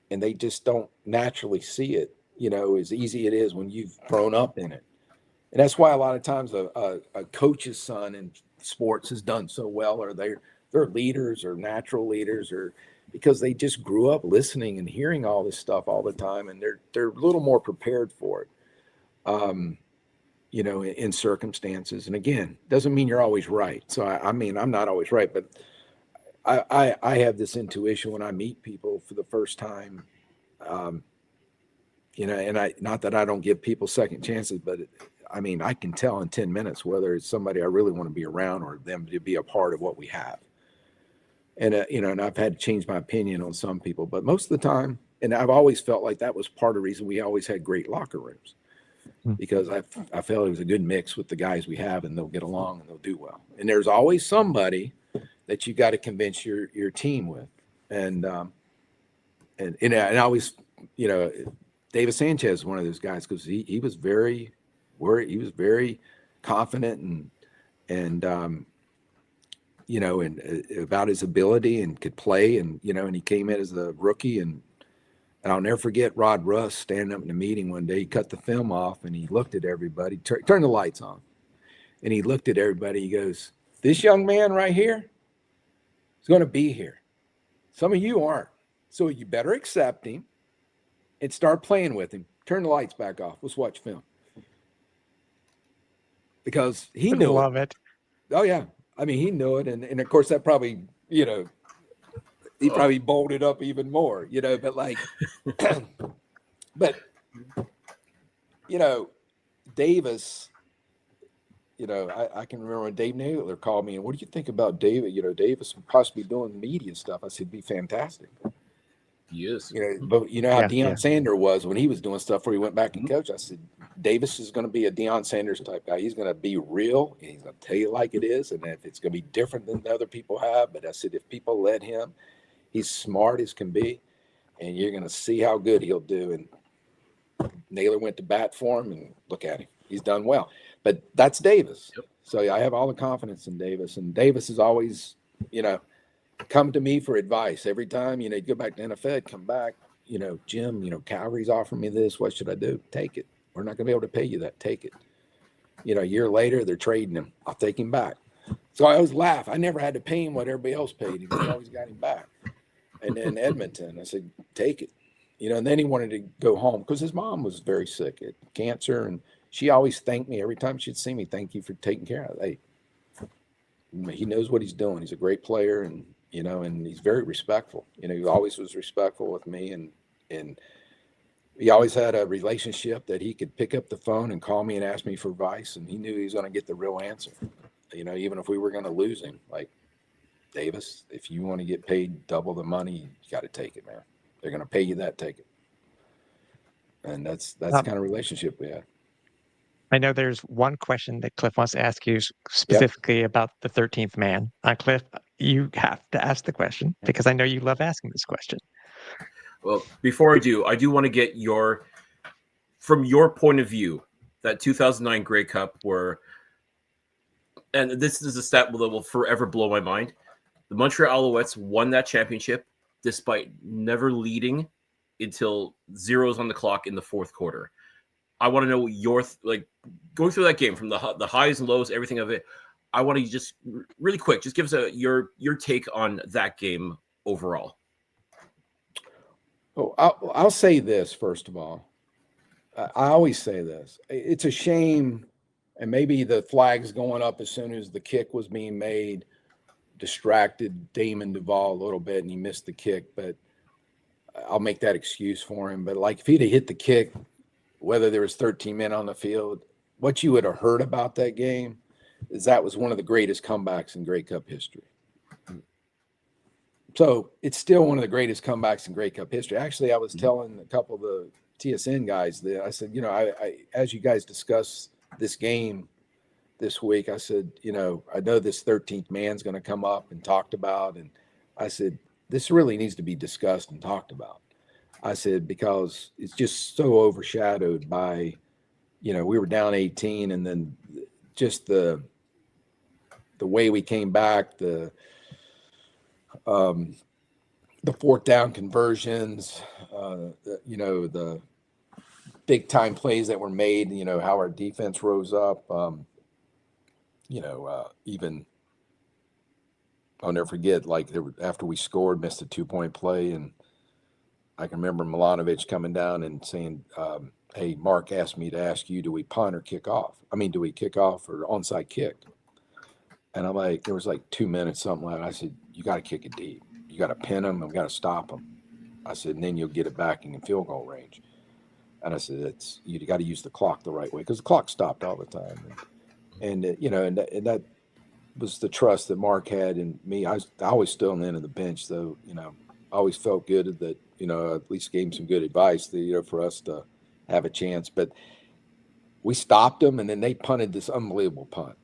and they just don't naturally see it, as easy it is when you've grown up in it. And that's why a lot of times a coach's son in sports has done so well, or they're leaders or natural leaders, or because they just grew up listening and hearing all this stuff all the time, and they're a little more prepared for it. In circumstances. And again, doesn't mean you're always right. So I mean, I'm not always right, but I have this intuition when I meet people for the first time. And not that I don't give people second chances, but I mean, I can tell in 10 minutes whether it's somebody I really want to be around or them to be a part of what we have. And, and I've had to change my opinion on some people, but most of the time, and I've always felt like that was part of the reason we always had great locker rooms, because I felt it was a good mix with the guys we have, and they'll get along and they'll do well. And there's always somebody that you got to convince your team with. And I always, David Sanchez is one of those guys, because he was very worried. He was very confident and about his ability and could play. And, and he came in as a rookie, and I'll never forget Rod Russ standing up in the meeting one day. He cut the film off and he looked at everybody, turned the lights on, and he looked at everybody. He goes, "This young man right here is going to be here. Some of you aren't. So you better accept him and start playing with him. Turn the lights back off. Let's watch film." Because he knew it. Love it. Oh, yeah. I mean, he knew it. And of course, that probably, he probably bolted up even more, but like, but, Davis, I can remember when Dave Naylor called me, and what do you think about David? Davis possibly doing media stuff. I said, be fantastic. Yes. But how Deion Sanders was when he was doing stuff before he went back and coach. I said, Davis is going to be a Deion Sanders type guy. He's going to be real, and he's going to tell you like it is. And if it's going to be different than the other people have, but I said, if people let him, he's smart as can be, and you're going to see how good he'll do. And Naylor went to bat for him, and look at him. He's done well. But that's Davis. Yep. So I have all the confidence in Davis. And Davis is always, come to me for advice. Every time, you go back to NFL, come back, Jim, Calgary's offering me this. What should I do? Take it. We're not going to be able to pay you that. Take it. A year later, they're trading him. I'll take him back. So I always laugh. I never had to pay him what everybody else paid him. I always got him back. And then Edmonton, I said, take it. And then he wanted to go home because his mom was very sick at cancer. And she always thanked me every time she'd see me. Thank you for taking care of it. Hey, he knows what he's doing. He's a great player, and and he's very respectful. He always was respectful with me, and he always had a relationship that he could pick up the phone and call me and ask me for advice, and he knew he was going to get the real answer. Even if we were going to lose him, like, Davis, if you want to get paid double the money, you got to take it, man. They're going to pay you that, take it. And that's the kind of relationship we have. I know there's one question that Cliff wants to ask you specifically about the 13th man. Cliff, you have to ask the question because I know you love asking this question. Well, before I do want to get from your point of view, that 2009 Grey Cup and this is a stat that will forever blow my mind. The Montreal Alouettes won that championship despite never leading until zeros on the clock in the fourth quarter. I want to know your going through that game from the highs and lows, everything of it. I want to just really quick, just give us your take on that game overall. Oh, I'll say this first of all. I always say this. It's a shame, and maybe the flag's going up as soon as the kick was being made, distracted Damon Duvall a little bit, and he missed the kick. But I'll make that excuse for him. But like if he'd have hit the kick, whether there was 13 men on the field, what you would have heard about that game is that was one of the greatest comebacks in Grey Cup history. So it's still one of the greatest comebacks in Grey Cup history. Actually, I was telling a couple of the TSN guys that I said, you know, I as you guys discuss this game this week, I said, you know, I know this 13th man's going to come up and talked about. And I said, this really needs to be discussed and talked about. I said, because it's just so overshadowed by, you know, we were down 18 and then just the way we came back, the fourth down conversions, you know, the big time plays that were made, you know, how our defense rose up, you know, even I'll never forget, like after we scored, missed a 2-point play. And I can remember Milanovic coming down and saying, hey, Mark asked me to ask you, do we punt or kick off? I mean, do we kick off or onside kick? And I'm like, there was like 2 minutes, something like that. I said, you got to kick it deep. You got to pin them and we got to stop them. I said, and then you'll get it back in field goal range. And I said, you got to use the clock the right way because the clock stopped all the time. And you know, and that was the trust that Mark had in me. I always stood on the end of the bench, though. You know, I always felt good that, you know, at least gave him some good advice that, you know, for us to have a chance. But we stopped them, and then they punted this unbelievable punt.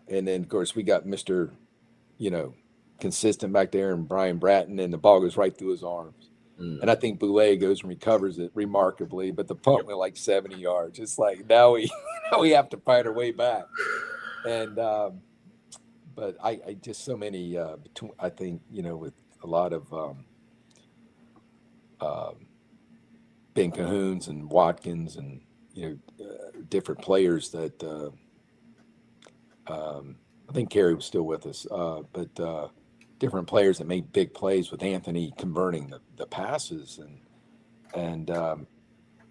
And then, of course, we got Mr., you know, consistent back there, and Brian Bratton, and the ball goes right through his arms. And I think Boulay goes and recovers it remarkably, but the punt went like 70 yards. It's like now we have to fight our way back. And but I just so many I think, you know, with a lot of Ben Cahoons and Watkins and, you know, different players that I think Kerry was still with us, but different players that made big plays with Anthony converting the passes and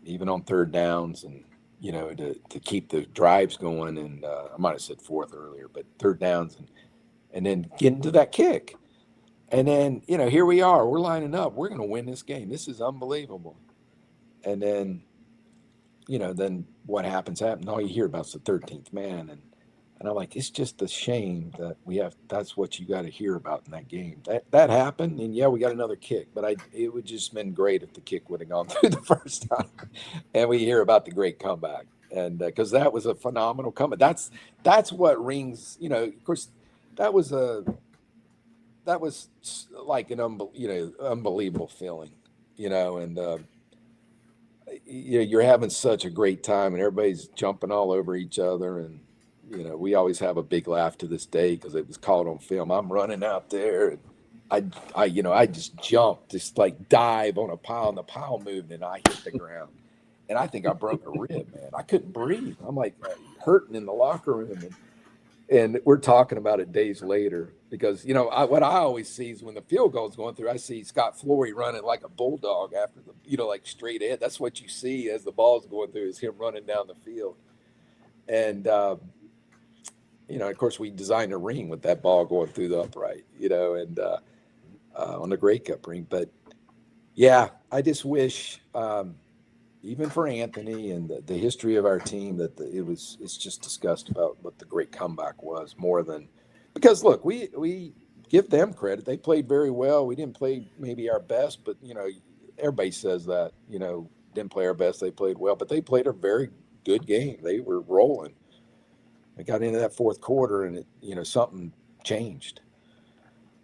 even on third downs and, you know, to keep the drives going. And I might have said fourth earlier, but third downs and then getting to that kick. And then, you know, here we are, we're lining up. We're going to win this game. This is unbelievable. And then, you know, then what happens. All you hear about is the 13th man. And I'm like, it's just a shame that that's what you got to hear about in that game. That happened, and yeah, we got another kick, but it would just been great if the kick would have gone through the first time. And we hear about the great comeback, and because that was a phenomenal comeback. That's what rings. You know, of course, that was like an unbelievable feeling. You know, and you know, you're having such a great time, and everybody's jumping all over each other, and you know, we always have a big laugh to this day because it was caught on film. I'm running out there, and I just jumped, just like dive on a pile, and the pile moved, and I hit the ground, and I think I broke a rib, man. I couldn't breathe. I'm like hurting in the locker room, and we're talking about it days later because, you know, what I always see is when the field goal is going through, I see Scott Flory running like a bulldog after the, you know, like straight ahead. That's what you see as the ball's going through is him running down the field, and you know, of course, we designed a ring with that ball going through the upright, you know, and on the Grey Cup ring. But yeah, I just wish, even for Anthony and the history of our team, that it's just discussed about what the great comeback was more than because look, we give them credit. They played very well. We didn't play maybe our best, but you know, everybody says that, you know, didn't play our best. They played well, but they played a very good game. They were rolling. I got into that fourth quarter and something changed,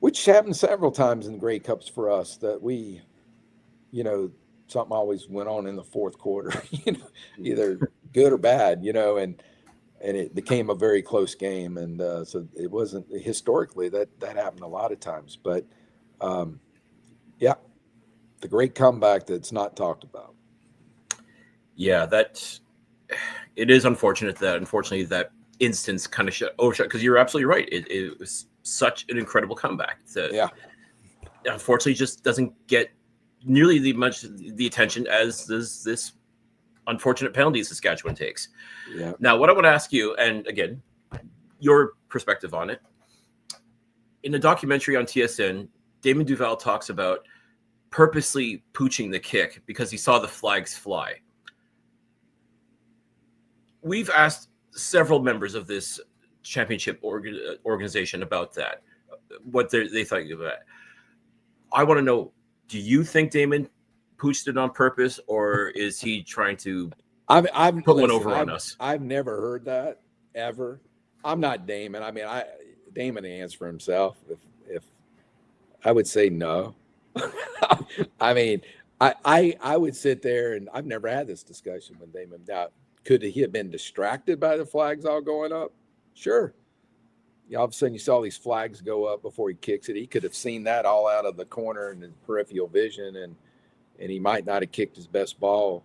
which happened several times in the Grey Cups for us that we, something always went on in the fourth quarter, either good or bad, and it became a very close game. And so it wasn't historically that happened a lot of times, but yeah, the great comeback that's not talked about. Yeah, it is unfortunate that instance kind of overshot because you're absolutely right. It was such an incredible comeback that unfortunately just doesn't get nearly the attention as this unfortunate penalty Saskatchewan takes. Yeah. Now, what I want to ask you, and again, your perspective on it, in a documentary on TSN, Damon Duval talks about purposely pooching the kick because he saw the flags fly. We've asked several members of this championship organization about that, what they thought of that. I want to know, do you think Damon pooched it on purpose, or is he trying to I've put one over on us? I've never heard that ever. I'm not Damon. I mean, Damon answers for himself. If I would say no. I mean, I would sit there, and I've never had this discussion with Damon. Now, could he have been distracted by the flags all going up? Sure. Yeah, all of a sudden you saw these flags go up before he kicks it. He could have seen that all out of the corner and his peripheral vision, and he might not have kicked his best ball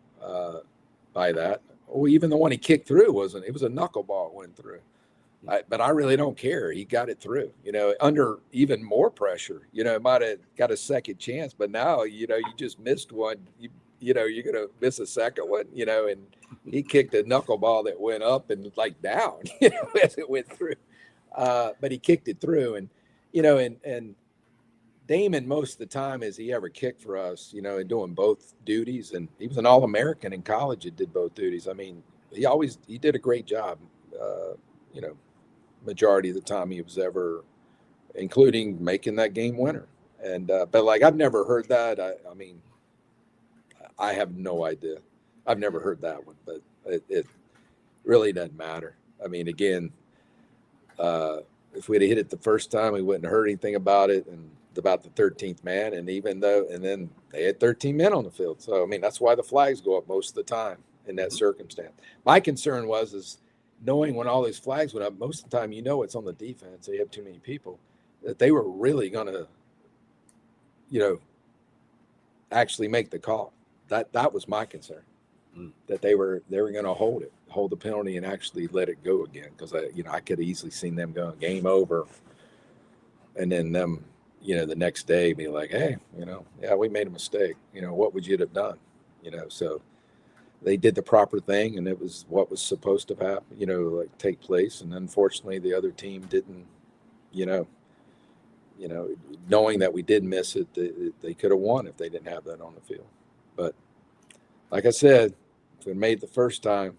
by that. Or even the one he kicked through wasn't. It was a knuckleball went through. But I really don't care. He got it through. Under even more pressure. It might have got a second chance, but now you just missed one. You're gonna miss a second one. And he kicked a knuckleball that went up and like down. As it went through. But he kicked it through, and and Damon, most of the time as he ever kicked for us, doing both duties, and he was an All-American in college that did both duties. I mean, he did a great job, majority of the time he was ever, including making that game winner. And but like I've never heard that. I mean, I have no idea. I've never heard that one, but it really doesn't matter. I mean, again, if we'd have hit it the first time, we wouldn't have heard anything about it, and about the 13th man. And then they had 13 men on the field. So, I mean, that's why the flags go up most of the time in that circumstance. My concern is knowing when all these flags went up, most of the time, it's on the defense. They have too many people, that they were really going to, actually make the call. That was my concern, that they were going to hold the penalty and actually let it go again. Because I could have easily seen them going game over, and then them, the next day be like, hey, yeah, we made a mistake. What would you have done? So they did the proper thing, and it was what was supposed to happen, take place. And unfortunately, the other team didn't, knowing that we did miss it, they could have won if they didn't have that on the field. But like I said, if we made the first time,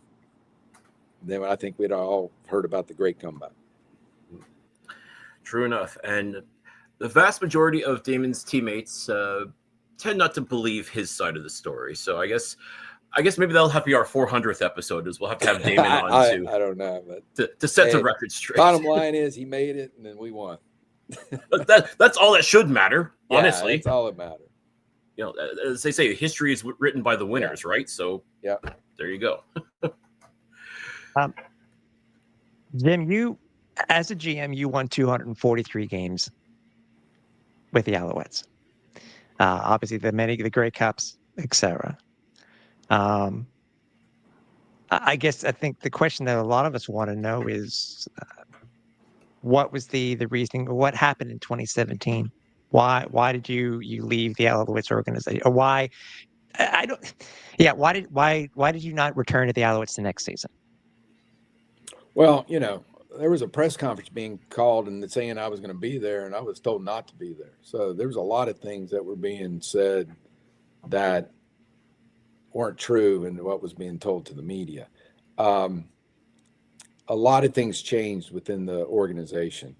then I think we'd all heard about the great comeback. True enough. And the vast majority of Damon's teammates tend not to believe his side of the story. So I guess maybe that'll have to be our 400th episode, is we'll have to have Damon on too. I don't know, but to set the record straight. Bottom line is he made it, and then we won. That's all that should matter, honestly. That's all that matters. As they say, history is written by the winners, right? So there you go. Jim, you, as a GM, you won 243 games with the Alouettes. Obviously, the Grey Cups, etc. I think the question that a lot of us want to know is, what was the reasoning? What happened in 2017? Why did you leave the Alouettes organization? Or why did you not return to the Alouettes the next season? Well, there was a press conference being called and saying I was going to be there, and I was told not to be there. So there was a lot of things that were being said that weren't true and what was being told to the media. A lot of things changed within the organization.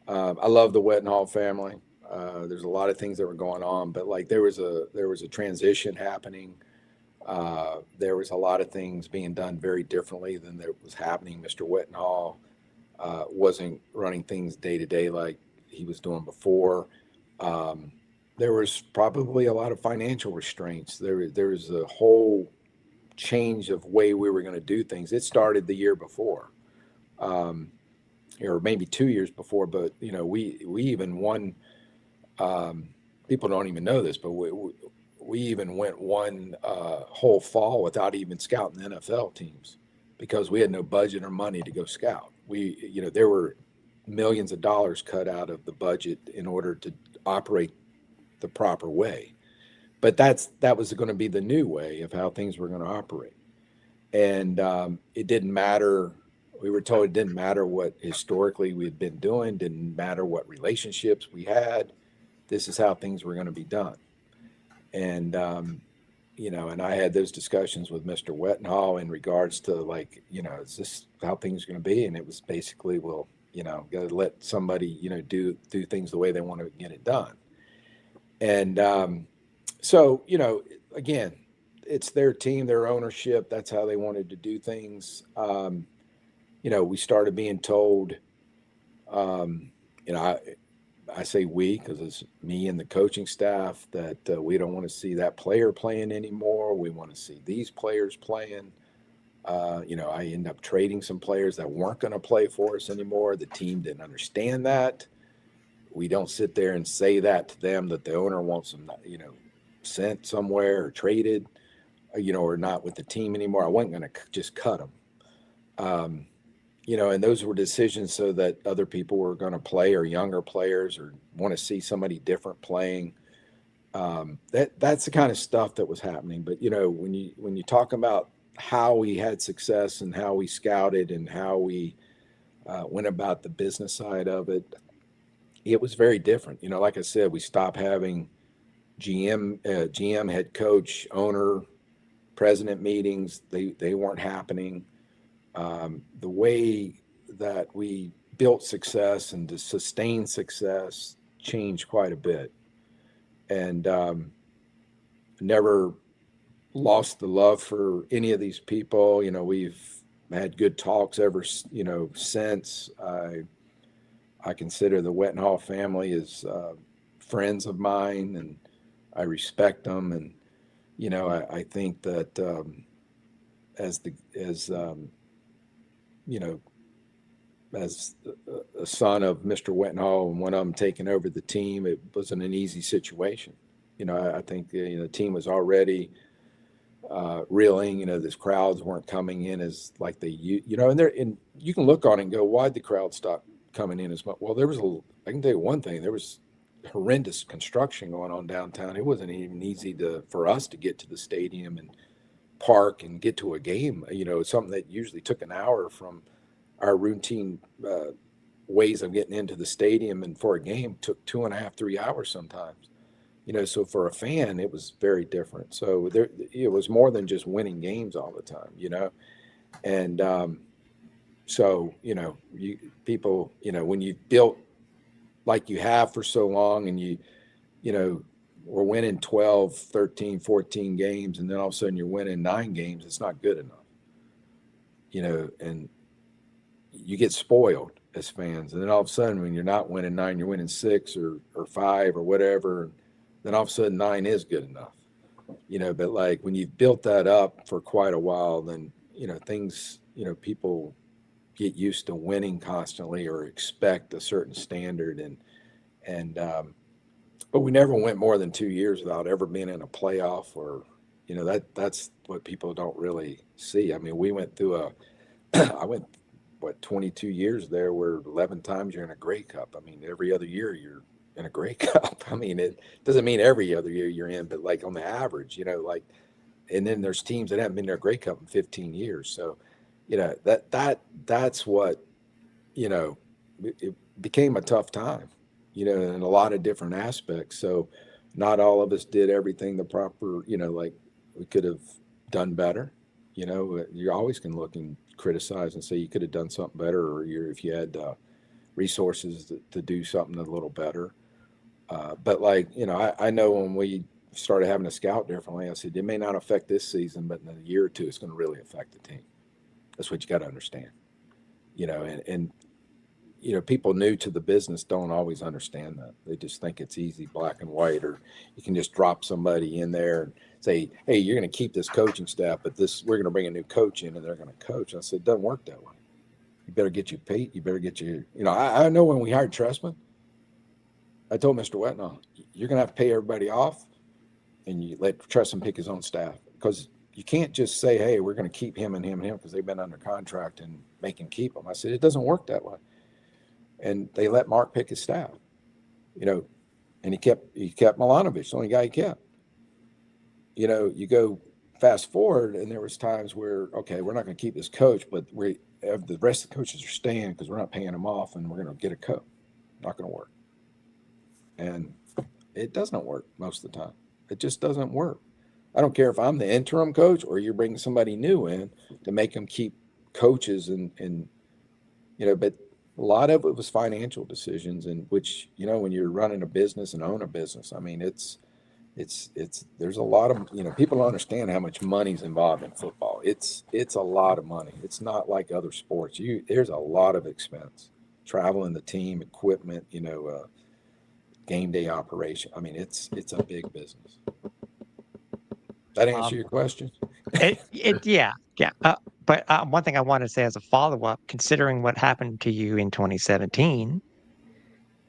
I love the Wettenhall family. There's a lot of things that were going on, but like there was a transition happening. There was a lot of things being done very differently than that was happening. Mr. Wettenhall wasn't running things day to day like he was doing before. There was probably a lot of financial restraints. There was a whole change of way we were going to do things. It started the year before, or maybe 2 years before. But we even won. People don't even know this, but we even went one whole fall without even scouting the NFL teams because we had no budget or money to go scout. There were millions of dollars cut out of the budget in order to operate the proper way. But that was going to be the new way of how things were going to operate. And it didn't matter. We were told it didn't matter what historically we had been doing, didn't matter what relationships we had. This is how things were going to be done. And, and I had those discussions with Mr. Wettenhall in regards to is this how things are going to be? And it was basically, got to let somebody, do things the way they want to get it done. And so, again, it's their team, their ownership. That's how they wanted to do things. We started being told, I say we because it's me and the coaching staff, that we don't want to see that player playing anymore. We want to see these players playing. I end up trading some players that weren't going to play for us anymore. The team didn't understand that. We don't sit there and say that to them, that the owner wants them, sent somewhere or traded, or not with the team anymore. I wasn't going to just cut them. And those were decisions so that other people were going to play, or younger players, or want to see somebody different playing. That's the kind of stuff that was happening. But, when you talk about how we had success and how we scouted and how we went about the business side of it, it was very different. Like I said, we stopped having GM, head coach, owner, president meetings. They weren't happening. The way that we built success and to sustain success changed quite a bit, and never lost the love for any of these people. We've had good talks ever, since. I consider the Wettenhall family as friends of mine, and I respect them. And, I think that as a son of Mr. Wettenhall, and one of them taking over the team, it wasn't an easy situation. I think the team was already reeling. These crowds weren't coming in as like they, and you can look on it and go, why'd the crowd stop coming in as much? Well, I can tell you one thing, there was horrendous construction going on downtown. It wasn't even easy for us to get to the stadium and park and get to a game. Something that usually took an hour from our routine ways of getting into the stadium, and for a game took 2.5, 3 hours sometimes. So for a fan, it was very different. So it was more than just winning games all the time, and so, people, when you built like you have for so long, and we're winning 12, 13, 14 games, and then all of a sudden you're winning 9 games, it's not good enough, and you get spoiled as fans. And then all of a sudden, when you're not winning 9, you're winning 6 or 5 or whatever. And then all of a sudden 9 is good enough, but like when you've built that up for quite a while, then, things, people get used to winning constantly or expect a certain standard. But we never went more than 2 years without ever being in a playoff, or, that's what people don't really see. I mean, we went through I went, 22 years there, where 11 times you're in a Grey Cup. I mean, every other year you're in a Grey Cup. I mean, it doesn't mean every other year you're in, but like on the average, and then there's teams that haven't been in a Grey Cup in 15 years. So, that's what, it became a tough time, in a lot of different aspects. So not all of us did everything the proper, like we could have done better. You always can look and criticize and say you could have done something better, or if you had resources to do something a little better. But like, I know when we started having to scout differently, I said, it may not affect this season, but in a year or two, it's going to really affect the team. That's what you got to understand, and people new to the business don't always understand that. They just think it's easy, black and white, or you can just drop somebody in there and say, hey, you're going to keep this coaching staff, but we're going to bring a new coach in and they're going to coach. I said, it doesn't work that way. You better get your Pete. You better get your, I know when we hired Tressman, I told Mr. Wettenhall, you're going to have to pay everybody off, and you let Tressman pick his own staff, because you can't just say, hey, we're going to keep him and him and him because they've been under contract and make him keep them. I said, it doesn't work that way. And they let Mark pick his staff, and he kept Milanovic, the only guy he kept. You go fast forward, and there was times where, okay, we're not going to keep this coach, but the rest of the coaches are staying because we're not paying them off, and we're going to get a coach. Not going to work. And it doesn't work most of the time. It just doesn't work. I don't care if I'm the interim coach or you're bringing somebody new in to make them keep coaches, and but A lot of it was financial decisions, in which, you know, when you're running a business and own a business, I mean, it's there's a lot of, you know, people don't understand how much money's involved in football. It's a lot of money. It's not like other sports. There's a lot of expense, traveling the team, equipment, you know, game day operation. I mean, it's a big business. That answer your question? Yeah. But one thing I want to say as a follow-up, considering what happened to you in 2017,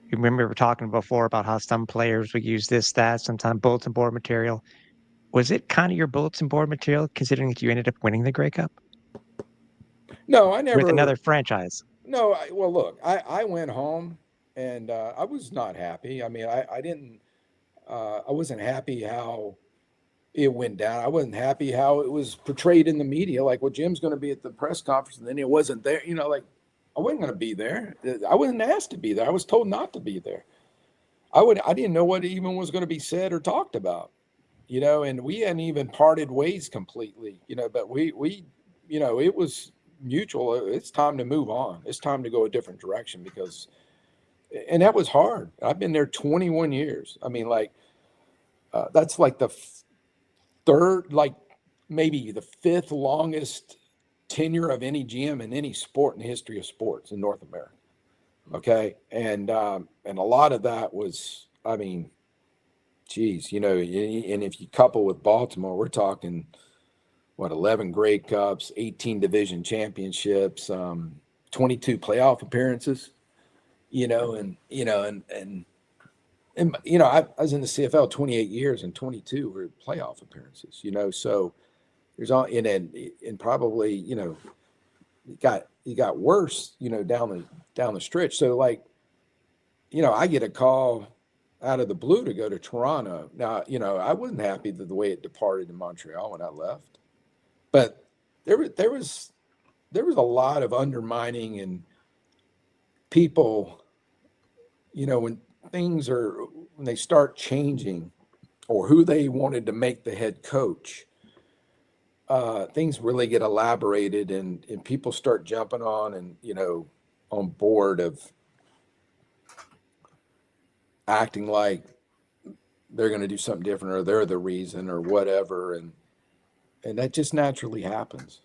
you remember we were talking before about how some players would use this, that, sometimes bulletin board material. Was it kind of your bulletin board material, considering that you ended up winning the Grey Cup No, I with never. another franchise? No, well, look, I went home and I was not happy. I mean, I didn't. I wasn't happy how it went down. I wasn't happy how it was portrayed in the media. Like, well, Jim's going to be at the press conference, and then he wasn't there. You know, like, I wasn't going to be there. I wasn't asked to be there. I was told not to be there. I didn't know what even was going to be said or talked about. You know, and we hadn't even parted ways completely. You know, but we, you know, it was mutual. It's time to move on. It's time to go a different direction because, and that was hard. I've been there 21 years. I mean, like, that's like the third, like maybe the fifth longest tenure of any GM in any sport in the history of sports in North America. Okay, and a lot of that was, I mean, geez, you know, and if you couple with Baltimore, we're talking what, 11 Grey Cups, 18 division championships, 22 playoff appearances. You know, and you know, and you know, I was in the CFL 28 years, and 22 were playoff appearances. You know, so there's all and probably, you know, it got worse, you know, down the stretch. So, like, you know, I get a call out of the blue to go to Toronto. Now, you know, I wasn't happy with the way it departed in Montreal when I left, but there was a lot of undermining and people, you know, when they start changing or who they wanted to make the head coach, things really get elaborated and people start jumping on and, you know, on board of acting like they're going to do something different or they're the reason or whatever. And that just naturally happens,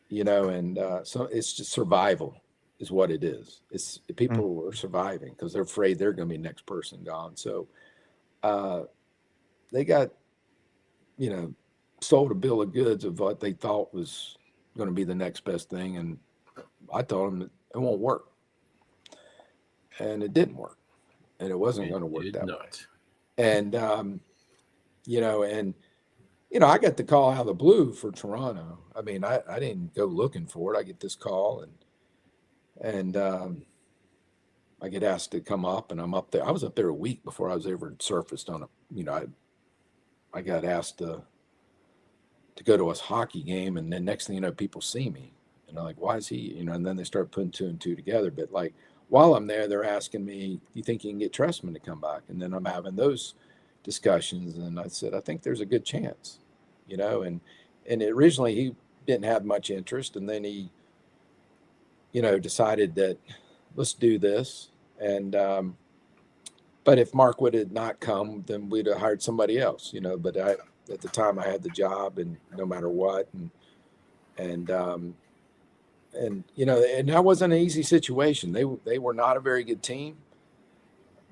you know, and so it's just survival is what it is. It's people are surviving because they're afraid they're going to be the next person gone. So they got, you know, sold a bill of goods of what they thought was going to be the next best thing. And I told them it won't work. And it didn't work. And it wasn't going to work that way. And, you know, I got the call out of the blue for Toronto. I mean, I didn't go looking for it. I get this call and I get asked to come up, and I'm up there. I was up there a week before I was ever surfaced on a, you know, I got asked to go to a hockey game, and then next thing you know, people see me, and I'm like, why is he, you know, and then they start putting two and two together. But like, while I'm there, they're asking me, do you think you can get Trestman to come back? And then I'm having those discussions, and I said, I think there's a good chance, you know, and originally he didn't have much interest, and then he, you know, decided that let's do this. And but if Mark would have not come, then we'd have hired somebody else, you know. But at the time I had the job, and no matter what, and you know, and that wasn't an easy situation. They were not a very good team.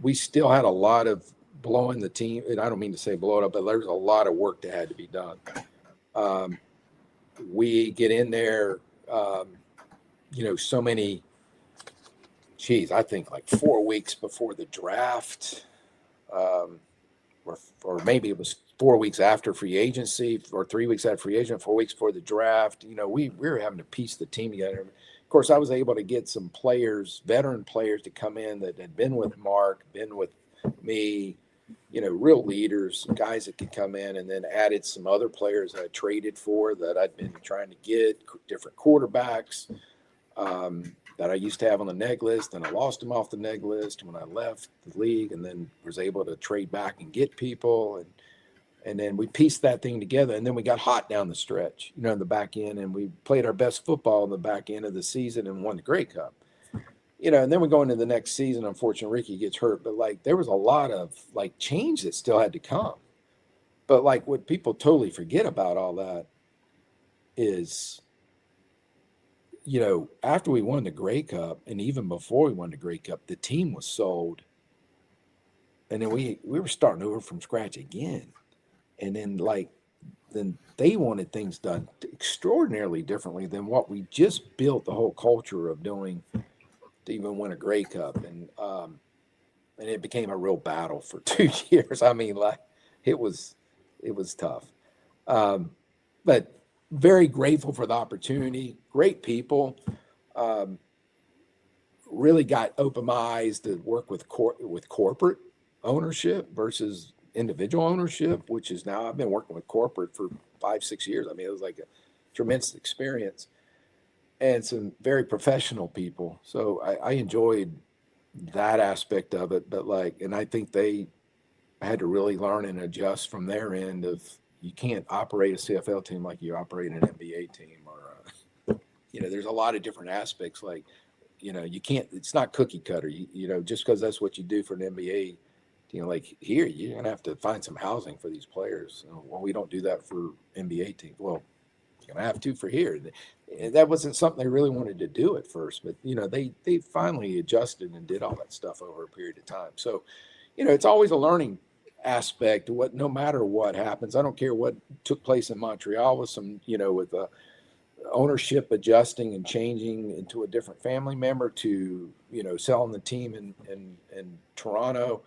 We still had a lot of blowing the team, and I don't mean to say blow it up, but there's a lot of work that had to be done. We get in there, you know, so many, I think like 4 weeks before the draft, or maybe it was 4 weeks after free agency, or 3 weeks after free agent, 4 weeks before the draft. You know, we were having to piece the team together. Of course, I was able to get some players, veteran players, to come in that had been with Mark, been with me, you know, real leaders, guys that could come in, and then added some other players I traded for that I'd been trying to get, different quarterbacks that I used to have on the neg list, and I lost them off the neg list when I left the league, and then was able to trade back and get people, and then we pieced that thing together, and then we got hot down the stretch, you know, in the back end, and we played our best football in the back end of the season and won the Grey Cup. and then we go into the next season. Unfortunately, Ricky gets hurt, but like there was a lot of like change that still had to come. But like what people totally forget about all that is, after we won the Grey Cup, and even before we won the Grey Cup, the team was sold, and then we were starting over from scratch again, and then they wanted things done extraordinarily differently than what we just built the whole culture of doing to even win a Grey Cup, and it became a real battle for 2 years. I mean, like it was tough, but very grateful for the opportunity. Great people. Really got open my eyes to work with corporate ownership versus individual ownership, which is now I've been working with corporate for 5-6 years. I mean, it was like a tremendous experience and some very professional people. So I enjoyed that aspect of it, but and I think they had to really learn and adjust from their end of you can't operate a CFL team like you operate an NBA team, or there's a lot of different aspects. Like, you can't. It's not cookie cutter. Just because that's what you do for an NBA team, like here, you're gonna have to find some housing for these players. Well, we don't do that for NBA teams. Well, you're gonna have to for here. And that wasn't something they really wanted to do at first, but they finally adjusted and did all that stuff over a period of time. So, it's always a learning aspect. No matter what happens, I don't care what took place in Montreal with some, with ownership adjusting and changing into a different family member to, selling the team in Toronto.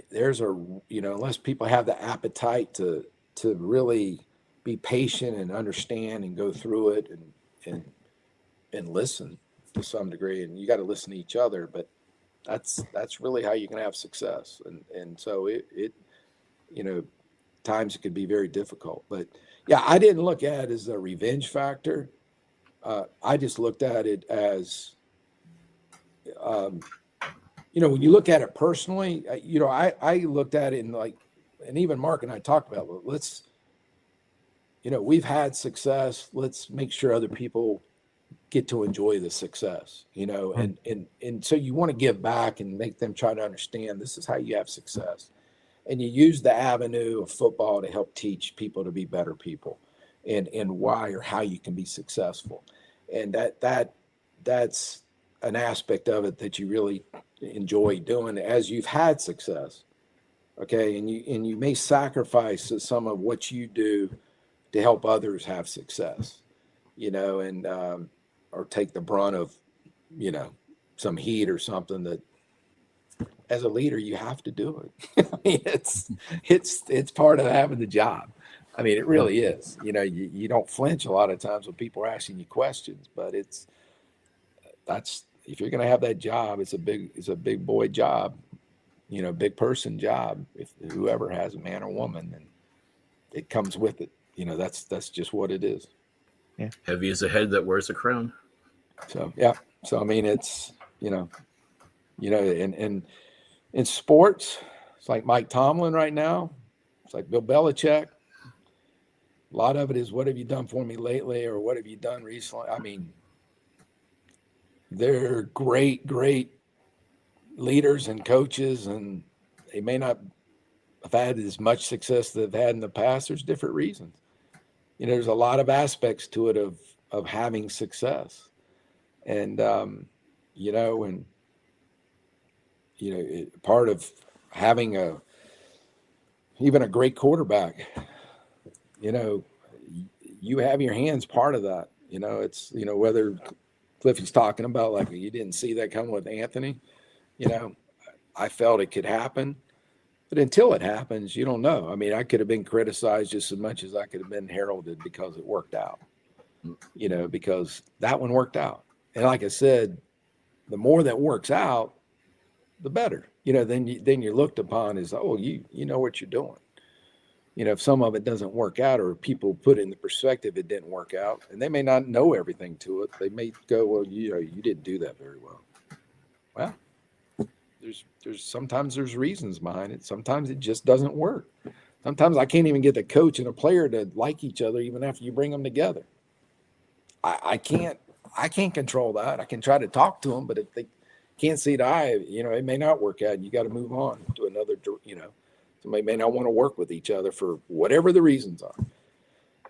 There's unless people have the appetite to really be patient and understand and go through it and listen to some degree, and you got to listen to each other, but that's really how you can have success. And so it times it could be very difficult, but yeah, I didn't look at it as a revenge factor. I just looked at it as, when you look at it personally, I looked at it and even Mark and I talked about, we've had success. Let's make sure other people get to enjoy the success, and so you want to give back and make them try to understand this is how you have success. And you use the avenue of football to help teach people to be better people and why or how you can be successful. And that's an aspect of it that you really enjoy doing as you've had success. Okay. And you may sacrifice some of what you do to help others have success, and, or take the brunt of, some heat or something that, as a leader, you have to do it. I mean, it's part of having the job. I mean, it really is. You don't flinch a lot of times when people are asking you questions, but that's if you're going to have that job, it's a big boy job, big person job. If whoever has a man or woman, and it comes with it. That's just what it is. Yeah. Heavy as a head that wears a crown. So yeah. So I mean, it's and in sports, it's like Mike Tomlin right now. It's like Bill Belichick. A lot of it is, what have you done for me lately, or what have you done recently? I mean, they're great leaders and coaches, and they may not have had as much success that they've had in the past. There's different reasons. There's a lot of aspects to it of having success, and part of having even a great quarterback, you have your hands part of that. It's, whether Cliffy's talking about, like, you didn't see that coming with Anthony, I felt it could happen, but until it happens, you don't know. I mean, I could have been criticized just as much as I could have been heralded because it worked out, because that one worked out. And like I said, the more that works out, the better, then you're looked upon as, oh, you know what you're doing. If some of it doesn't work out, or people put in the perspective it didn't work out, and they may not know everything to it, they may go, well, you didn't do that very well. Well, there's sometimes there's reasons behind it. Sometimes it just doesn't work. Sometimes I can't even get the coach and a player to like each other even after you bring them together. I can't I can't control that. I can try to talk to them, but if they can't see the eye, it may not work out. You got to move on to another, somebody may not want to work with each other for whatever the reasons are.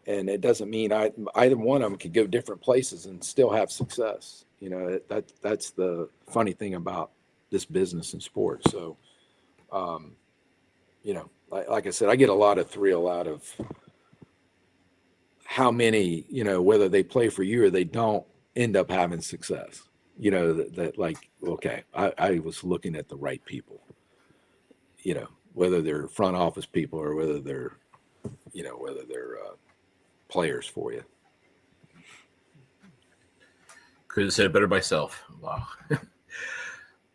And it doesn't mean either one of them could go different places and still have success. That's the funny thing about this business and sports. So, like I said, I get a lot of thrill out of how many, whether they play for you or they don't, end up having success. That like, okay, I was looking at the right people, whether they're front office people or whether they're players for you. Could have said it better myself. Wow.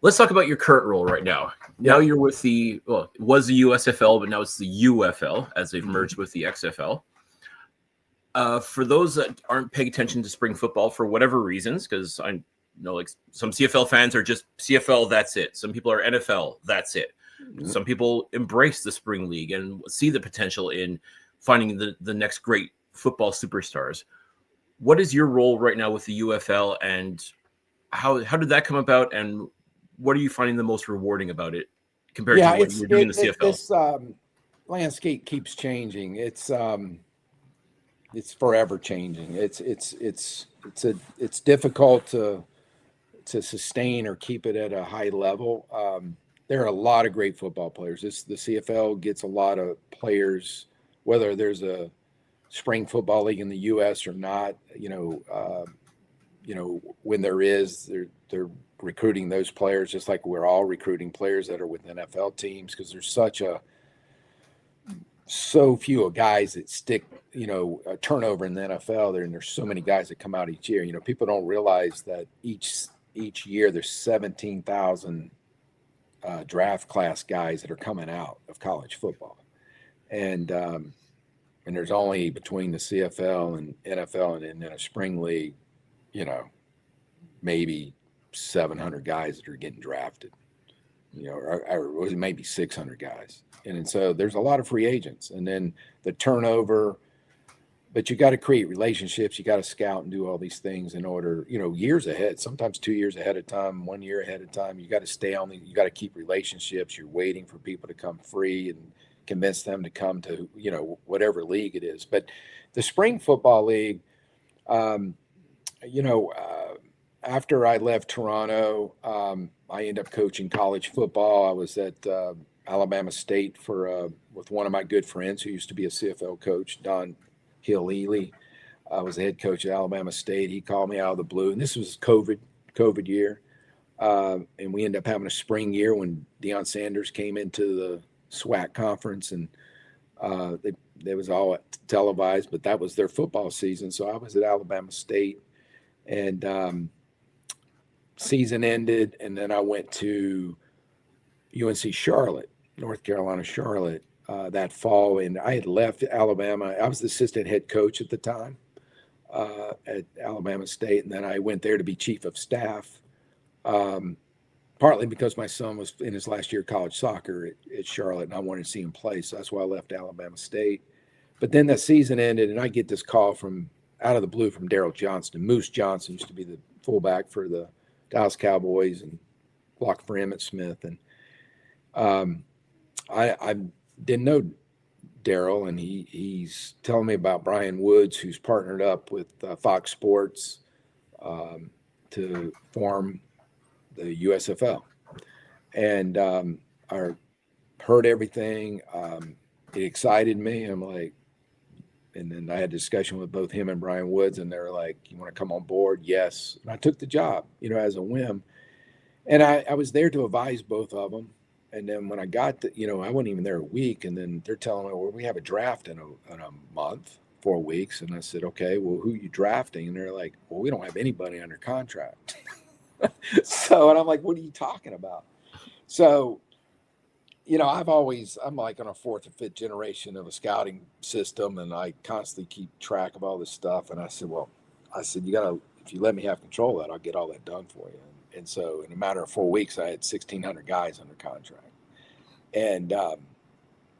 Let's talk about your current role right now. Now you're with it was the USFL, but now it's the UFL as they've merged with the XFL. For those that aren't paying attention to spring football for whatever reasons, because I know like some CFL fans are just CFL, that's it. Some people are NFL, that's it. Mm-hmm. Some people embrace the spring league and see the potential in finding the next great football superstars. What is your role right now with the UFL, and how did that come about, and what are you finding the most rewarding about it compared to what you're doing in the CFL? This landscape keeps changing. It's forever changing. It's difficult to sustain or keep it at a high level. There are a lot of great football players. The CFL gets a lot of players, whether there's a spring football league in the U.S. or not. When there is, they're recruiting those players just like we're all recruiting players that are with NFL teams, because there's so few guys that stick, a turnover in the NFL there, and there's so many guys that come out each year. People don't realize that each year there's 17,000 draft class guys that are coming out of college football, and there's only between the CFL and NFL and then a spring league, maybe 700 guys that are getting drafted, or maybe 600 guys. And so there's a lot of free agents, and then the turnover, but you got to create relationships. You got to scout and do all these things in order, years ahead, sometimes 2 years ahead of time, 1 year ahead of time. You got to stay on you got to keep relationships. You're waiting for people to come free and convince them to come to, whatever league it is. But the spring football league, after I left Toronto, I ended up coaching college football. I was at Alabama State with one of my good friends who used to be a CFL coach, Don Hill-Ely. I was the head coach at Alabama State. He called me out of the blue, and this was COVID year. And we ended up having a spring year when Deion Sanders came into the SWAC conference, and they was all televised, but that was their football season. So I was at Alabama State, and season ended, and then I went to UNC Charlotte, North Carolina, Charlotte, that fall. And I had left Alabama. I was the assistant head coach at the time at Alabama State. And then I went there to be chief of staff, partly because my son was in his last year of college soccer at Charlotte, and I wanted to see him play. So that's why I left Alabama State. But then the season ended, and I get this call from out of the blue from Daryl Johnston. Moose Johnson used to be the fullback for the Dallas Cowboys and blocked for Emmitt Smith. And I didn't know Daryl, and he's telling me about Brian Woods, who's partnered up with Fox Sports to form the USFL. And I heard everything. It excited me. I'm like, and then I had a discussion with both him and Brian Woods, and they were like, "You want to come on board?" Yes. And I took the job, as a whim. And I was there to advise both of them. And then when I got I wasn't even there a week, and then they're telling me, "Well, we have a draft in a month, 4 weeks." And I said, "Okay, well, who are you drafting?" And they're like, "Well, we don't have anybody under contract." And I'm like, "What are you talking about?" So, I'm like on a fourth or fifth generation of a scouting system, and I constantly keep track of all this stuff. And I said, if you let me have control of that, I'll get all that done for you. And so in a matter of 4 weeks, I had 1,600 guys under contract. And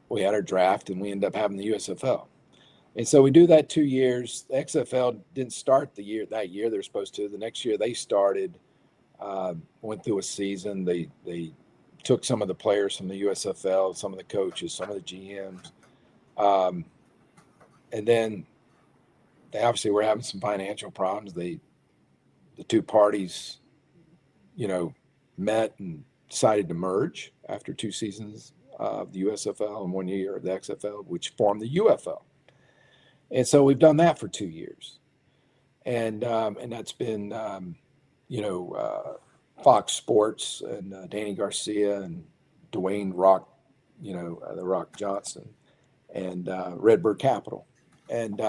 we had our draft, and we ended up having the USFL. And so we do that 2 years. The XFL didn't start that year they're supposed to. The next year they started, went through a season. They took some of the players from the USFL, some of the coaches, some of the GMs. And then they obviously were having some financial problems. The two parties, met and decided to merge after 2 seasons of the USFL and 1 year of the XFL, which formed the UFL. And so we've done that for 2 years, and that's been Fox Sports and Danny Garcia and Dwayne Rock, the Rock Johnson, and Redbird Capital, and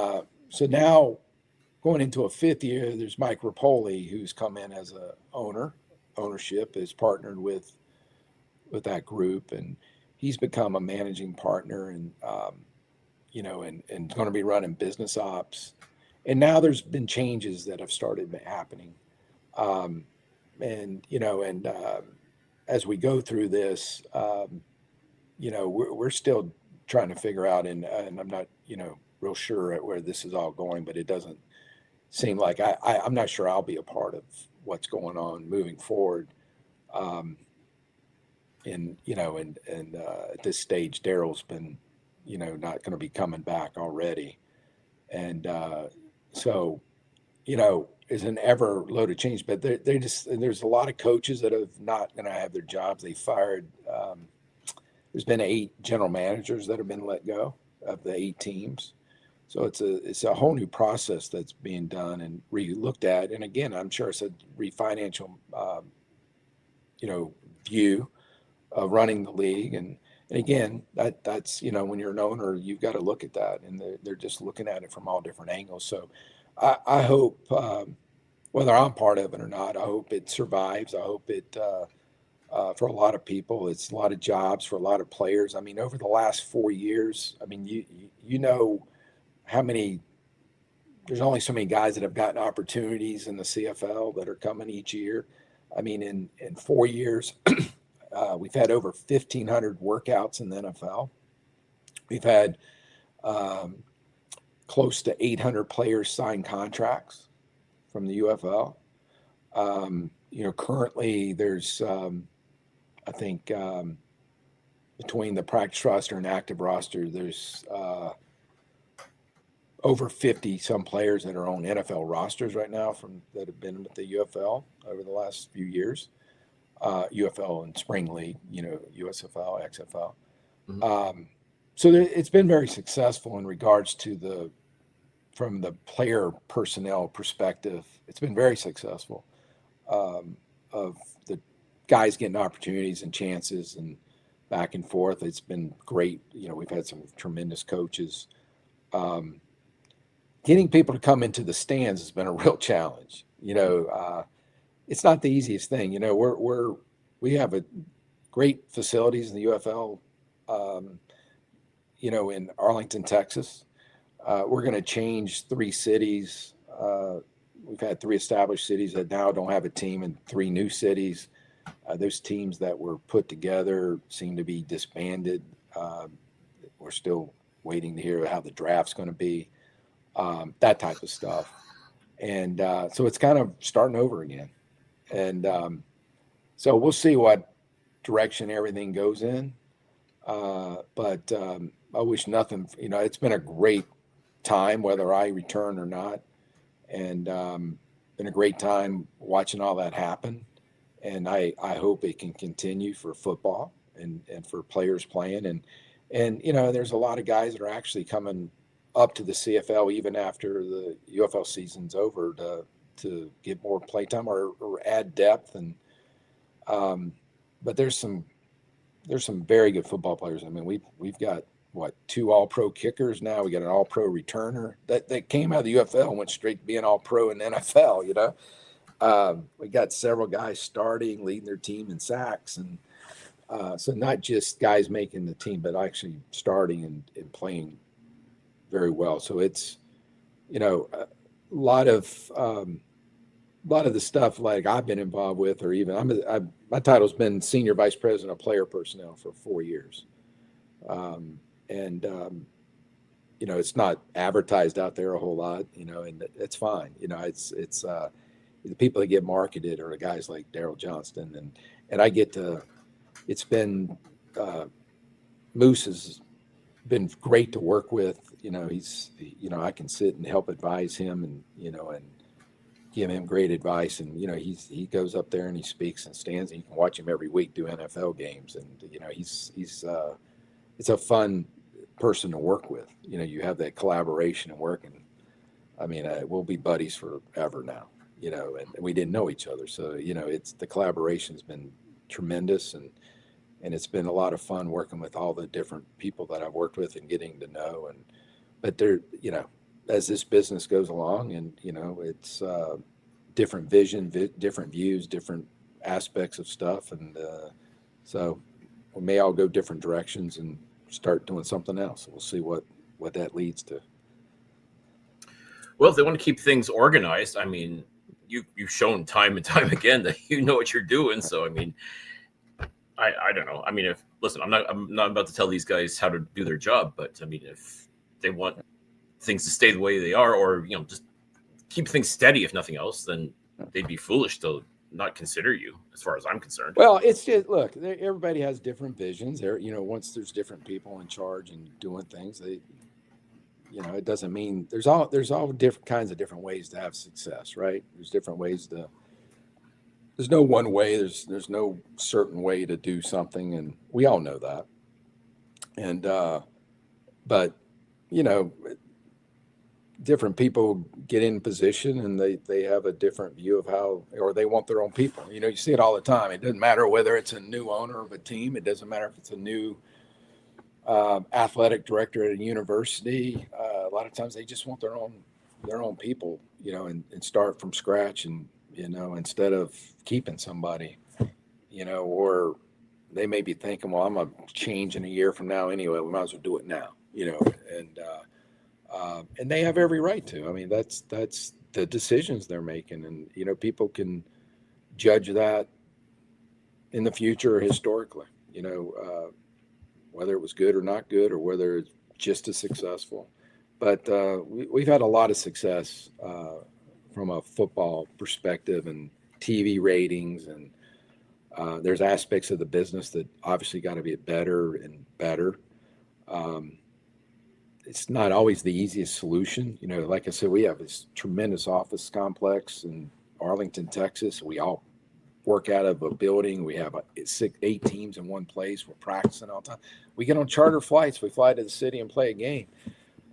so now going into a 5th year, there's Mike Rapoli, who's come in as a ownership, is partnered with that group, and he's become a managing partner, and and going to be running business ops. And now there's been changes that have started happening. As we go through this, we're still trying to figure out, and I'm not, real sure at where this is all going, but it doesn't seem like I'm not sure I'll be a part of what's going on moving forward. At this stage, Daryl's been, not going to be coming back already. And so, is an ever loaded change, but there's a lot of coaches that are not going to have their jobs. They fired, there's been 8 general managers that have been let go of the 8 teams. So it's a whole new process that's being done and re-looked at. And again, I'm sure it's a refinancial, view of running the league. And again, that's, when you're an owner, you've got to look at that, and they're just looking at it from all different angles. So I hope, whether I'm part of it or not, I hope it survives. I hope it, for a lot of people, it's a lot of jobs for a lot of players. I mean, over the last 4 years, I mean, you know how many, there's only so many guys that have gotten opportunities in the CFL that are coming each year. I mean, in 4 years, we've had over 1,500 workouts in the NFL. We've had close to 800 players sign contracts from the UFL. Currently there's, I think, between the practice roster and active roster, there's over 50 some players that are on NFL rosters right now that have been with the UFL over the last few years. UFL and Spring League, USFL, XFL. Mm-hmm. So it's been very successful in regards to from the player personnel perspective. It's been very successful of the guys getting opportunities and chances and back and forth. It's been great. We've had some tremendous coaches. Getting people to come into the stands has been a real challenge. It's not the easiest thing. We have a great facilities in the UFL, in Arlington, Texas. We're going to change 3 cities. We've had 3 established cities that now don't have a team, and 3 new cities. Those teams that were put together seem to be disbanded. We're still waiting to hear how the draft's going to be, that type of stuff. And so it's kind of starting over again. And so we'll see what direction everything goes in. But I wish nothing, it's been a great time, whether I return or not. And been a great time watching all that happen. And I hope it can continue for football and for players playing. And there's a lot of guys that are actually coming up to the CFL even after the UFL season's over to get more play time or add depth. And but there's some very good football players. I mean, we've got 2 all-pro kickers now. We got an all-pro returner that came out of the UFL and went straight to being all-pro in the NFL. We got several guys starting, leading their team in sacks, and so not just guys making the team, but actually starting and playing very well. So it's a lot of the stuff like I've been involved with, or even my title's been senior vice president of player personnel for 4 years. you know, it's not advertised out there a whole lot, you know, and it's fine. You know, it's the people that get marketed are the guys like Daryl Johnston, and I get to. It's been Moose has been great to work with. You know, you know, I can sit and help advise him, and you know, and give him great advice. And you know, he goes up there and he speaks and stands, and you can watch him every week do NFL games, and you know, he's it's a fun person to work with. You know, you have that collaboration and working. I mean, we'll be buddies forever now. You know, and we didn't know each other, so you know, it's the collaboration's been tremendous, and it's been a lot of fun working with all the different people that I've worked with and getting to know. And but they're, you know, as this business goes along, and you know, it's different vision, different views, different aspects of stuff, and so we may all go different directions and start doing something else. We'll see what that leads to. Well, if they want to keep things organized, I mean, you've shown time and time again that you know what you're doing. So I mean, I don't know. I mean, I'm not about to tell these guys how to do their job, but I mean, if they want things to stay the way they are, or you know, just keep things steady, if nothing else, then they'd be foolish to not consider you, as far as I'm concerned. Well, it's just, look, everybody has different visions. There, you know, once there's different people in charge and doing things, you know, it doesn't mean there's all different kinds of different ways to have success, right? There's different ways to. There's no one way. There's no certain way to do something, and we all know that. And but you know, different people get in position, and they have a different view of how, or they want their own people. You know, you see it all the time. It doesn't matter whether it's a new owner of a team. It doesn't matter if it's a new athletic director at a university. A lot of times they just want their own people. You know, and start from scratch, and you know, instead of keeping somebody, you know, or they may be thinking, well, I'm going to change in a year from now anyway. We might as well do it now, you know, and they have every right to. I mean, that's the decisions they're making. And, you know, people can judge that in the future or historically, you know, whether it was good or not good, or whether it's just as successful. But we've had a lot of success from a football perspective, and TV ratings, and there's aspects of the business that obviously got to be better and better. It's not always the easiest solution. You know, like I said, we have this tremendous office complex in Arlington, Texas. We all work out of a building. We have 8 teams in one place. We're practicing all the time. We get on charter flights. We fly to the city and play a game.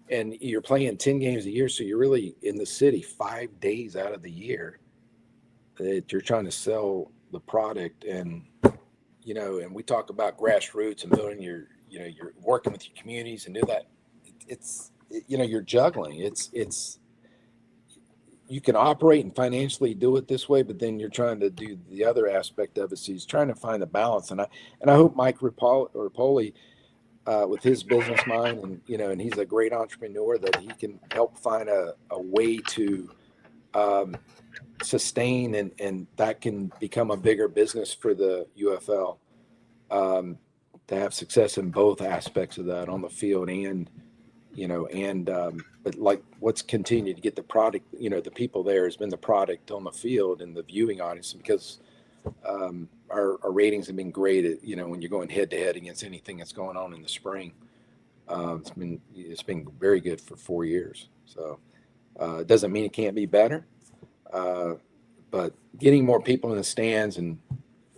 And you're playing 10 games a year, so you're really in the city 5 days out of the year that you're trying to sell the product. And, you know, and we talk about grassroots and building you're working with your communities and do that. You know, you're juggling. It's you can operate and financially do it this way, but then you're trying to do the other aspect of it. So he's trying to find a balance. And I hope Mike Rapoli, with his business mind, and you know, and he's a great entrepreneur, that he can help find a way to sustain, and that can become a bigger business for the UFL, to have success in both aspects of that, on the field and, you know, and but like what's continued to get the product, you know, the people there has been the product on the field and the viewing audience, because our ratings have been great at, you know, when you're going head to head against anything that's going on in the spring. It's been very good for 4 years. So it doesn't mean it can't be better, but getting more people in the stands and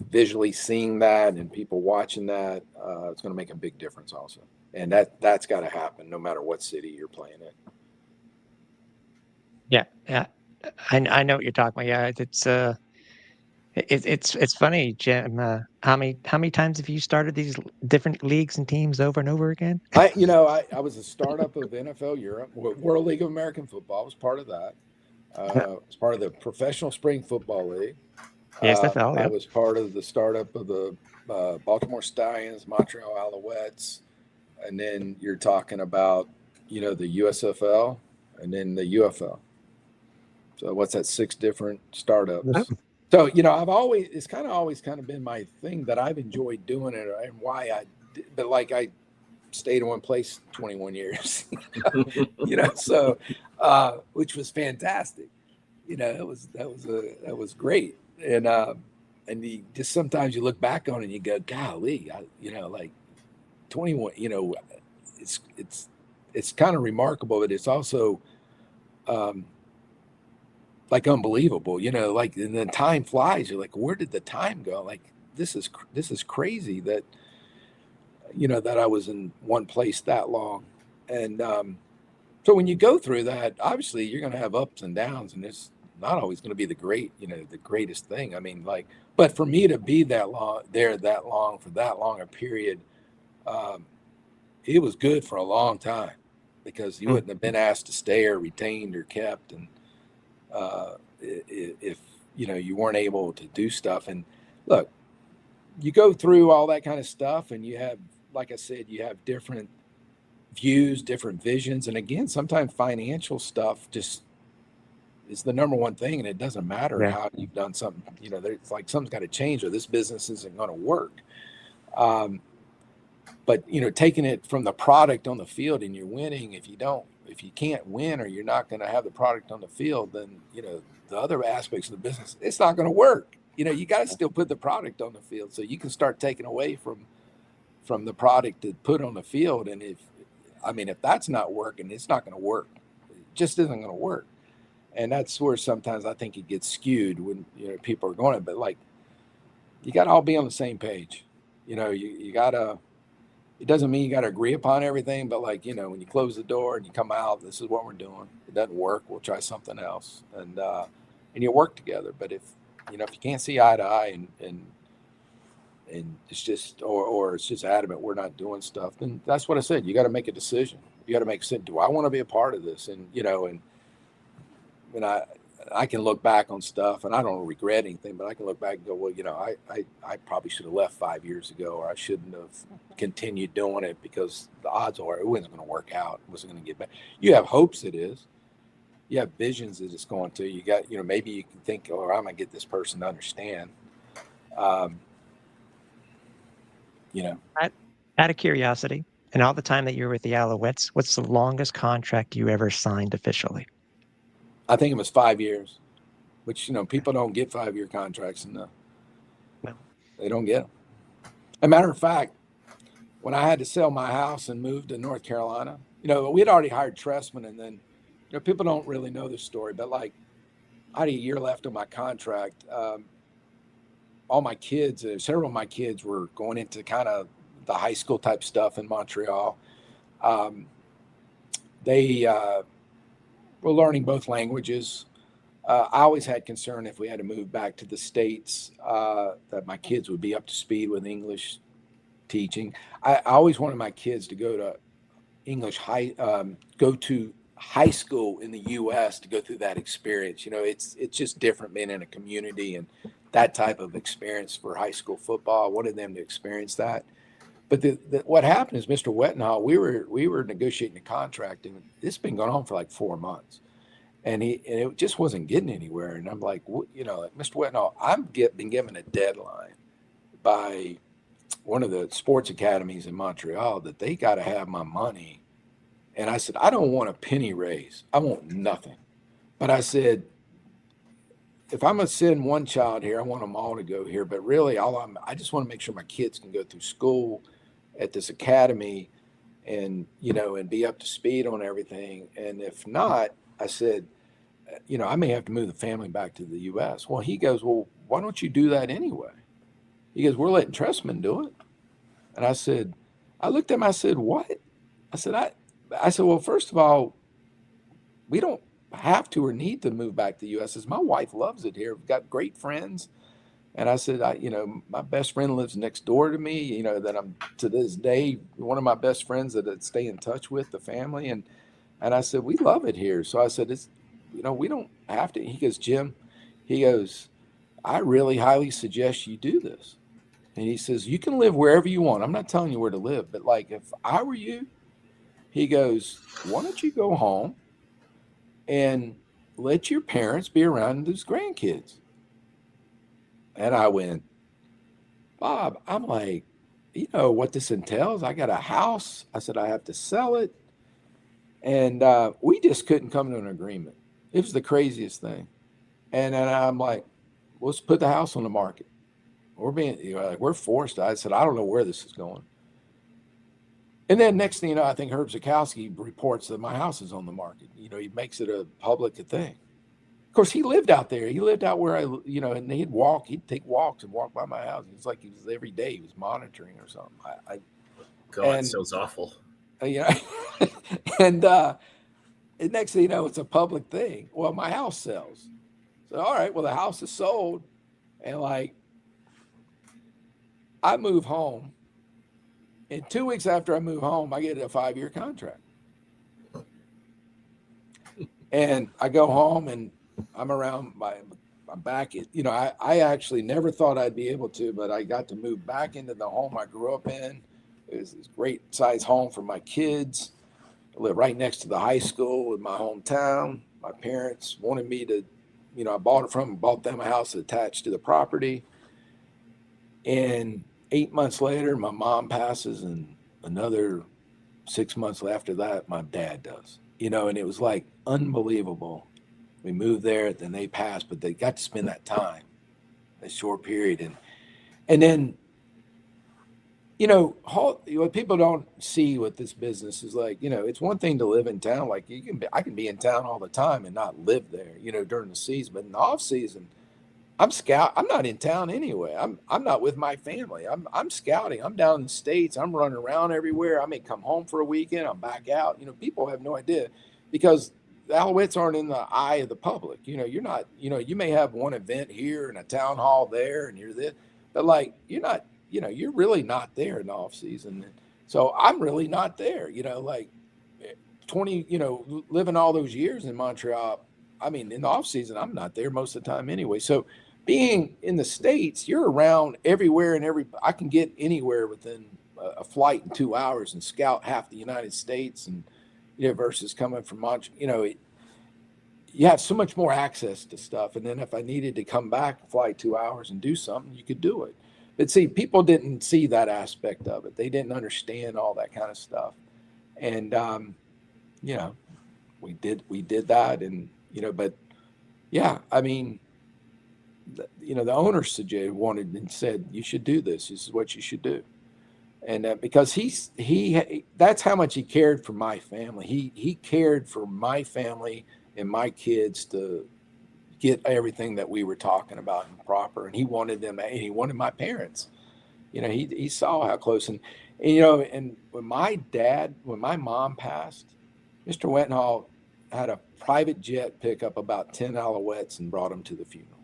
visually seeing that and people watching that, it's going to make a big difference also. And that's got to happen no matter what city you're playing in. Yeah. I know what you're talking about. Yeah, it's funny, Jim. How many times have you started these different leagues and teams over and over again? I was a startup of NFL Europe. World League of American Football was part of that. Was part of the Professional Spring Football League. Yes, NFL. I was part of the startup of the Baltimore Stallions, Montreal Alouettes, and then you're talking about, you know, the USFL and then the UFL. So what's that? 6 different startups. Mm-hmm. So, you know, it's always kind of been my thing that I've enjoyed doing it, and why but like I stayed in one place 21 years, so, which was fantastic. That was great. And you just, sometimes you look back on it and you go, golly, like 21, it's kind of remarkable, but it's also, like unbelievable, like, and then time flies. You're like, where did the time go? Like, this is crazy that, that I was in one place that long. And, so when you go through that, obviously you're going to have ups and downs, and it's not always going to be the greatest thing. I mean, like, but for me to be that long for that long a period, it was good for a long time, because you wouldn't have been asked to stay or retained or kept. And if you weren't able to do stuff. And look, you go through all that kind of stuff, and you have, like I said, you have different views, different visions. And again, sometimes financial stuff just is the number one thing, and it doesn't matter how you've done something. It's like something's got to change, or this business isn't going to work. But taking it from the product on the field, and you're winning. If you can't win, or you're not going to have the product on the field, then the other aspects of the business, it's not going to work. You got to still put the product on the field, so you can start taking away from the product to put on the field. And if that's not working, it's not going to work. It just isn't going to work. And that's where sometimes I think it gets skewed when people are going. But like, you got to all be on the same page. You got to. It doesn't mean you got to agree upon everything, but like, when you close the door and you come out, this is what we're doing. It doesn't work, we'll try something else, and you work together. But if you can't see eye to eye, and it's just, or it's just adamant we're not doing stuff, then that's what I said. You got to make a decision. You got to make a decision. Do I want to be a part of this? And when I can look back on stuff, and I don't regret anything, but I can look back and go, well, I probably should have left 5 years ago, or I shouldn't have continued doing it, because the odds are it wasn't going to work out. It wasn't going to get back. You have hopes it is. You have visions that it's going to. You got, maybe you can think, oh, I'm going to get this person to understand. Out of curiosity, and all the time that you were with the Alouettes, what's the longest contract you ever signed officially? I think it was 5 years, which, people don't get 5-year contracts. No, they don't get them. As a matter of fact, when I had to sell my house and move to North Carolina, we had already hired Tressman, and then, people don't really know this story, but like, I had a year left on my contract. All my kids, several of my kids were going into kind of the high school type stuff in Montreal. They were learning both languages. I always had concern if we had to move back to the States, that my kids would be up to speed with English teaching. I always wanted my kids to go to go to high school in the U.S. to go through that experience. It's just different being in a community, and that type of experience for high school football. I wanted them to experience that. But what happened is, Mr. Wettenhall, we were negotiating a contract, and it's been going on for like 4 months, and it just wasn't getting anywhere. And I'm like, Mr. Wettenhall, been given a deadline by one of the sports academies in Montreal that they got to have my money. And I said, I don't want a penny raise. I want nothing. But I said, if I'm going to send one child here, I want them all to go here. But really, I just want to make sure my kids can go through school at this academy, and and be up to speed on everything. And if not, I said, I may have to move the family back to the U.S. Well, he goes, well, why don't you do that anyway? He goes, we're letting Tressman do it. And I said, I looked at him, I said, what? I said, well, first of all, we don't have to or need to move back to the U.S. As my wife loves it here. We've got great friends. And I said, my best friend lives next door to me, that I'm to this day, one of my best friends that I stay in touch with, the family. And I said, we love it here. So I said, it's, we don't have to. He goes, Jim, I really highly suggest you do this. And he says, you can live wherever you want. I'm not telling you where to live, but like, if I were you, he goes, why don't you go home and let your parents be around those grandkids? And I went, Bob, I'm like, you know what this entails? I got a house. I said, I have to sell it. And we just couldn't come to an agreement. It was the craziest thing. And then I'm like, let's put the house on the market. We're being, you know, like, we're forced. I said, I don't know where this is going. And then next thing you know, I think Herb Zukowski reports that my house is on the market. You know, he makes it a public thing. Of course, he lived out there. He lived out where you know, and he'd take walks and walk by my house. It's like he was every day. He was monitoring or something. God, sounds awful. You know, and next thing you know, it's a public thing. Well, my house sells. So, all right, well, the house is sold. And like, I move home. And 2 weeks after I move home, I get a 5-year contract. And I go home and I'm around I'm back. You know, I actually never thought I'd be able to, but I got to move back into the home I grew up in. It was this great size home for my kids. I live right next to the high school in my hometown. My parents wanted me to, you know, I bought them a house attached to the property. And 8 months later, my mom passes, and another 6 months after that, my dad does. You know, and it was like unbelievable. We moved there, then they passed, but they got to spend that time, a short period. And then, you know, what people don't see with this business is like, you know, it's one thing to live in town. Like I can be in town all the time and not live there, you know, during the season. But in the off season, I'm not in town anyway. I'm not with my family. I'm scouting. I'm down in the States. I'm running around everywhere. I may come home for a weekend. I'm back out. You know, people have no idea because the Alouettes aren't in the eye of the public. You know, you're not, you know, you may have one event here and a town hall there and you're this, but like you're not, you know, you're really not there in the off season. So I'm really not there, you know, like 20, you know, living all those years in Montreal. I mean, in the off season, I'm not there most of the time anyway. So being in the States, you're around everywhere and I can get anywhere within a flight in 2 hours and scout half the United States, and you know, versus coming from Montreal, you know, you have so much more access to stuff. And then if I needed to come back and fly 2 hours and do something, you could do it. But see, people didn't see that aspect of it. They didn't understand all that kind of stuff. And you know, we did that, and you know, but yeah, I mean, you know, the owner wanted and said, you should do this. This is what you should do. And because that's how much he cared for my family. He cared for my family and my kids to get everything that we were talking about and proper. And he wanted them, and he wanted my parents. You know, he saw how close. And you know, and when my mom passed, Mr. Wenthal had a private jet pick up about 10 Alouettes and brought them to the funeral.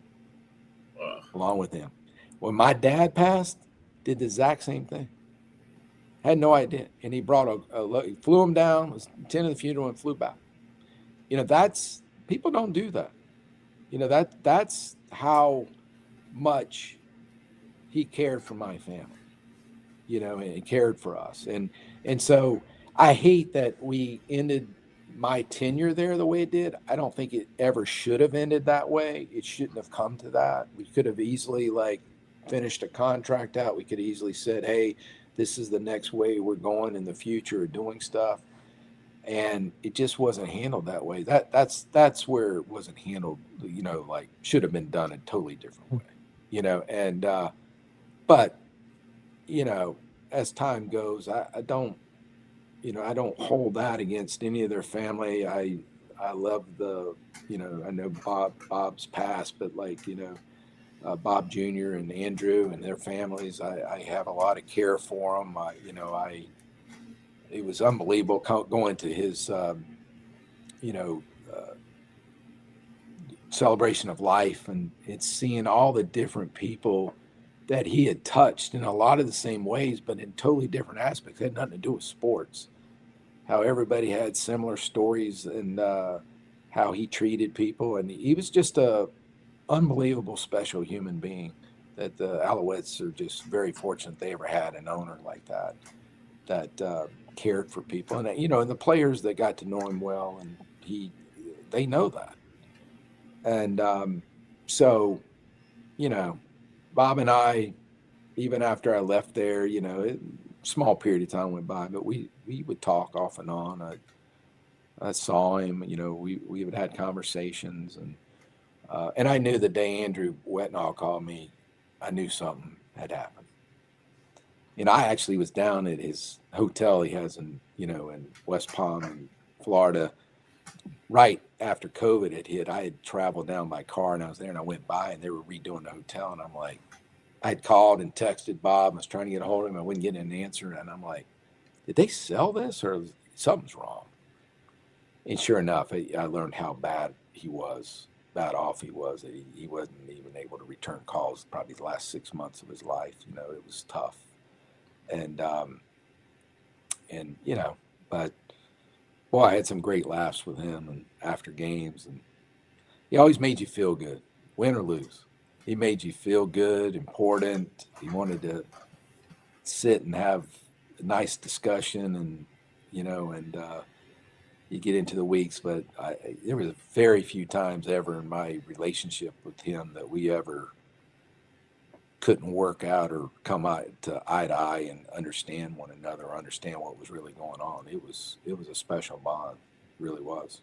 Along with him. When my dad passed, did the exact same thing. Had no idea. And he brought he flew him down, was 10 of the funeral, and flew back. You know, people don't do that. You know, that's how much he cared for my family, you know, and he cared for us. And so I hate that we ended my tenure there the way it did. I don't think it ever should have ended that way. It shouldn't have come to that. We could have easily like finished a contract out. We could easily said, hey, this is the next way we're going in the future of doing stuff. And it just wasn't handled that way. That's where it wasn't handled, you know, like should have been done a totally different way, you know. And but you know, as time goes, I don't, you know, I don't hold that against any of their family. I love you know, I know Bob's passed, but like, you know, Bob Jr. and Andrew and their families, I have a lot of care for them. You know, it was unbelievable going to his, you know, celebration of life, and it's seeing all the different people that he had touched in a lot of the same ways, but in totally different aspects. It had nothing to do with sports. How everybody had similar stories, and how he treated people, and he was just a unbelievable special human being that the Alouettes are just very fortunate they ever had an owner like that cared for people. And you know, and the players that got to know him well, and they know that. And so, you know, Bob and I even after I left there, small period of time went by, but we would talk off and on. I saw him, we would had conversations, and I knew the day Andrew Wetnall called me, I knew something had happened. I actually was down at his hotel he has in West Palm in Florida right after COVID had hit. I had traveled down by car and I was there, and I went by and they were redoing the hotel, and I'm like, I had called and texted Bob. I was trying to get a hold of him. I wouldn't get an answer, and I'm like, did they sell this or something's wrong? And sure enough, I learned how bad off he was. He wasn't even able to return calls probably the last 6 months of his life. It was tough. And but boy, I had some great laughs with him and after games, and he always made you feel good, win or lose. He made you feel good, important. He wanted to sit and have a nice discussion, and you get into the weeks, but there was very few times ever in my relationship with him that we ever couldn't work out or come out to eye and understand one another, or understand what was really going on. It was a special bond, it really was.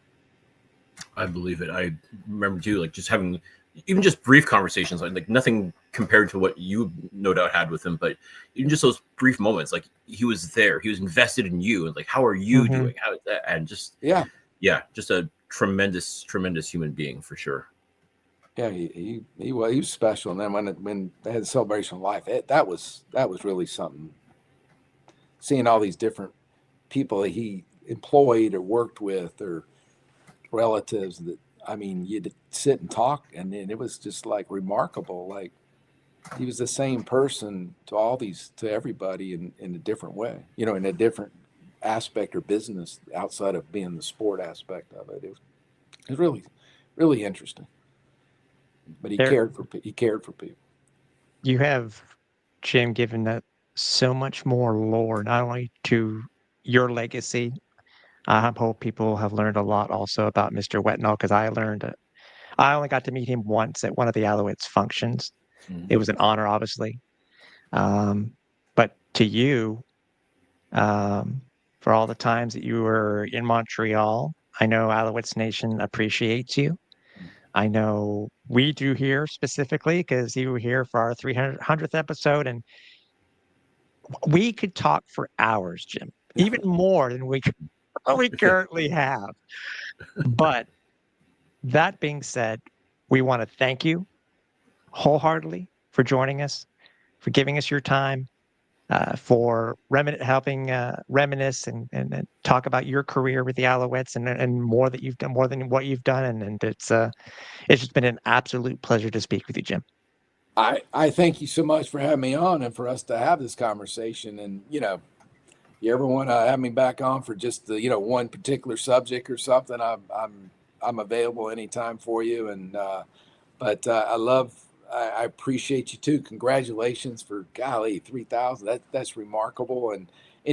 I believe it. I remember too, like just having even just brief conversations, like nothing compared to what you no doubt had with him, but even just those brief moments, like he was there, he was invested in you, and like, how are you doing? How is that? And just just a tremendous human being for sure. Yeah, he was special. And then when they had the celebration of life, that was really something. Seeing all these different people that he employed or worked with, or relatives that, you'd sit and talk, and then it was just like remarkable. Like he was the same person to everybody in a different way, in a different aspect or business outside of being the sport aspect of it. It was really, really interesting. But he cared for people. You have, Jim, given that so much more lore, not only to your legacy. I hope people have learned a lot also about Mr. Wetnall, because I only got to meet him once at one of the Alouettes functions. It was an honor, obviously. But to you, for all the times that you were in Montreal, I know Alouettes Nation appreciates you. I know we do here specifically, because you were here for our 300th episode, and we could talk for hours, Jim, even more than we currently have. But that being said, we want to thank you wholeheartedly for joining us, for giving us your time, for helping reminisce and talk about your career with the Alouettes, and more that you've done, more than what you've done. And it's just been an absolute pleasure to speak with you, Jim. I thank you so much for having me on and for us to have this conversation. And you ever want to have me back on for just the one particular subject or something, I'm available anytime for you. And but I appreciate you too. Congratulations for 3,000. That's remarkable, and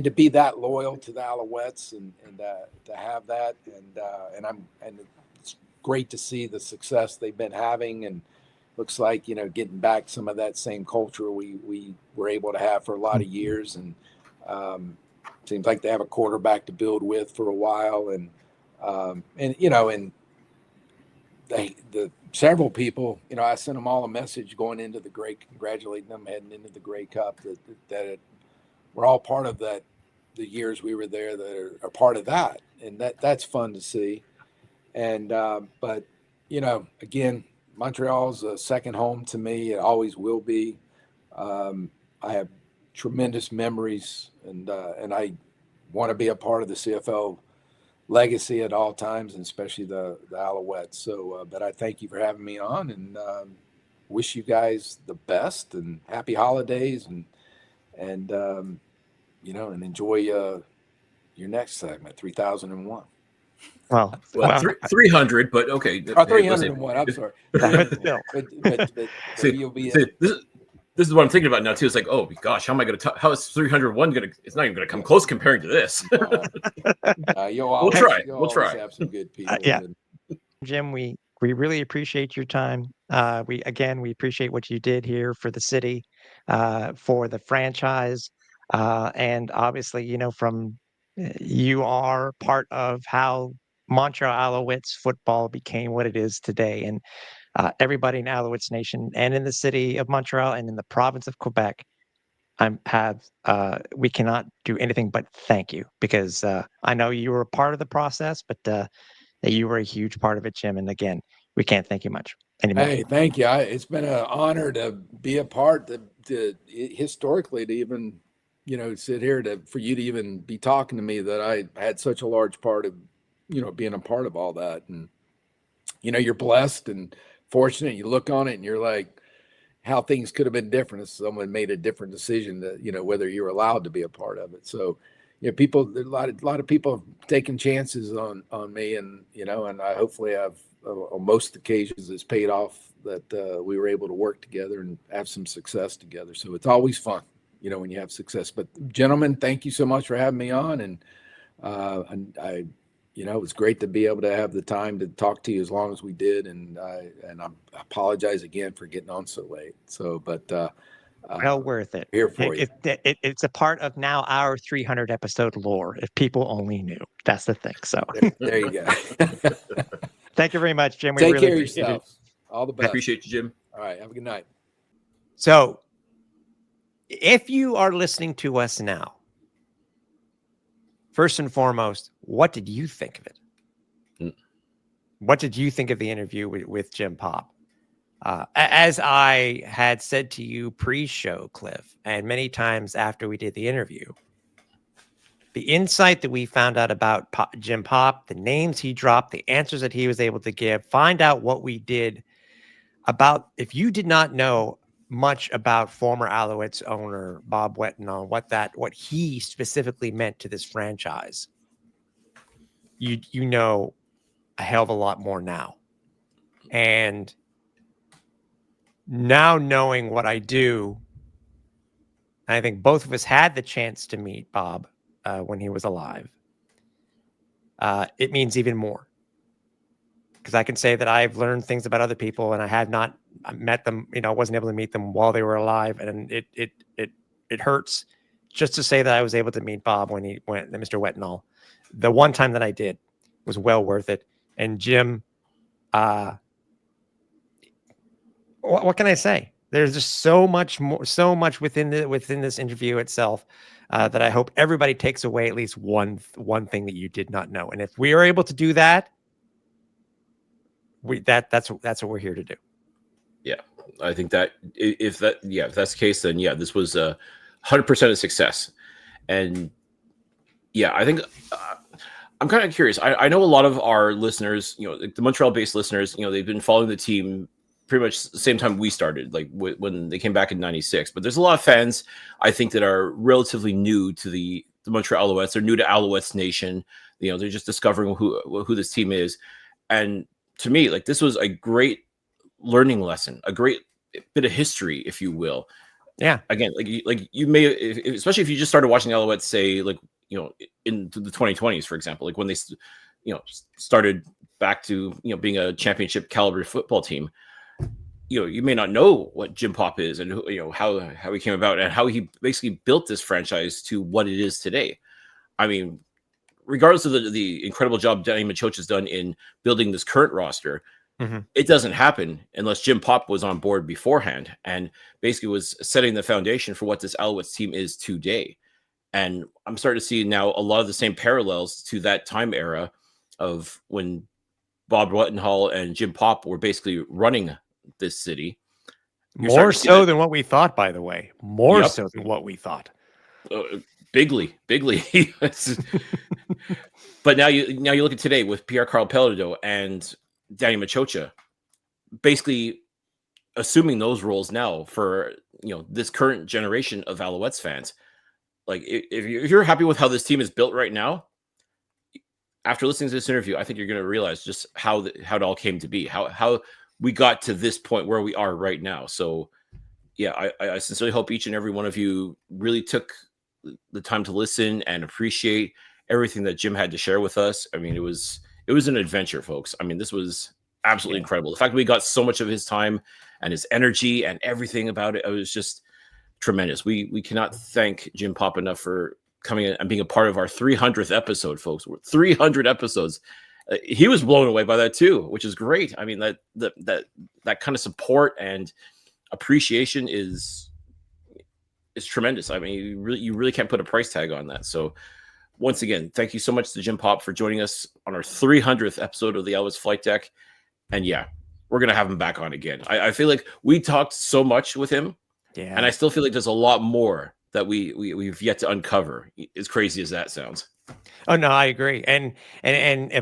to be that loyal to the Alouettes, and to have that, and it's great to see the success they've been having, and looks like getting back some of that same culture we were able to have for a lot of years, and seems like they have a quarterback to build with for a while, and the several people, I sent them all a message going into the Grey, congratulating them heading into the Grey Cup, that we're all part of that, the years we were there, that are part of that, and that's fun to see. And but again, Montreal's a second home to me. It always will be. I have tremendous memories, and I want to be a part of the CFL legacy at all times, and especially the Alouettes. So, but I thank you for having me on, and wish you guys the best and happy holidays, and and enjoy your next segment, 3001. Well, 300, but okay. 301. I'm sorry. But still. But you'll be. This is what I'm thinking about now too. It's like, oh gosh, how am I going to? How is 301 going to? It's not even going to come close comparing to this. We'll try. We'll try. Have some good people. Yeah, Jim, we really appreciate your time. We appreciate what you did here for the city, for the franchise. And obviously, from you are part of how Montreal Alouettes football became what it is today. And everybody in Alouettes Nation and in the city of Montreal and in the province of Quebec, we cannot do anything but thank you, because I know you were a part of the process, but that you were a huge part of it, Jim. And again, we can't thank you much anymore. Hey, thank you. It's been an honor to be a part to historically to even, sit here for you to even be talking to me, that I had such a large part of, being a part of all that. And, you're blessed and fortunate. You look on it and you're like, how things could have been different if someone made a different decision, that, whether you're allowed to be a part of it. So, a lot of people have taken chances on me, and, and I hopefully have, on most occasions, it's paid off that we were able to work together and have some success together. So it's always fun, when you have success. But gentlemen, thank you so much for having me on. And I it was great to be able to have the time to talk to you as long as we did. And I apologize again for getting on so late. So, but well worth it. Here for you. It's a part of now our 300 episode lore. If people only knew, that's the thing. So there you go. Thank you very much, Jim. We Take really care of appreciate yourself. All the best. Appreciate you, Jim. All right. Have a good night. So if you are listening to us now, first and foremost, what did you think of it? What did you think of the interview with Jim Popp? As I had said to you pre-show, Cliff, and many times after we did the interview, the insight that we found out about Jim Popp, the names he dropped, the answers that he was able to give, find out what we did about, if you did not know much about former Alouettes owner Bob Wetenhall, what he specifically meant to this franchise, you know a hell of a lot more now. And now, knowing what I do, I think both of us had the chance to meet Bob when he was alive. It means even more, because I can say that I've learned things about other people, and I have not met them. I wasn't able to meet them while they were alive, and it hurts just to say that I was able to meet Bob when Mr. Wetenhall. The one time that I did was well worth it. And Jim, what can I say? There's just so much more, so much within this interview itself that I hope everybody takes away at least one thing that you did not know. And if we are able to do that, that's what we're here to do. Yeah, I think that if that's the case, then this was 100% a success. And I think I'm kind of curious. I know a lot of our listeners, the Montreal-based listeners, they've been following the team pretty much the same time we started, like when they came back in '96. But there's a lot of fans, I think, that are relatively new to the Montreal Alouettes. They're new to Alouettes Nation. They're just discovering who this team is. And to me, like, this was a great learning lesson, a great bit of history, if you will. Yeah. Again, like you may, especially if you just started watching the Alouettes, say, like, in the 2020s, for example, like when they, started back to, being a championship caliber football team. You may not know what Jim Popp is, and how he came about, and how he basically built this franchise to what it is today. I mean, regardless of the incredible job Danny Machocha has done in building this current roster, it doesn't happen unless Jim Popp was on board beforehand and basically was setting the foundation for what this Alouettes team is today. And I'm starting to see now a lot of the same parallels to that time era of when Bob Wetenhall and Jim Popp were basically running this city. More so than what we thought, by the way. More so than what we thought. Bigly. But now you look at today with Pierre Karl Pelado and Danny Machocha, basically assuming those roles now for this current generation of Alouettes fans. Like, if you're happy with how this team is built right now, after listening to this interview, I think you're going to realize just how it all came to be, how we got to this point where we are right now. So, I sincerely hope each and every one of you really took the time to listen and appreciate everything that Jim had to share with us. I mean, it was an adventure, folks. I mean, this was absolutely incredible. The fact that we got so much of his time and his energy and everything about it, it was just tremendous. We cannot thank Jim Popp enough for coming in and being a part of our 300th episode, folks. We're 300 episodes. He was blown away by that too, which is great. I mean, that kind of support and appreciation is tremendous. I mean, you really can't put a price tag on that. So once again, thank you so much to Jim Popp for joining us on our 300th episode of the Alouettes Flight Deck. And yeah, we're going to have him back on again. I feel like we talked so much with him. Yeah. And I still feel like there's a lot more that we've yet to uncover, as crazy as that sounds. Oh no, I agree. And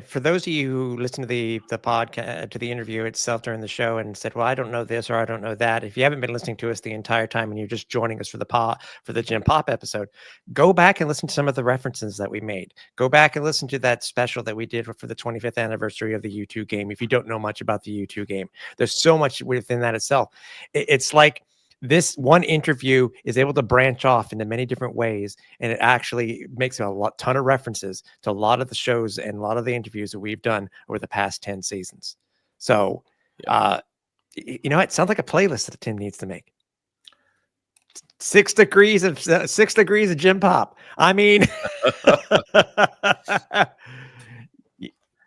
for those of you who listen to the podcast, to the interview itself during the show and said, well, I don't know this or I don't know that. If you haven't been listening to us the entire time and you're just joining us for the Jim Popp episode, go back and listen to some of the references that we made. Go back and listen to that special that we did for the 25th anniversary of the U2 game. If you don't know much about the U2 game, there's so much within that itself. It's like, this one interview is able to branch off into many different ways, and it actually makes a ton of references to a lot of the shows and a lot of the interviews that we've done over the past 10 seasons. So, you know, it sounds like a playlist that Tim needs to make. 6 degrees of Jim Popp. I mean,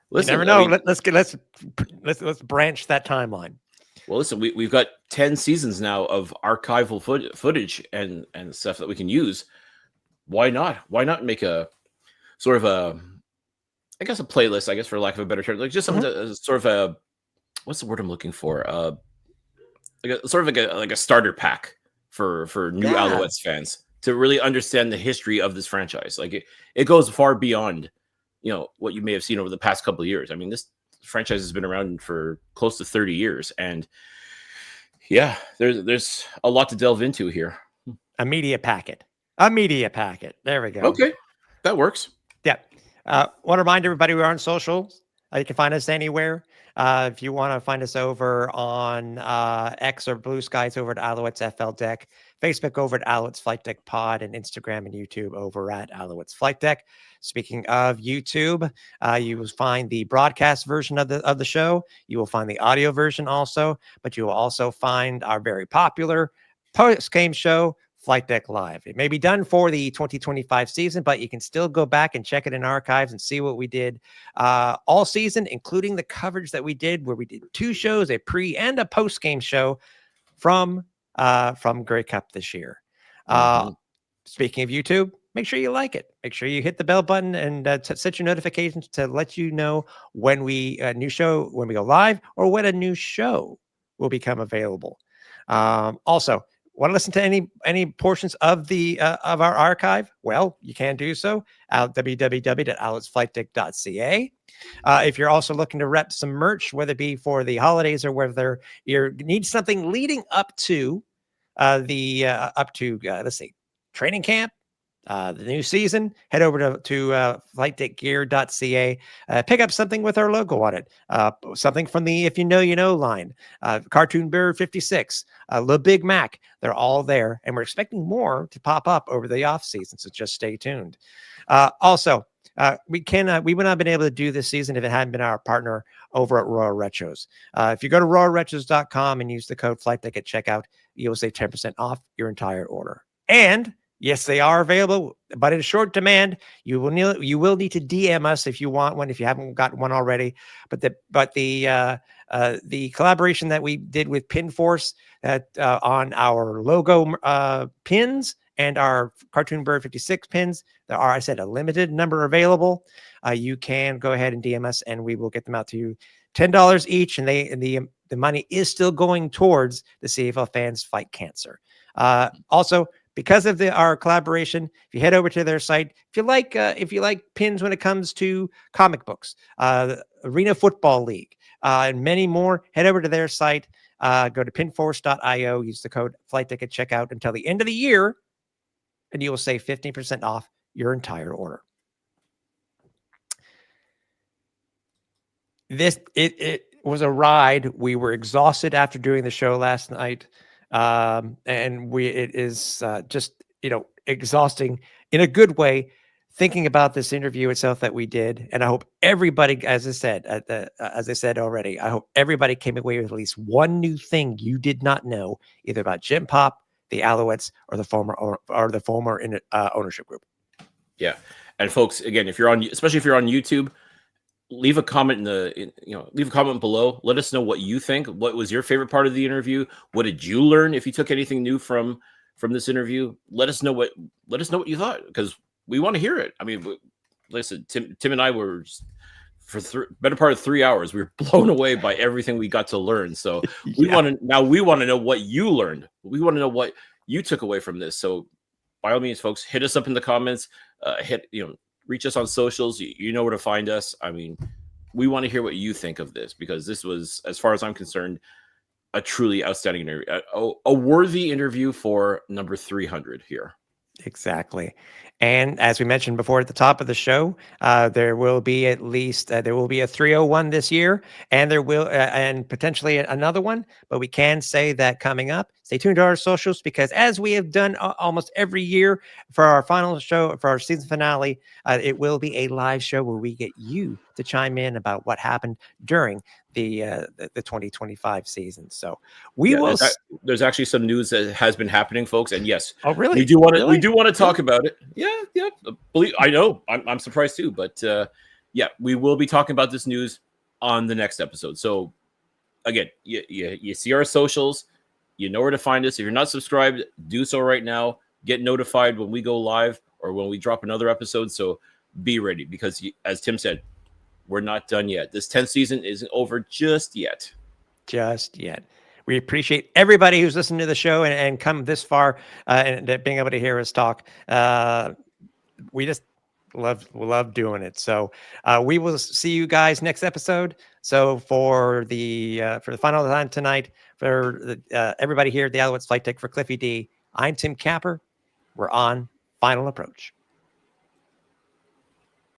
listen, you never know. I mean, let's branch that timeline. Well, listen, we've got 10 seasons now of archival footage and stuff that we can use. Why not? Why not make a sort of a playlist, I guess, for lack of a better term, like just something sort of a, what's the word I'm looking for? Like a starter pack for new Alouettes fans to really understand the history of this franchise. Like it goes far beyond, you know, what you may have seen over the past couple of years. I mean, this franchise has been around for close to 30 years, and yeah, there's a lot to delve into here. A media packet. There we go. Okay, that works. Yeah. Want to remind everybody we're on socials. You can find us anywhere. If you want to find us over on X or Blue Skies, over at Alouettes FL Deck, Facebook over at Alouettes Flight Deck Pod, and Instagram and YouTube over at Alouettes Flight Deck. Speaking of YouTube, you will find the broadcast version of the show. You will find the audio version also, but you will also find our very popular post-game show, Flight Deck Live. It may be done for the 2025 season, but you can still go back and check it in archives and see what we did all season, including the coverage that we did, where we did 2 shows, a pre and a post-game show from Grey Cup this year. Speaking of YouTube, make sure you like it. Make sure you hit the bell button and set your notifications to let you know when we when we go live, or when a new show will become available. Also, want to listen to any portions of the of our archive? Well, you can do so at www.alouettsflightdeck.ca. If you're also looking to rep some merch, whether it be for the holidays or whether you need something leading up to let's see, training camp, the new season, head over to flightdeckgear.ca. Pick up something with our logo on it. Something from the If You Know, You Know line. Cartoon Bird 56, Le Big Mac. They're all there, and we're expecting more to pop up over the off season, so just stay tuned. Also, we would not have been able to do this season if it hadn't been our partner over at Royal Retros. If you go to royalretros.com and use the code FlightDeck at checkout, you'll save 10% off your entire order. And yes, they are available, but in short demand. You will need to DM us if you want one, if you haven't got one already. But the collaboration that we did with Pinforce on our logo pins and our Cartoon Bird 56 pins, there are, I said, a limited number available. You can go ahead and DM us, and we will get them out to you. $10 each, and the money is still going towards the CFL fans fight cancer. Also, because of our collaboration, if you head over to their site, if you like pins when it comes to comic books, Arena Football League, and many more, head over to their site. Go to pinforce.io, use the code FlightDeck at checkout until the end of the year, and you will save 15% off your entire order. It was a ride. We were exhausted after doing the show last night. And it is just, exhausting in a good way, thinking about this interview itself that we did. And I hope everybody, as I said already, I hope everybody came away with at least one new thing you did not know, either about Jim Popp, the Alouettes or the former ownership group. Yeah. And folks, again, if you're on, especially if you're on YouTube, leave a comment leave a comment below. Let us know what you think. What was your favorite part of the interview? What did you learn? If you took anything new from this interview, let us know what you thought, because we want to hear it. I mean, listen, Tim and I were for better part of 3 hours. We were blown away by everything we got to learn. So we want to know what you learned. We want to know what you took away from this. So by all means, folks, hit us up in the comments. Reach us on socials. You know where to find us. I mean, we want to hear what you think of this, because this was, as far as I'm concerned, a truly outstanding interview, a worthy interview for number 300 here. Exactly. And as we mentioned before at the top of the show, there will be at least a 301 this year, and there will and potentially another one. But we can say that coming up, stay tuned to our socials, because as we have done almost every year for our final show, for our season finale, it will be a live show where we get you to chime in about what happened during the 2025 season. So there's actually some news that has been happening, folks, and yes, oh really, we do want to talk about it. Yeah, I know, I'm surprised too, but we will be talking about this news on the next episode. So again, you see our socials, you know where to find us. If you're not subscribed, do so right now. Get notified when we go live or when we drop another episode. So be ready, because as Tim said, we're not done yet. This 10th season isn't over just yet. We appreciate everybody who's listened to the show and come this far and being able to hear us talk. We just love doing it. So we will see you guys next episode. So for the final time tonight, for everybody here at the Alouettes Flight Deck, for Cliffy D, I'm Tim Capper. We're on Final Approach.